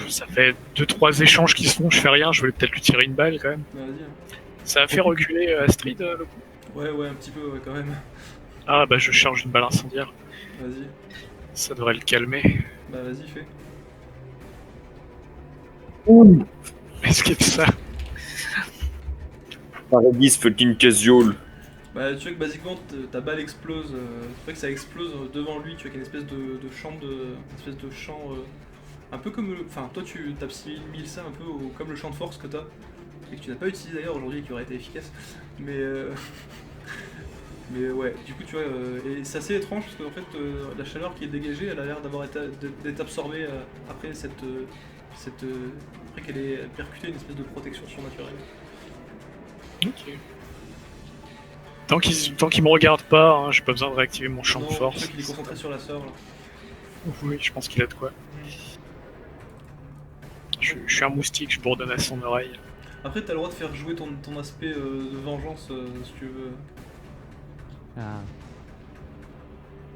Ça fait 2-3 échanges qui se font, je fais rien, je voulais peut-être lui tirer une balle quand même. Bah vas-y. Hein. Ça a fait reculer Astrid le coup. Ouais, un petit peu, ouais, quand même. Ah bah je charge une balle incendiaire, Vas-y. ça devrait le calmer. Bah vas-y, fais. Est-ce qu'il y a de ça? Paradis fucking casual. Bah tu vois que basiquement ta balle explose, tu vois que ça explose devant lui, tu vois qu'il y a une espèce de champ un peu comme enfin toi tu t'as mis ça un peu comme le champ de force que t'as et que tu n'as pas utilisé d'ailleurs aujourd'hui et qui aurait été efficace, mais mais ouais, du coup tu vois, et c'est assez étrange parce qu'en fait la chaleur qui est dégagée, elle a l'air d'être absorbée après après qu'elle ait percuté une espèce de protection surnaturelle. Ok. Tant qu'il me regarde pas, hein, j'ai pas besoin de réactiver mon champ Non, de tu vois force. qu'il est concentré sur la sœur là. Oui, je pense qu'il a de quoi. Je suis un moustique, je bourdonne à son oreille. Après, t'as le droit de faire jouer ton aspect de vengeance si tu veux. Ah.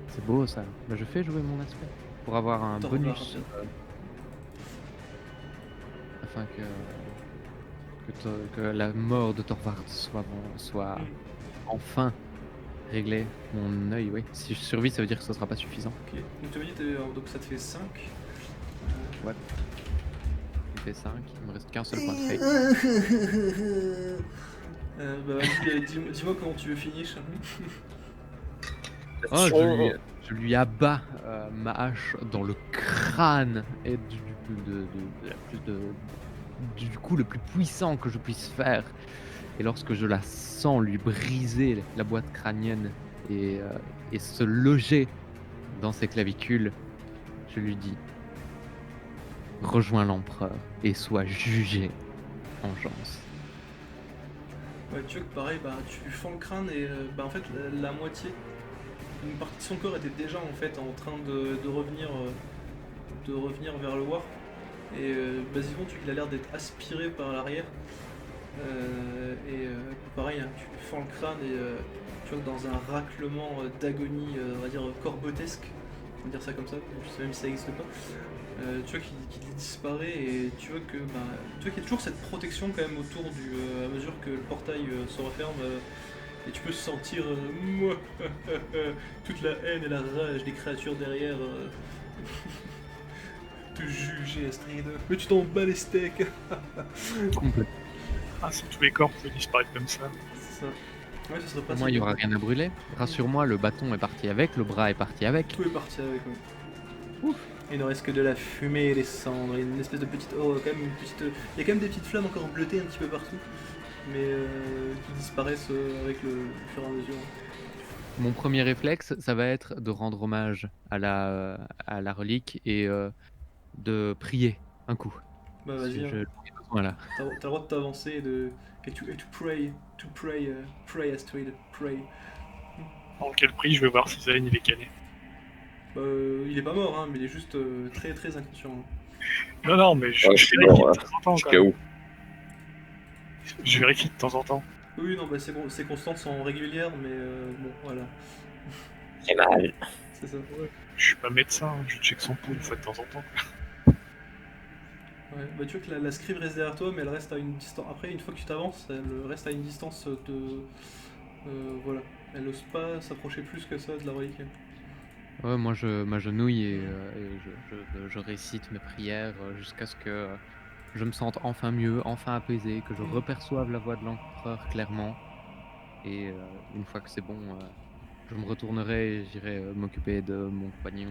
C'est beau ça. Bah, je fais jouer mon aspect pour avoir un T'en bonus reparles. afin que la mort de Torvald soit enfin réglée. Mon œil, oui. Si je survis, ça veut dire que ce sera pas suffisant. Ok, donc tu m'as dit, donc ça te fait 5. Il fait 5, il me reste qu'un seul point de fake. Bah vas-y, dis-moi comment tu veux finir. Oh, je lui abats ma hache dans le crâne et du coup le plus puissant que je puisse faire. Et lorsque je la sens lui briser la boîte crânienne et se loger dans ses clavicules, je lui dis: rejoins l'empereur et sois jugé vengeance. Ouais, tu vois que pareil, bah tu lui fends le crâne et bah en fait la moitié, une partie de son corps était déjà en fait en train de revenir vers le War. Et basiquement, il a l'air d'être aspiré par l'arrière. Pareil, hein, tu lui fends le crâne et tu vois que dans un raclement d'agonie, on va dire corbotesque, on va dire ça comme ça, je sais même si ça existe pas, tu vois qu'il disparaît et tu vois que tu vois qu'il y a toujours cette protection quand même autour à mesure que le portail se referme et tu peux sentir toute la haine et la rage des créatures derrière te juger, Astrid. Mais tu t'en bats les steaks. Complètement. Ah, si tous les corps pouvaient disparaître comme ça. C'est ça. Ouais, ça serait pas Pour moi, il n'y aura rien à brûler. Rassure-moi, le bâton est parti avec, le bras est parti avec. Tout est parti avec, ouais. Il ne reste que de la fumée et des cendres, et une espèce de petite... Oh, quand même une petite... Il y a quand même des petites flammes encore bleutées un petit peu partout, mais qui disparaissent avec le fur et à mesure. Mon premier réflexe, ça va être de rendre hommage à la relique et de prier un coup. Bah Si vas-y, je hein. ai besoin là. T'as le droit de t'avancer et to pray Astrid, pray. En quel prix je vais voir si Zayn il est cané. Il est pas mort, hein, mais il est juste très très inconscient. Hein. Non, mais je suis vérifie mort, de temps en temps. Jusqu'à où? Je vérifie de temps en temps. Oui, non, bah c'est bon, ces constantes sont régulières, mais bon, voilà. J'ai mal. C'est ça. Ouais. Je suis pas médecin, je check son pouls une fois de temps en temps. Ouais, bah tu vois que la scribe reste derrière toi, mais elle reste à une distance. Après, une fois que tu t'avances, elle reste à une distance de. Voilà. Elle n'ose pas s'approcher plus que ça de la relique. Ouais, moi je m'agenouille et je récite mes prières jusqu'à ce que je me sente enfin mieux, enfin apaisé, que je reperçoive la voix de l'empereur clairement. Et une fois que c'est bon, je me retournerai et j'irai m'occuper de mon compagnon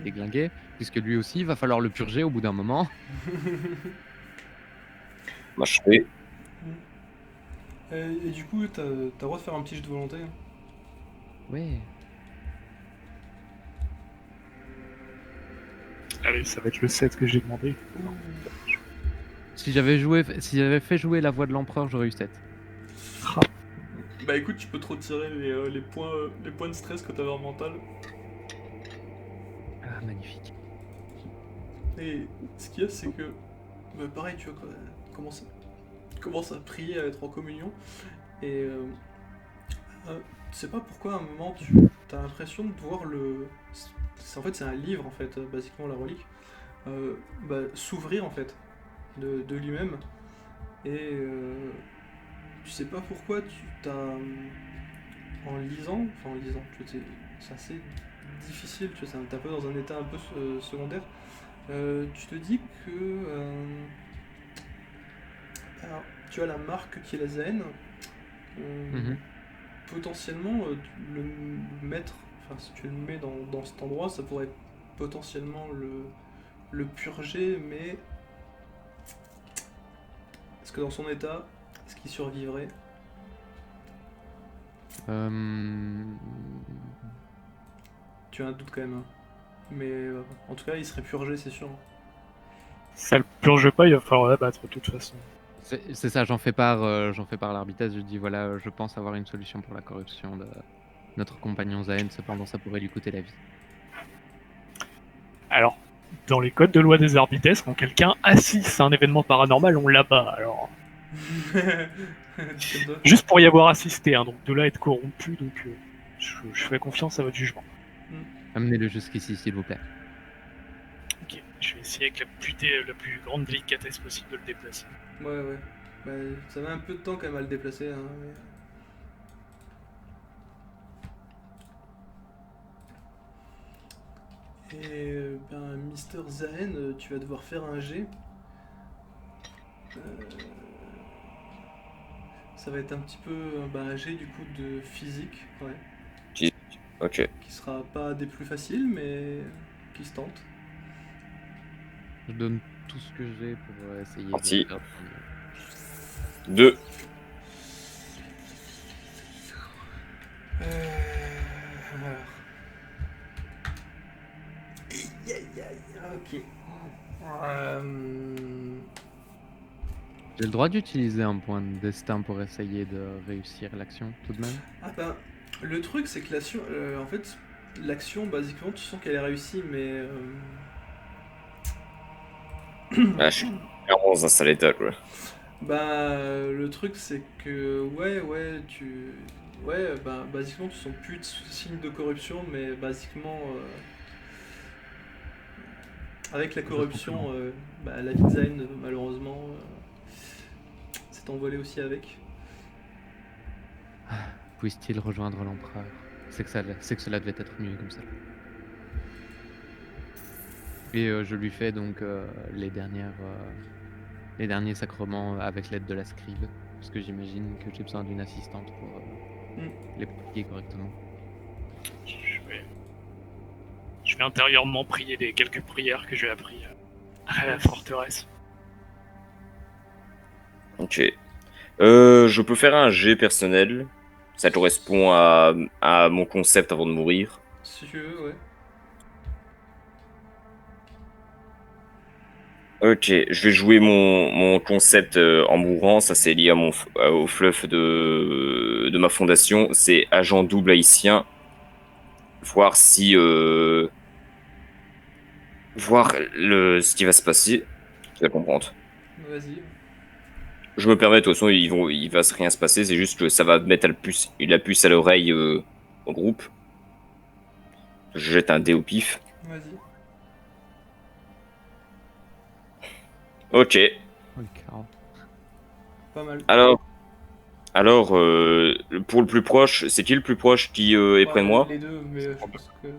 déglingué, puisque lui aussi, il va falloir le purger au bout d'un moment. M'achever. Et du coup, t'as le droit de faire un petit jet de volonté. Ouais. Allez, ça va être le 7 que j'ai demandé. Si j'avais fait jouer la voix de l'empereur, j'aurais eu 7. Bah écoute, tu peux te retirer les points de stress que t'avais en mental. Ah, magnifique. Et ce qu'il y a, c'est que, bah pareil, tu vois, commence à prier, à être en communion, et tu sais pas pourquoi à un moment tu as l'impression de voir en fait, c'est un livre, en fait, basiquement, la relique, s'ouvrir, en fait, de lui-même, et tu sais pas pourquoi en lisant, tu vois, c'est assez difficile, tu vois, t'es un peu dans un état un peu secondaire. Tu te dis que alors, tu as la marque qui est la Zayn. Potentiellement, le mettre, enfin si tu le mets dans cet endroit, ça pourrait potentiellement le purger, mais est-ce que dans son état, est-ce qu'il survivrait? Tu as un doute quand même, hein. Mais en tout cas, il serait purgé, c'est sûr. Si ça le purge pas, il va falloir l'abattre de toute façon. C'est ça, j'en fais part à l'arbitraire. Je dis voilà, je pense avoir une solution pour la corruption de notre compagnon Zayn. Cependant, ça pourrait lui coûter la vie. Alors, dans les codes de loi des arbitres, quand quelqu'un assiste à un événement paranormal, on l'abat. Alors, juste pour y avoir assisté, hein, donc de là être corrompu, donc je fais confiance à votre jugement. Amenez-le jusqu'ici, s'il vous plaît. Ok, je vais essayer avec la plus grande délicatesse possible de le déplacer. Ouais. Bah, ça met un peu de temps quand même à le déplacer. Hein, mais... Et Mister Zahen, tu vas devoir faire un jet. Ça va être un petit peu un jet du coup de physique, ouais. Ok. Qui sera pas des plus faciles, mais qui se tente. Je donne tout ce que j'ai pour essayer Parti. de faire 2. Ok. J'ai le droit d'utiliser un point de destin pour essayer de réussir l'action, tout de même? Ah bah, le truc c'est que l'action, en fait, l'action, basiquement, tu sens qu'elle est réussie, mais... Ah, je suis clairement dans un sale état, quoi. Bah, le truc, c'est que, ouais, bah, basiquement, tu sens plus de signes de corruption, mais basiquement, avec la Je confirme. corruption, bah, la vie de Zayn, malheureusement, s'est envolée aussi avec. Puisse-t-il rejoindre l'empereur? C'est que cela devait être mieux comme ça. Et je lui fais donc les derniers sacrements avec l'aide de la scribe, parce que j'imagine que j'ai besoin d'une assistante pour Hmm. les prier correctement. Je vais intérieurement prier les quelques prières que j'ai appris à la forteresse. Ok. Je peux faire un jet personnel. Ça correspond à mon concept avant de mourir. Si tu veux, ouais. Ok, je vais jouer mon concept en mourant. Ça, c'est lié au fluff de ma fondation. C'est agent double haïtien. Voir si. Voir ce qui va se passer. Tu vas comprendre. Vas-y. Je me permets, de toute façon, il va rien se passer. C'est juste que ça va mettre la puce à l'oreille au groupe. Je jette un dé au pif. Vas-y. Ok. Oh le carreau. Pas mal. Alors, pour le plus proche, c'est qui le plus proche qui est près de Ouais, moi? les deux, mais je pense que. Ouais.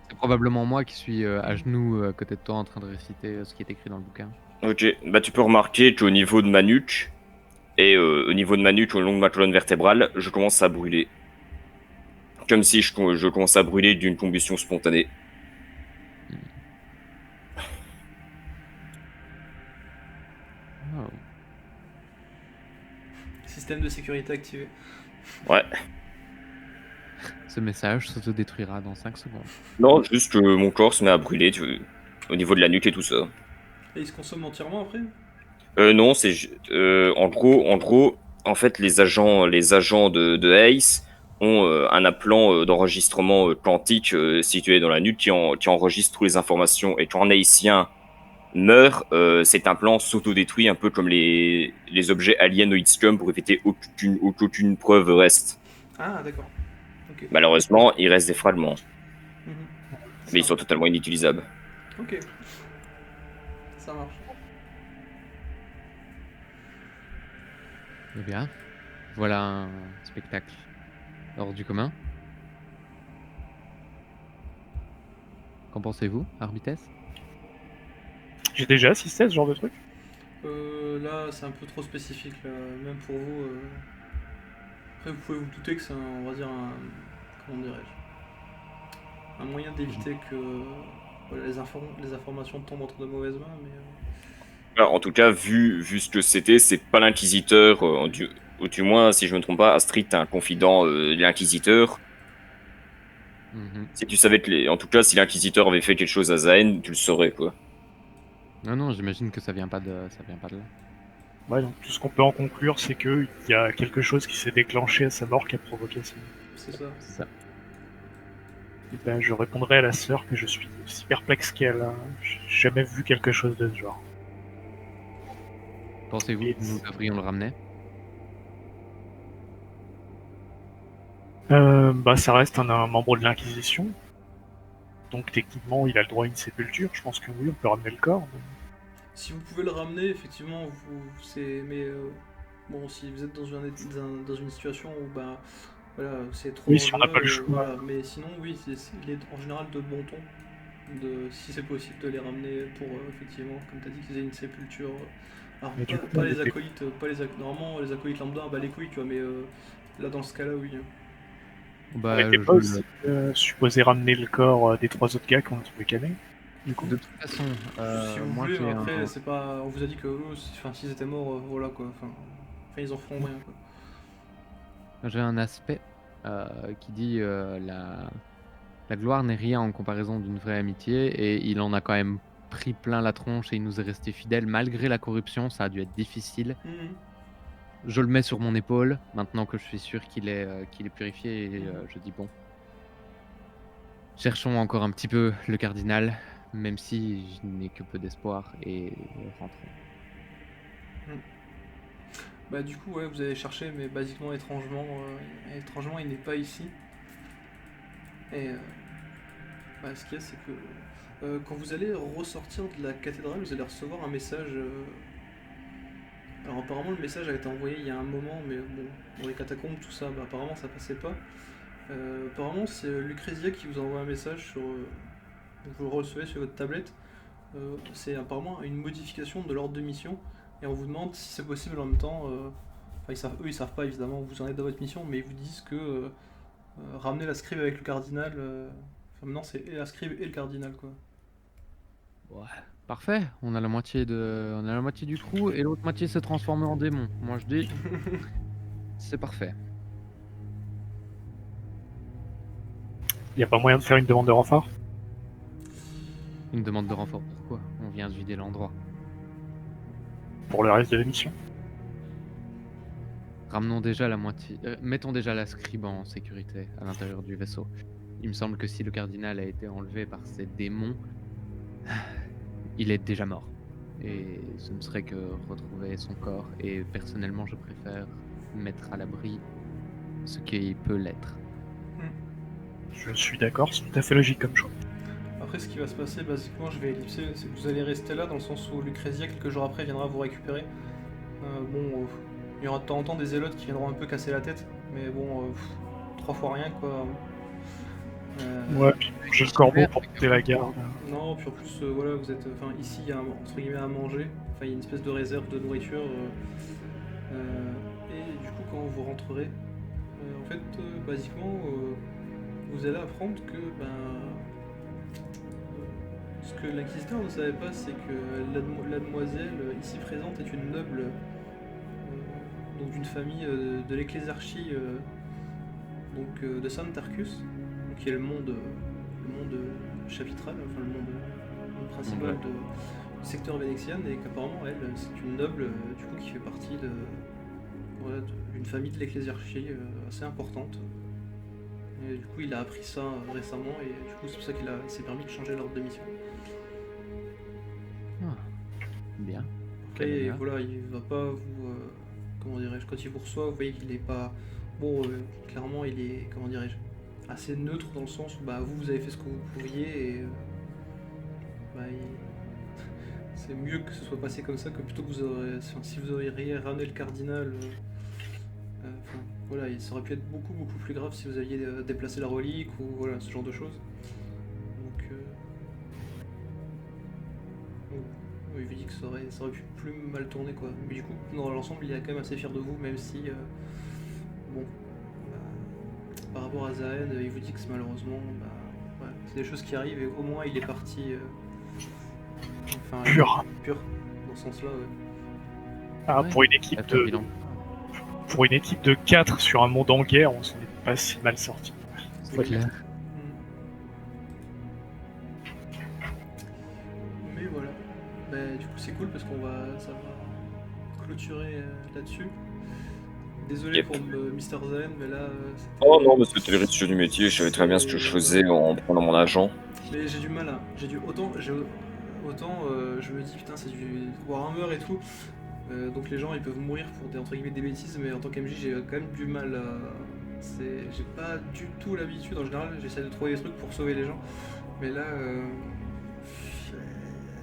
C'est probablement moi qui suis à genoux à côté de toi en train de réciter ce qui est écrit dans le bouquin. Ok, bah tu peux remarquer qu'au niveau de ma nuque, et au niveau de ma nuque, au long de ma colonne vertébrale, je commence à brûler. Comme si je commençais à brûler d'une combustion spontanée. Oh. Système de sécurité activé. Ouais. Ce message s'autodétruira dans 5 secondes. Non, juste que mon corps se met à brûler au niveau de la nuque et tout ça. Et il se consomme entièrement après? Non, en gros, en fait, les agents de Ace ont un appelant d'enregistrement quantique situé dans la nuque qui enregistre toutes les informations. Et quand un haïtien meurt, cet implant s'autodétruit un peu comme les objets aliens au Scum pour éviter qu'aucune preuve reste. Ah, d'accord. Ok. Malheureusement, il reste des fragments, Mhm. mais ils Ça sont marche. totalement inutilisables. Ok. Ça marche. Eh bien, voilà un spectacle hors du commun. Qu'en pensez-vous, Arbites? J'ai déjà assisté à ce genre de truc. Là, c'est un peu trop spécifique, là. Même pour vous. Après, vous pouvez vous douter que c'est on va dire comment dirais-je, un moyen d'éviter que voilà, les informations tombent entre de mauvaises mains, mais Alors, en tout cas, vu ce que c'était, c'est pas l'inquisiteur, ou du moins, si je me trompe pas, Astrid, t'es un confident de l'inquisiteur. Si tu savais en tout cas, si l'inquisiteur avait fait quelque chose à Zayn, tu le saurais, quoi. Non, non, j'imagine que ça vient pas de là. Ouais, donc tout ce qu'on peut en conclure, c'est qu'il y a quelque chose qui s'est déclenché à sa mort qui a provoqué ça. c'est ça. C'est ça. Et ben, je répondrai à la sœur que je suis aussi perplexe qu'elle. Hein. J'ai jamais vu quelque chose de ce genre. Pensez-vous Et- que nous devrions le ramener? Bah, ça reste un membre de l'Inquisition. Donc techniquement, il a le droit à une sépulture. Je pense que oui, on peut ramener le corps. Mais... Si vous pouvez le ramener, effectivement, c'est. Mais bon, si vous êtes dans une situation où bah voilà, c'est trop Oui, si on n'a pas dangereux, le choix. voilà. Mais sinon, oui, il est en général de bon ton si c'est possible de les ramener pour effectivement, comme tu as dit, qu'ils aient une sépulture. Alors Mais du coup, pas on les était- acolytes, normalement les acolytes lambda, bah les couilles, tu vois, mais là dans ce cas-là, oui. on Bah, n'était pas aussi supposé ramener le corps des 3 autres gars qu'on a trouvé canés. Du coup. De toute façon, Si vous moi voulez, j'ai mais après, un... c'est pas. On vous a dit que enfin, s'ils étaient morts, voilà quoi. Enfin, ils en feront rien quoi. J'ai un aspect qui dit la gloire n'est rien en comparaison d'une vraie amitié et il en a quand même pris plein la tronche et il nous est resté fidèle malgré la corruption, ça a dû être difficile. Mhm. Je le mets sur mon épaule maintenant que je suis sûr qu'il est purifié et je dis bon. Cherchons encore un petit peu le cardinal, même si je n'ai que peu d'espoir et rentrons. Bah du coup ouais vous avez cherché mais basiquement étrangement il n'est pas ici. Et ce qu'il y a c'est que quand vous allez ressortir de la cathédrale vous allez recevoir un message. Alors apparemment le message a été envoyé il y a un moment mais bon dans les catacombes tout ça bah, apparemment ça passait pas. Apparemment c'est Lucrezia qui vous envoie un message sur vous le recevez sur votre tablette. C'est apparemment une modification de l'ordre de mission et on vous demande si c'est possible en même temps. Eux ils savent pas évidemment où vous en êtes dans votre mission, mais ils vous disent que ramener la scribe avec le cardinal. Maintenant c'est et la scribe et le cardinal quoi. Ouais. Parfait, on a la moitié du crew et l'autre moitié s'est transformée en démon. Moi je dis, c'est parfait. Y a pas moyen de faire une demande de renfort? Une demande de renfort, pourquoi? On vient de vider l'endroit. Pour le reste de la mission. Ramenons déjà la moitié. Mettons déjà la scribe en sécurité à l'intérieur du vaisseau. Il me semble que si le cardinal a été enlevé par ces démons, il est déjà mort. Et ce ne serait que retrouver son corps. Et personnellement, je préfère mettre à l'abri ce qui peut l'être. Je suis d'accord, c'est tout à fait logique comme choix. Après ce qui va se passer basiquement je vais ellipser, c'est que vous allez rester là dans le sens où Lucrezia quelques jours après viendra vous récupérer. Il y aura de temps en temps des zélotes qui viendront un peu casser la tête, mais bon 3 fois rien quoi. Ouais, puis j'ai le corbeau pour quitter la garde. Non, puis en plus, voilà, vous êtes. Enfin, ici, il y a entre guillemets à manger. Enfin, il y a une espèce de réserve de nourriture. Et du coup, quand vous rentrerez, en fait, basiquement, vous allez apprendre que, ce que l'inquisiteur ne savait pas, c'est que la demoiselle ici présente est une noble, donc d'une famille de l'ecclésiarchie, donc de Santarcus, qui est le monde chapitral, enfin le monde principal du secteur vénétien, et qu'apparemment elle c'est une noble du coup qui fait partie d'une famille de l'ecclésiarchie assez importante. Et du coup il a appris ça récemment et du coup c'est pour ça qu'il s'est permis de changer l'ordre de mission. Bien. Et voilà, il va pas vous comment dirais-je, quand il vous reçoit, vous voyez qu'il est pas bon clairement il est comment dirais-je assez neutre dans le sens où vous avez fait ce que vous pouviez et c'est mieux que ce soit passé comme ça que plutôt que si vous auriez ramené le cardinal. Voilà, ça aurait pu être beaucoup plus grave si vous aviez déplacé la relique ou voilà ce genre de choses. Donc il lui dit que ça aurait pu plus mal tourner quoi. Mais du coup, dans l'ensemble, il est quand même assez fier de vous, même si par rapport à Zahen, il vous dit que malheureusement, c'est des choses qui arrivent et au moins il est parti pur dans ce sens-là. Ouais. Ah, Ouais, pour une équipe de 4 sur un monde en guerre, on s'en est pas si mal sorti. C'est clair. Mais voilà. Du coup c'est cool parce ça va clôturer là-dessus. Désolé pour Mr. Zen, mais là. Oh non, mais c'était le risque du métier, je savais très bien ce que je faisais en prenant mon agent. Mais j'ai du mal à. Autant je me dis putain, c'est du Warhammer et tout. Donc les gens ils peuvent mourir pour entre guillemets des bêtises, mais en tant qu'MJ j'ai quand même du mal à. J'ai pas du tout l'habitude, en général j'essaie de trouver des trucs pour sauver les gens. Mais là.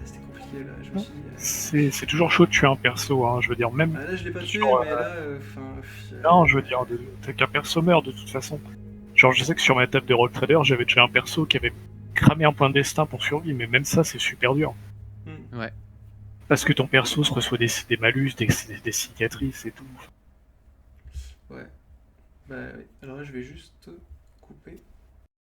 C'était compliqué là, je me suis dit. C'est toujours chaud de tuer un perso, hein, je veux dire, même. Là je l'ai pas tué, mais là. Non, je veux dire, t'as qu'un perso meurt de toute façon. Genre, je sais que sur ma table de Roll Trader, j'avais tué un perso qui avait cramé un point de destin pour survivre, mais même ça, c'est super dur. Ouais. Parce que ton perso se reçoit des malus, des cicatrices et tout. Ouais. Oui. Alors là, je vais juste couper.